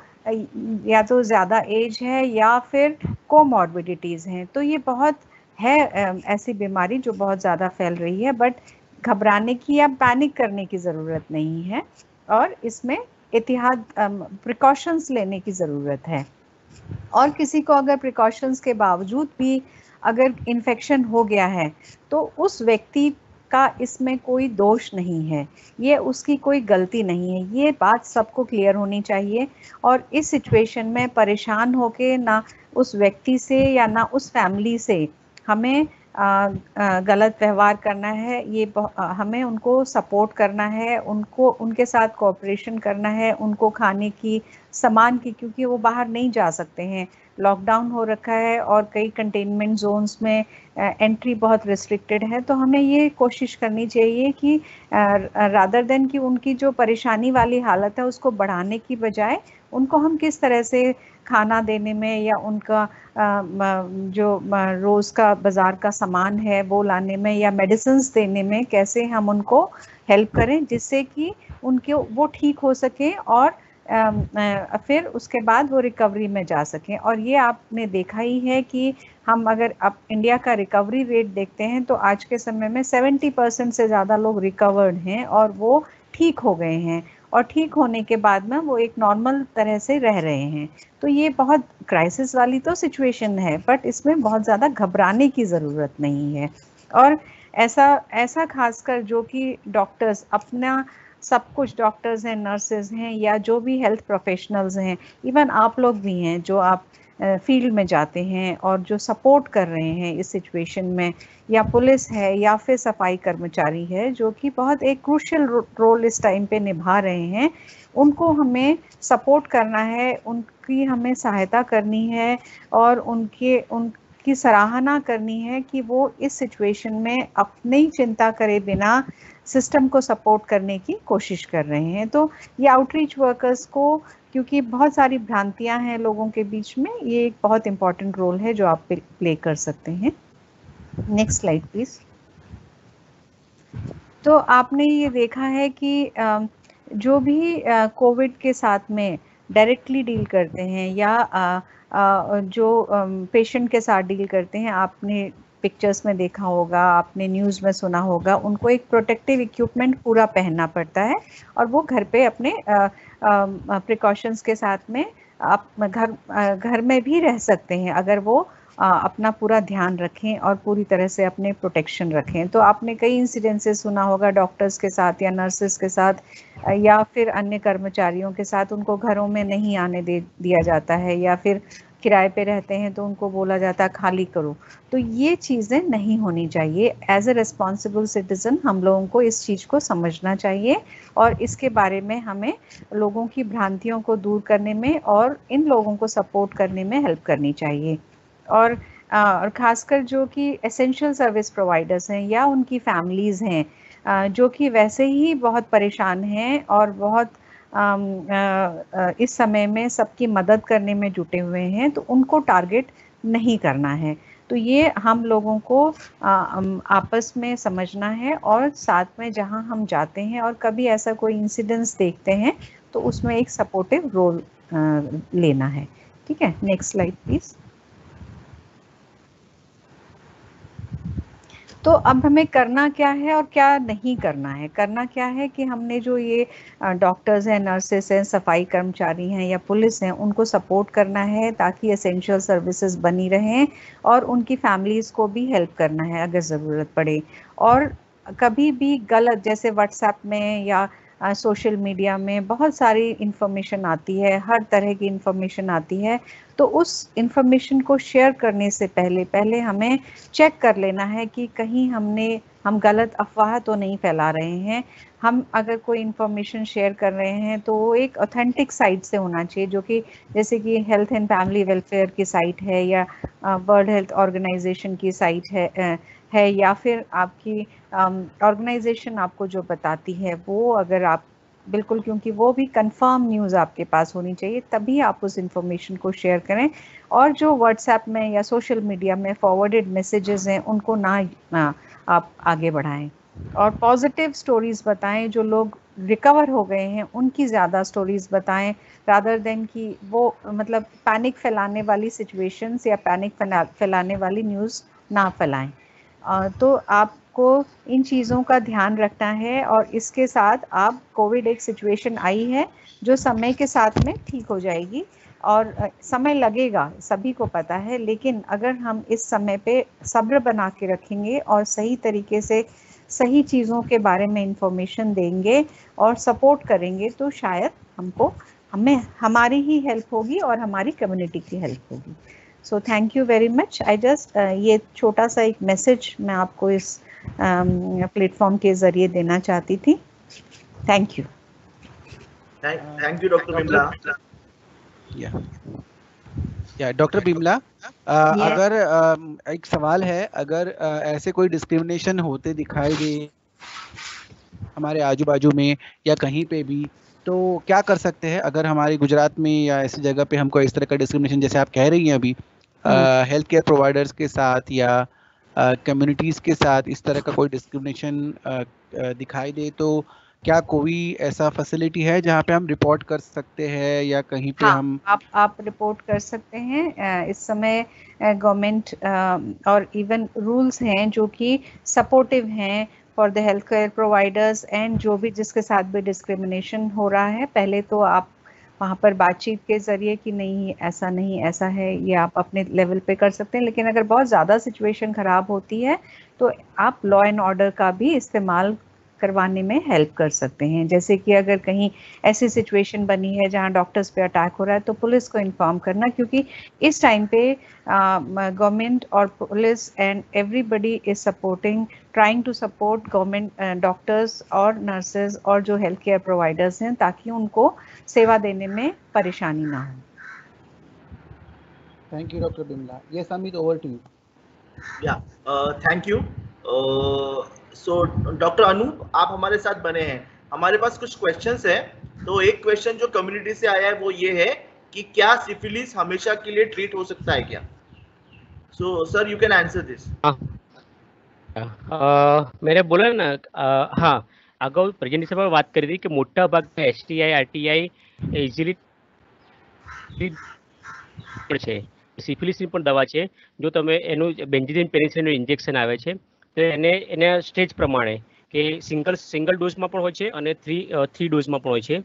या तो ज़्यादा एज है या फिर कोमॉर्बिडिटीज़ हैं। तो ये बहुत है ऐसी बीमारी जो बहुत ज़्यादा फैल रही है, बट घबराने की या पैनिक करने की ज़रूरत नहीं है, और इसमें एहतियात प्रिकॉशंस लेने की ज़रूरत है। और किसी को अगर प्रिकॉशंस के बावजूद भी अगर इन्फेक्शन हो गया है तो उस व्यक्ति का इसमें कोई दोष नहीं है, ये उसकी कोई गलती नहीं है, ये बात सबको क्लियर होनी चाहिए। और इस सिचुएशन में परेशान होके ना उस व्यक्ति से या ना उस फैमिली से हमें गलत व्यवहार करना है, ये हमें उनको सपोर्ट करना है, उनको उनके साथ कोऑपरेशन करना है, उनको खाने की, सामान की, क्योंकि वो बाहर नहीं जा सकते हैं, लॉकडाउन हो रखा है और कई कंटेनमेंट जोन्स में एंट्री बहुत रिस्ट्रिक्टेड है। तो हमें ये कोशिश करनी चाहिए कि रादर देन कि उनकी जो परेशानी वाली हालत है उसको बढ़ाने की बजाय उनको हम किस तरह से खाना देने में या उनका जो रोज़ का बाज़ार का सामान है वो लाने में या मेडिसिन्स देने में कैसे हम उनको हेल्प करें, जिससे कि उनके वो ठीक हो सके और फिर उसके बाद वो रिकवरी में जा सकें। और ये आपने देखा ही है कि हम अगर अब इंडिया का रिकवरी रेट देखते हैं तो आज के समय में 70% से ज़्यादा लोग रिकवर्ड हैं और वो ठीक हो गए हैं, और ठीक होने के बाद में वो एक नॉर्मल तरह से रह रहे हैं। तो ये बहुत क्राइसिस वाली तो सिचुएशन है, बट इसमें बहुत ज़्यादा घबराने की ज़रूरत नहीं है। और ऐसा खासकर जो कि डॉक्टर्स अपना सब कुछ, डॉक्टर्स हैं, नर्सेज हैं, या जो भी हेल्थ प्रोफेशनल्स हैं, इवन आप लोग भी हैं जो आप फील्ड में जाते हैं और जो सपोर्ट कर रहे हैं इस सिचुएशन में, या पुलिस है या फिर सफाई कर्मचारी है जो कि बहुत एक क्रूशियल रोल इस टाइम पे निभा रहे हैं, उनको हमें सपोर्ट करना है, उनकी हमें सहायता करनी है और उनकी सराहना करनी है कि वो इस सिचुएशन में अपनी चिंता करे बिना सिस्टम को सपोर्ट करने की कोशिश कर रहे हैं। तो ये आउटरीच वर्कर्स को, क्योंकि बहुत सारी भ्रांतियां हैं लोगों के बीच में, ये एक बहुत इम्पॉर्टेंट रोल है जो आप प्ले कर सकते हैं। Next slide please. तो आपने ये देखा है कि जो भी कोविड के साथ में डायरेक्टली डील करते हैं या जो पेशेंट के साथ डील करते हैं, आपने पिक्चर्स में देखा होगा, आपने न्यूज़ में सुना होगा, उनको एक प्रोटेक्टिव इक्विपमेंट पूरा पहनना पड़ता है और वो घर पे अपने प्रिकॉशंस के साथ में आप घर में भी रह सकते हैं अगर वो अपना पूरा ध्यान रखें और पूरी तरह से अपने प्रोटेक्शन रखें। तो आपने कई इंसिडेंसेस सुना होगा डॉक्टर्स के साथ या नर्सेस के साथ या फिर अन्य कर्मचारियों के साथ, उनको घरों में नहीं आने दिया जाता है, या फिर किराए पे रहते हैं तो उनको बोला जाता है खाली करो। तो ये चीज़ें नहीं होनी चाहिए। एज ए रिस्पॉन्सिबल सिटीजन हम लोगों को इस चीज़ को समझना चाहिए और इसके बारे में हमें लोगों की भ्रांतियों को दूर करने में और इन लोगों को सपोर्ट करने में हेल्प करनी चाहिए। और ख़ासकर जो कि एसेंशियल सर्विस प्रोवाइडर्स हैं या उनकी फैमिलीज़ हैं जो कि वैसे ही बहुत परेशान हैं और बहुत इस समय में सबकी मदद करने में जुटे हुए हैं, तो उनको टारगेट नहीं करना है। तो ये हम लोगों को आपस में समझना है और साथ में जहां हम जाते हैं और कभी ऐसा कोई इंसिडेंस देखते हैं तो उसमें एक सपोर्टिव रोल लेना है। ठीक है, नेक्स्ट स्लाइड प्लीज। तो अब हमें करना क्या है और क्या नहीं करना है। करना क्या है कि हमने जो ये डॉक्टर्स हैं, नर्सेस हैं, सफाई कर्मचारी हैं या पुलिस हैं, उनको सपोर्ट करना है ताकि एसेंशियल सर्विसेज बनी रहें और उनकी फैमिलीज़ को भी हेल्प करना है अगर ज़रूरत पड़े। और कभी भी गलत, जैसे व्हाट्सएप में या सोशल मीडिया में बहुत सारी इन्फॉर्मेशन आती है, हर तरह की इन्फॉर्मेशन आती है, तो उस इन्फॉर्मेशन को शेयर करने से पहले हमें चेक कर लेना है कि कहीं हम गलत अफवाह तो नहीं फैला रहे हैं। हम अगर कोई इन्फॉर्मेशन शेयर कर रहे हैं तो वो एक ऑथेंटिक साइट से होना चाहिए, जो कि जैसे कि हेल्थ एंड फैमिली वेलफेयर की साइट है या वर्ल्ड हेल्थ ऑर्गेनाइजेशन की साइट है या फिर आपकी ऑर्गेनाइजेशन आपको जो बताती है वो अगर आप बिल्कुल, क्योंकि वो भी कंफर्म न्यूज़ आपके पास होनी चाहिए, तभी आप उस इंफॉर्मेशन को शेयर करें। और जो व्हाट्सएप में या सोशल मीडिया में फॉरवर्डेड मैसेजेस हैं उनको ना आप आगे बढ़ाएं, और पॉजिटिव स्टोरीज बताएं। जो लोग रिकवर हो गए हैं उनकी ज़्यादा स्टोरीज बताएं, रादर देन कि वो मतलब पैनिक फैलाने वाली सिचुएशंस या पैनिक फैलाने वाली न्यूज़ ना फैलाएं। तो आपको इन चीज़ों का ध्यान रखना है। और इसके साथ आप कोविड एक सिचुएशन आई है जो समय के साथ में ठीक हो जाएगी, और समय लगेगा, सभी को पता है, लेकिन अगर हम इस समय पे सब्र बना के रखेंगे और सही तरीके से सही चीज़ों के बारे में इंफॉर्मेशन देंगे और सपोर्ट करेंगे तो शायद हमारी ही हेल्प होगी और हमारी कम्युनिटी की हेल्प होगी। So thank you very much. I just ये छोटा सा एक मैसेज मैं आपको इस प्लेटफॉर्म के ज़रिए देना चाहती थी। Thank you. Thank you doctor Bimla. या डॉक्टर बिमला, अगर एक सवाल है, अगर ऐसे कोई डिस्क्रिमिनेशन होते दिखाई दे हमारे आजू बाजू में या कहीं पे भी, तो क्या कर सकते हैं? अगर हमारे गुजरात में या ऐसी जगह पे हमको इस तरह का डिस्क्रिमिनेशन जैसे आप कह रही हैं अभी हेल्थ केयर प्रोवाइडर्स के साथ या कम्युनिटीज के साथ इस तरह का कोई डिस्क्रिमिनेशन दिखाई दे, तो क्या कोई ऐसा फैसिलिटी है जहाँ पे हम रिपोर्ट कर सकते हैं या कहीं पे हम आप रिपोर्ट कर सकते हैं। इस समय गवर्नमेंट और इवन रूल्स हैं जो कि सपोर्टिव हैं for the health care providers and जो भी जिसके साथ भी डिस्क्रिमिनेशन हो रहा है। पहले तो आप वहाँ पर बातचीत के ज़रिए कि नहीं ऐसा है, ये आप अपने लेवल पे कर सकते हैं। लेकिन अगर बहुत ज़्यादा सिचुएशन ख़राब होती है तो आप लॉ एंड ऑर्डर का भी इस्तेमाल करवाने में हेल्प कर सकते हैं। जैसे कि अगर कहीं ऐसी सिचुएशन बनी है जहां डॉक्टर्स पे अटैक हो रहा है तो पुलिस को इन्फॉर्म करना, क्योंकि इस टाइम पे गवर्नमेंट और police and everybody is supporting, trying to support government doctors और नर्सेज और जो हेल्थ केयर प्रोवाइडर्स हैं, ताकि उनको सेवा देने में परेशानी ना हो। Thank you doctor Bimla. Yes Amit, over to you. या thank you. So doctor Anoop, आप हमारे साथ बने हैं। हमारे पास कुछ क्वेश्चंस हैं। तो एक क्वेश्चन जो कम्युनिटी से आया है वो ये है कि क्या सिफिलिस हमेशा के लिए ट्रीट हो सकता है क्या? So sir you can answer this. मैंने बोला ना, हाँ, अगाઉ પ્રેઝન્ટેશન પર વાત કરી હતી કે મોટા ભાગના એસટીઆઈ આરટીઆઈ ઇઝીલી છે. સિફિલિસની પણ દવા છે. જો તમે એનું બેન્ઝિડિન પેનિસિલિનનું ઇન્જેક્શન આવે છે તો એને સ્ટેજ પ્રમાણે કે સિંગલ ડોઝમાં પણ હોય છે અને થ્રી ડોઝમાં પણ હોય છે.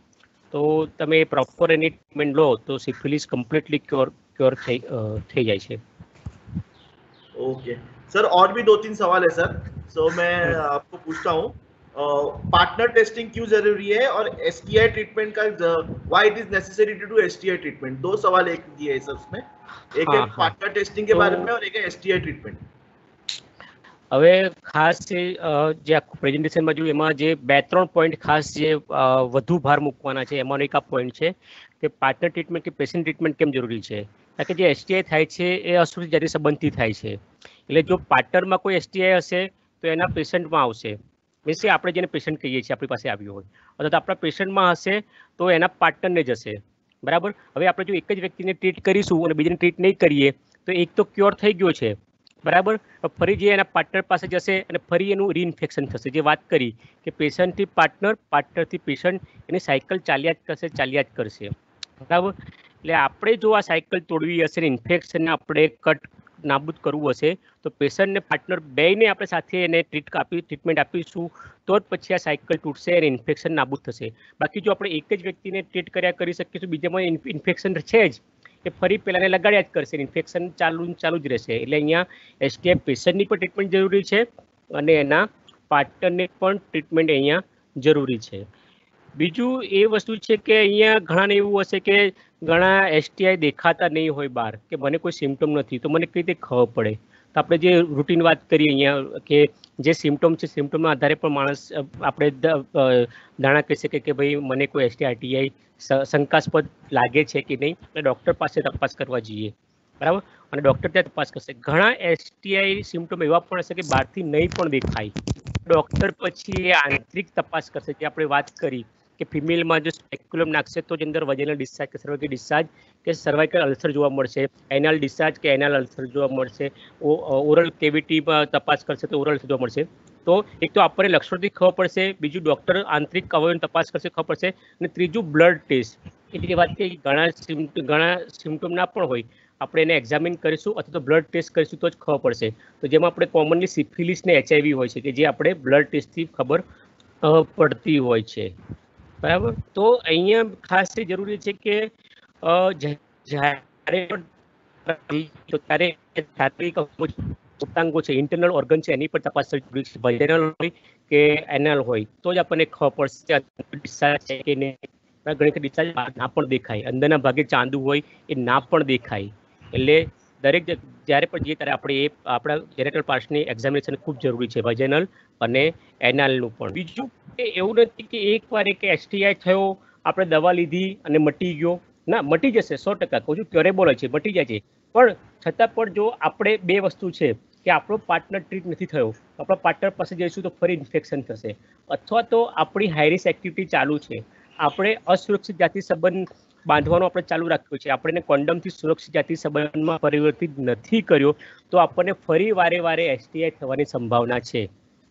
તો તમે પ્રોપર એની ટ્રીટમેન્ટ લો તો સિફિલિસ કમ્પ્લીટલી ક્યોર થઈ જાય છે. ओके सर, और भी 2-3 सवाल है सर। सो मैं आपको पूछता हूँ, पार्टनर टेस्टिंग क्यों जरूरी है और एसटीआई ट्रीटमेंट का why it is necessary to do STI treatment? 2 सवाल एक दिए है सर उसमें, एक है पार्टनर टेस्टिंग के बारे में और एक है एसटीआई ट्रीटमेंट. હવે ખાસ જે આખું પ્રેઝન્ટેશનમાં જોયું એમાં જે 2-3 પોઈન્ટ ખાસ જે વધુ ભાર મૂકવાના છે એમાંનો એક આ પોઈન્ટ છે કે પાર્ટનર ટ્રીટમેન્ટ કે પેશન્ટ ટ્રીટમેન્ટ કેમ જરૂરી છે. કારણ કે જે એસટીઆઈ થાય છે એ અસુરક્ષિત જાતિ સંબંધથી થાય છે. એટલે જો પાર્ટનરમાં કોઈ એસટીઆઈ હશે તો એના પેશન્ટમાં આવશે. મીન્સ કે આપણે જેને પેશન્ટ કહીએ છીએ આપણી પાસે આવ્યું હોય, અથવા તો આપણા પેશન્ટમાં હશે તો એના પાર્ટનરને જશે. બરાબર. હવે આપણે જો એક જ વ્યક્તિને ટ્રીટ કરીશું અને બીજાને ટ્રીટ નહીં કરીએ તો એક તો ક્યોર થઈ ગયો છે, બરાબર, ફરી જે એના પાર્ટનર પાસે જશે અને ફરી એનું રીઇન્ફેક્શન થશે. જે વાત કરી કે પેશન્ટથી પાર્ટનર, પાર્ટનરથી પેશન્ટ, એની સાયકલ ચાલ્યા જ કરશે. બરાબર. એટલે આપણે જો આ સાયકલ તોડવી હશે ને ઇન્ફેક્શનને આપણે કટ નાબૂદ કરવું હશે તો પેશન્ટ ને પાર્ટનર બેયને આપણે સાથે એને ટ્રીટમેન્ટ આપીશું તો જ પછી આ સાયકલ તૂટશે અને ઇન્ફેક્શન નાબૂદ થશે. બાકી જો આપણે એક જ વ્યક્તિને ટ્રીટ કરી શકીશું, બીજામાં ઇન્ફેક્શન છે જ, એ ફરી પહેલાંને લગાડ્યા જ કરશે, ઇન્ફેક્શન ચાલુ જ રહેશે. એટલે અહીંયા એસટીઆઈ પેશન્ટની પણ ટ્રીટમેન્ટ જરૂરી છે અને એના પાર્ટનરને પણ ટ્રીટમેન્ટ અહીંયા જરૂરી છે. બીજું એ વસ્તુ છે કે અહીંયા ઘણાને એવું હશે કે ઘણા એસટીઆઈ દેખાતા નહીં હોય બહાર, કે મને કોઈ સિમ્ટમ નથી તો મને કઈ રીતે ખબર પડે. તો આપણે જે રૂટીન વાત કરીએ અહીંયા કે જે સિમ્ટમ છે સિમ્ટમના આધારે પણ માણસ આપણે ધારણા કહી શકીએ કે ભાઈ મને કોઈ એસટીઆઈ આરટીઆઈ શંકાસ્પદ લાગે છે કે નહીં, એટલે ડૉક્ટર પાસે તપાસ કરવા જઈએ. બરાબર, અને ડૉક્ટર ત્યાં તપાસ કરશે. ઘણા STI સિમ્ટમ એવા પણ હશે કે બહારથી નહીં પણ દેખાય. ડૉક્ટર પછી એ આંતરિક તપાસ કરશે, જે આપણે વાત કરી કે ફિમેલમાં જો સ્પેક્યુલમ નાખશે તો જ અંદર વજેનલ ડિસ્ચાર્જ કે સર્વાઇકલ ડિસ્ચાર્જ કે સર્વાઇકલ અલ્સર જોવા મળશે, એનાલ ડિસ્ચાર્જ કે એનાલ અલ્સર જોવા મળશે, ઓરલ કેવિટીમાં તપાસ કરશે તો ઓરલ અલ્સર જોવા મળશે. તો એક તો આપણને લક્ષણોથી ખબર પડશે, બીજું ડૉક્ટર આંતરિક અવયવની તપાસ કરશે ખબર પડશે, અને ત્રીજું બ્લડ ટેસ્ટ. એટલે વાત કે ઘણા સિમ્ટમ ના પણ હોય, આપણે એને એક્ઝામિન કરીશું અથવા તો બ્લડ ટેસ્ટ કરીશું તો જ ખબર પડશે. તો જેમાં આપણે કોમનલી સિફિલિસ ને HIV હોય છે કે જે આપણે બ્લડ ટેસ્ટથી ખબર પડતી હોય છે. બરાબર, તો અહીંયા ખાસ જરૂરી છે કે જ્યારે પોતાંગો છે, ઇન્ટરનલ ઓર્ગન છે, એની પર તપાસ કરવી છે. વેજિનલ હોય કે એનલ હોય તો જ આપણને ખબર પડશે કે ઘણી ડિસ્ચાર્જ ના પણ દેખાય, અંદરના ભાગે ચાંદુ હોય એ ના પણ દેખાય. એટલે દરેક જ્યારે પણ જઈએ ત્યારે આપણે એ આપણા જેનેટલ પાર્ટ્સની એક્ઝામિનેશન ખૂબ જરૂરી છે, વેજિનલ અને એનાલનું પણ. બીજું કે એવું નથી કે એકવાર એક STI થયો, આપણે દવા લીધી અને મટી ગયો. ના, મટી જશે 100%, કહું છું ક્યોરેબલ હોય છે, મટી જાય છે. પણ છતાં પણ જો આપણે બે વસ્તુ છે કે આપણો પાર્ટનર ટ્રીટ નથી થયો, આપણા પાર્ટનર પાસે જઈશું તો ફરી ઇન્ફેક્શન થશે, અથવા તો આપણી હાઈ રિસ્ક એક્ટિવિટી ચાલુ છે, આપણે અસુરક્ષિત જાતિ સંબંધ બાંધવાનો આપણે ચાલુ રાખ્યો છે, આપણે કોન્ડમથી સુરક્ષિત જાતિ સંબંધમાં પરિવર્તિત નથી કર્યો, તો આપણને ફરી વારે STI થવાની સંભાવના છે.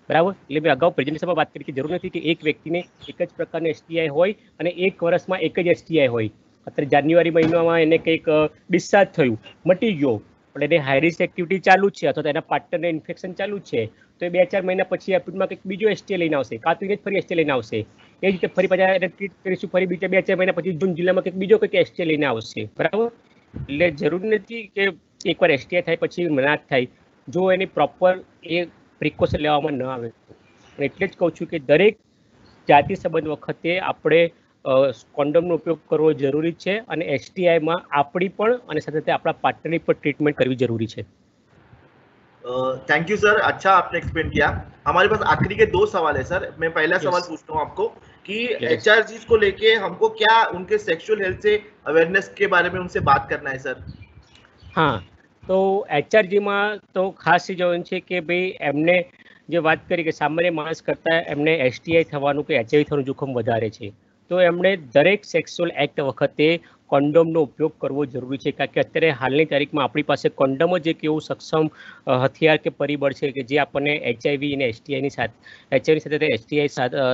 બરાબર, એટલે મેં અગાઉ પ્રેઝન્ટેશનમાં વાત કરી કે જરૂર નથી કે એક વ્યક્તિને એક જ પ્રકારની STI હોય અને એક વર્ષમાં એક જ STI હોય. અત્યારે જાન્યુઆરી મહિનામાં એને કંઈક ડિસ્ચાર્જ થયું, મટી ગયો, પણ એને હાઈ રિસ્ક એક્ટિવિટી ચાલુ છે અથવા તો એના પાર્ટનરને ઇન્ફેક્શન ચાલુ છે, તો એ 2-4 મહિના પછી એપ્રિલમાં કંઈક બીજો STI લઈને આવશે, કાં તો એને ફરી STI લઈને આવશે. એ જ રીતે ફરી પાછા એને ટ્રીટ કરીશું, ફરી બીજા 2-4 મહિના પછી જૂન જુલાઈમાં કંઈક બીજો કંઈક STI લઈને આવશે. બરાબર, એટલે જરૂરી નથી કે એકવાર STI થાય પછી ના થાય, જો એની પ્રોપર એ પ્રિકોશન લેવામાં ન આવે. એટલે જ કહું છું કે દરેક જાતિ સંબંધ વખતે આપણે કોન્ડમનો ઉપયોગ કરવો જરૂરી છે, અને STIમાં આપણી પણ અને સાથે સાથે આપણા પાર્ટનરની પણ ટ્રીટમેન્ટ करवी जरूरी है। थैंक यू सर, अच्छा आपने एक्सप्लेन किया। हमारे पास आखिरी के 2 सवाल है सर। मैं पहला सवाल पूछता हूँ आपको कि HRGs को लेके हमको क्या उनके सेक्सुअल हेल्थ से अवेयरनेस के बारे में उनसे बात करना है सर? हाँ, तो HRG માં તો ખાસ જો છે કે ભાઈ એમને જે વાત કરી કે સામાન્ય માણસ કરતાં એમને STI થવાનું કે HIV થવાનું જોખમ વધારે છે, તો એમણે દરેક સેક્સ્યુઅલ એક્ટ વખતે કોન્ડોમનો ઉપયોગ કરવો જરૂરી છે, કારણ કે અત્યારે હાલની તારીખમાં આપણી પાસે કોન્ડોમ જ એક એવું સક્ષમ હથિયાર કે પરિબળ છે કે જે આપણને HIV અને STIની સાથે STI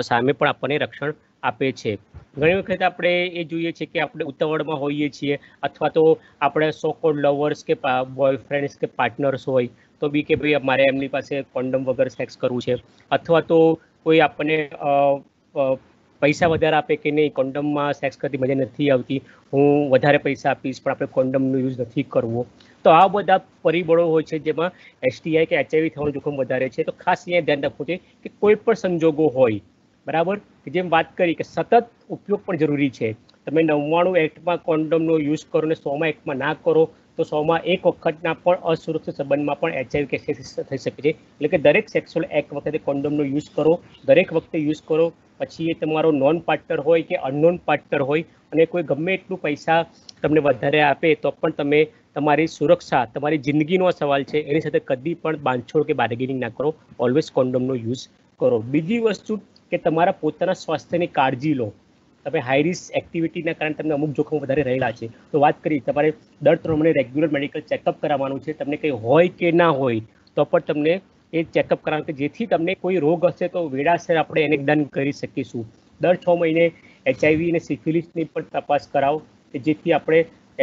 સામે પણ આપણને રક્ષણ આપે છે. ઘણી વખત આપણે એ જોઈએ છીએ કે આપણે ઉતાવળમાં હોઈએ છીએ, અથવા તો આપણે સો કોલ્ડ લવર્સ કે બોયફ્રેન્ડ્સ કે પાર્ટનર્સ હોય તો બી કે ભાઈ મારે એમની પાસે કોન્ડમ વગર સેક્સ કરવું છે, અથવા તો કોઈ આપણને પૈસા વધારે આપે કે નહીં, કોન્ડમમાં સેક્સ કરતી મજા નથી આવતી, હું વધારે પૈસા આપીશ પણ આપણે કોન્ડમનો યુઝ નથી કરવો. તો આ બધા પરિબળો હોય છે જેમાં STI કે HIV થવાનું જોખમ વધારે છે. તો ખાસ અહીંયા ધ્યાન રાખવું છે કે કોઈ પણ સંજોગો હોય, બરાબર, કે જેમ વાત કરી કે સતત ઉપયોગ પણ જરૂરી છે. તમે 99 એક્ટમાં કોન્ડમનો યુઝ કરો ને 100માં એક્ટમાં ના કરો તો 100માં એક વખતના પણ અસુરક્ષિત સંબંધમાં પણ HIV કે STI થઈ શકે છે. એટલે કે દરેક સેક્સ્યુઅલ એક્ટ વખતે કોન્ડમનો યુઝ કરો, દરેક વખતે યુઝ કરો. પછી એ તમારો નોન પાર્ટનર હોય કે અનનોન પાર્ટનર હોય અને કોઈ ગમે એટલું પૈસા તમને વધારે આપે તો પણ તમે તમારી સુરક્ષા, તમારી જિંદગીનો સવાલ છે, એની સાથે કદી પણ બાંધછોડ કે બાર્ગેનિંગ ના કરો, ઓલવેઝ કોન્ડમનો યુઝ કરો. બીજી વસ્તુ કે તમારા પોતાના સ્વાસ્થ્યની કાળજી લો. તમે હાઈ રિસ્ક એક્ટિવિટીના કારણે તમને અમુક જોખમ વધારે રહેલા છે, તો વાત કરી તમારે દર 3 મહિને રેગ્યુલર મેડિકલ ચેકઅપ કરાવવાનું છે. તમને કંઈ હોય કે ના હોય તો પણ તમને એ ચેકઅપ કરાવવાનું કે જેથી તમને કોઈ રોગ હશે તો વેળાસર આપણે એને નિદાન કરી શકીશું. દર 6 મહિને HIV અને સિફિલિસની પણ તપાસ કરાવો કે જેથી આપણે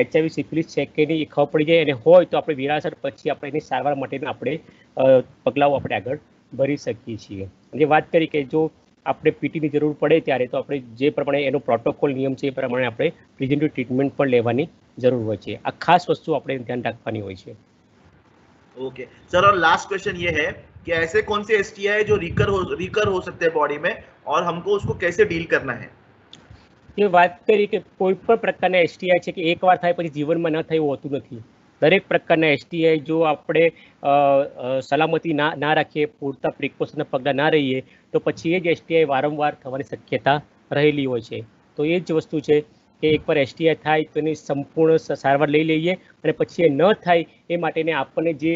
HIV સિફિલિસ છે કે નહીં એ ખબર પડી જાય, અને હોય તો આપણે વેળાસર પછી આપણે એની સારવાર માટેના આપણે પગલાઓ આપણે આગળ ભરી શકીએ છીએ. જે વાત કરી કે જો આપણે પીટીની જરૂર પડે ત્યારે તો આપણે જે પ્રમાણે એનો પ્રોટોકોલ નિયમ છે એ પ્રમાણે આપણે પ્રિવેન્ટિવ ટ્રીટમેન્ટ પણ લેવાની જરૂર હોય છે. આ ખાસ વસ્તુ આપણે ધ્યાન રાખવાની હોય છે. ओके सर, और लास्ट क्वेश्चन ये है कि ऐसे कौन से STI जो रिकर हो सकते हैं बॉडी में और हमको उसको कैसे डील करना है? ये વાત કરી કે કોઈ પણ પ્રકારના STI છે કે એકવાર થાય પછી જીવનમાં ન થાય એવું હોતું નથી. દરેક પ્રકારના STI જો આપણે સલામતી ના રાખીએ, પૂરતા પ્રિકોશનના પગલાં ના રહીએ તો પછી એ જ STI વારંવાર થવાની શક્યતા રહેલી હોય છે. તો એ જ વસ્તુ છે કે એકવાર STI થાય તો એની સંપૂર્ણ સારવાર લઈ લઈએ અને પછી એ ન થાય એ માટેને આપણને જે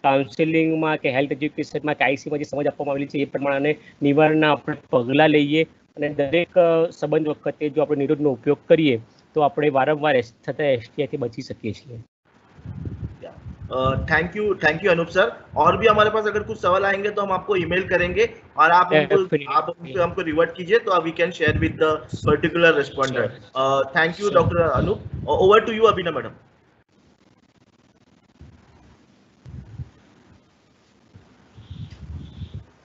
કાઉન્સેલિંગમાં કે હેલ્થ એજ્યુકેશનમાં કે IC માં જે સમજ આપવામાં આવેલી છે એ પ્રમાણે નિવારણના આપણે પગલાં લઈએ અને દરેક સંબંધ વખતે જો આપણે નિરોધનો ઉપયોગ કરીએ તો આપણે વારંવાર થતા STI થી બચી શકીએ છીએ। Thank you Anoop sir. और भी हमारे पास अगर कुछ सवाल आएंगे तो हम आपको ईमेल करेंगे और आप हमको रिवर्ट कीजिए तो we can share with the particular responder. Thank you doctor Anoop. Over to you Abhinav madam.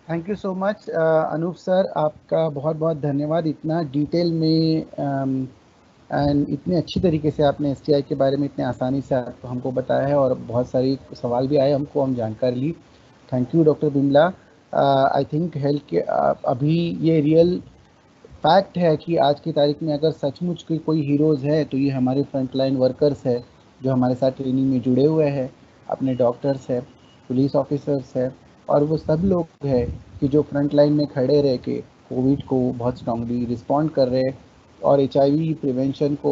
Thank you so much Anoop sir, आपका बहुत बहुत धन्यवाद। इतना डिटेल में एंड इतने अच्छी तरीके से आपने STI के बारे में इतने आसानी से हमको बताया है और बहुत सारी सवाल भी आए हमको, हम जानकारी ली। Thank you doctor Bimla. I think health के अभी ये रियल फैक्ट है कि आज की तारीख में अगर सचमुच की कोई हीरोज़ है तो ये हमारे फ्रंटलाइन वर्कर्स है जो हमारे साथ ट्रेनिंग में जुड़े हुए हैं, अपने डॉक्टर्स है, पुलिस ऑफिसर्स है, और वो सब लोग हैं कि जो फ्रंट लाइन में खड़े रह के कोविड को बहुत स्ट्रांगली रिस्पॉन्ड कर रहे हैं और HIV प्रिवेंशन को,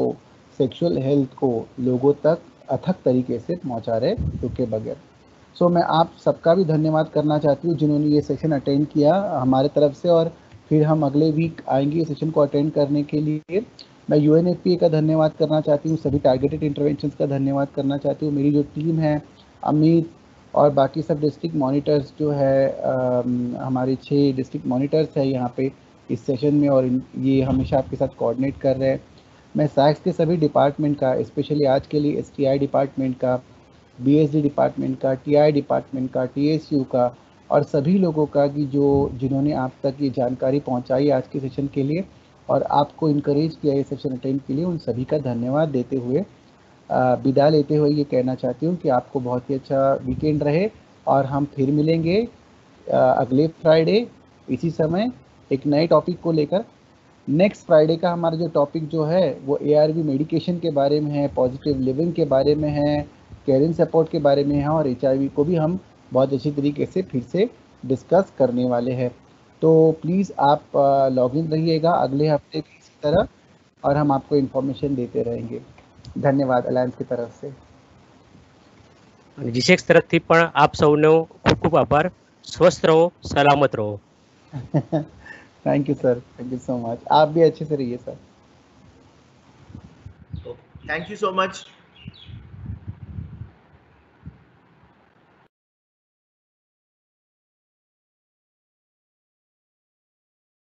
सेक्सुअल हेल्थ को लोगों तक अथक तरीके से पहुंचा रहे रुके बगैर। सो मैं आप सबका भी धन्यवाद करना चाहती हूँ जिन्होंने ये सेशन अटेंड किया हमारे तरफ से, और फिर हम अगले वीक आएंगे सेशन को अटेंड करने के लिए। मैं UNFPA का धन्यवाद करना चाहती हूँ, सभी टारगेटेड इंटरवेंशंस का धन्यवाद करना चाहती हूँ। मेरी जो टीम है, अमित और बाकी सब डिस्ट्रिक्ट मॉनिटर्स जो है, हमारे 6 डिस्ट्रिक्ट मॉनिटर्स है यहाँ पे इस सेशन में, और ये हमेशा आपके साथ कोऑर्डिनेट कर रहे हैं। मैं सैक्स के सभी डिपार्टमेंट का, स्पेशली आज के लिए STI डिपार्टमेंट का, BSD डिपार्टमेंट का, TI डिपार्टमेंट का, TSU का, और सभी लोगों का कि जिन्होंने आप तक ये जानकारी पहुंचाई आज के सेशन के लिए और आपको इनकरेज किया ये सेशन अटेंड के लिए, उन सभी का धन्यवाद देते हुए विदा लेते हुए ये कहना चाहती हूँ कि आपको बहुत ही अच्छा वीकेंड रहे और हम फिर मिलेंगे अगले फ्राइडे इसी समय एक नए टॉपिक को लेकर। नेक्स्ट फ्राइडे का हमारा जो टॉपिक जो है वो ARV मेडिकेशन के बारे में है, पॉजिटिव लिविंग के बारे में है, केयरिंग सपोर्ट के बारे में है, और HIV को भी हम बहुत अच्छी तरीके से फिर से डिस्कस करने वाले हैं। तो प्लीज़ आप लॉग इन रहिएगा अगले हफ्ते की इसी तरह, और हम आपको इन्फॉर्मेशन देते रहेंगे। धन्यवाद अलायंस की तरफ से। GSEC तरफથી પણ આપ સૌનો ખૂબ ખૂબ આભાર। સ્વસ્થ રહો, સલામત રહો। Thank you sir, thank you so much. आप भी अच्छे से रहिए sir. Thank you so much.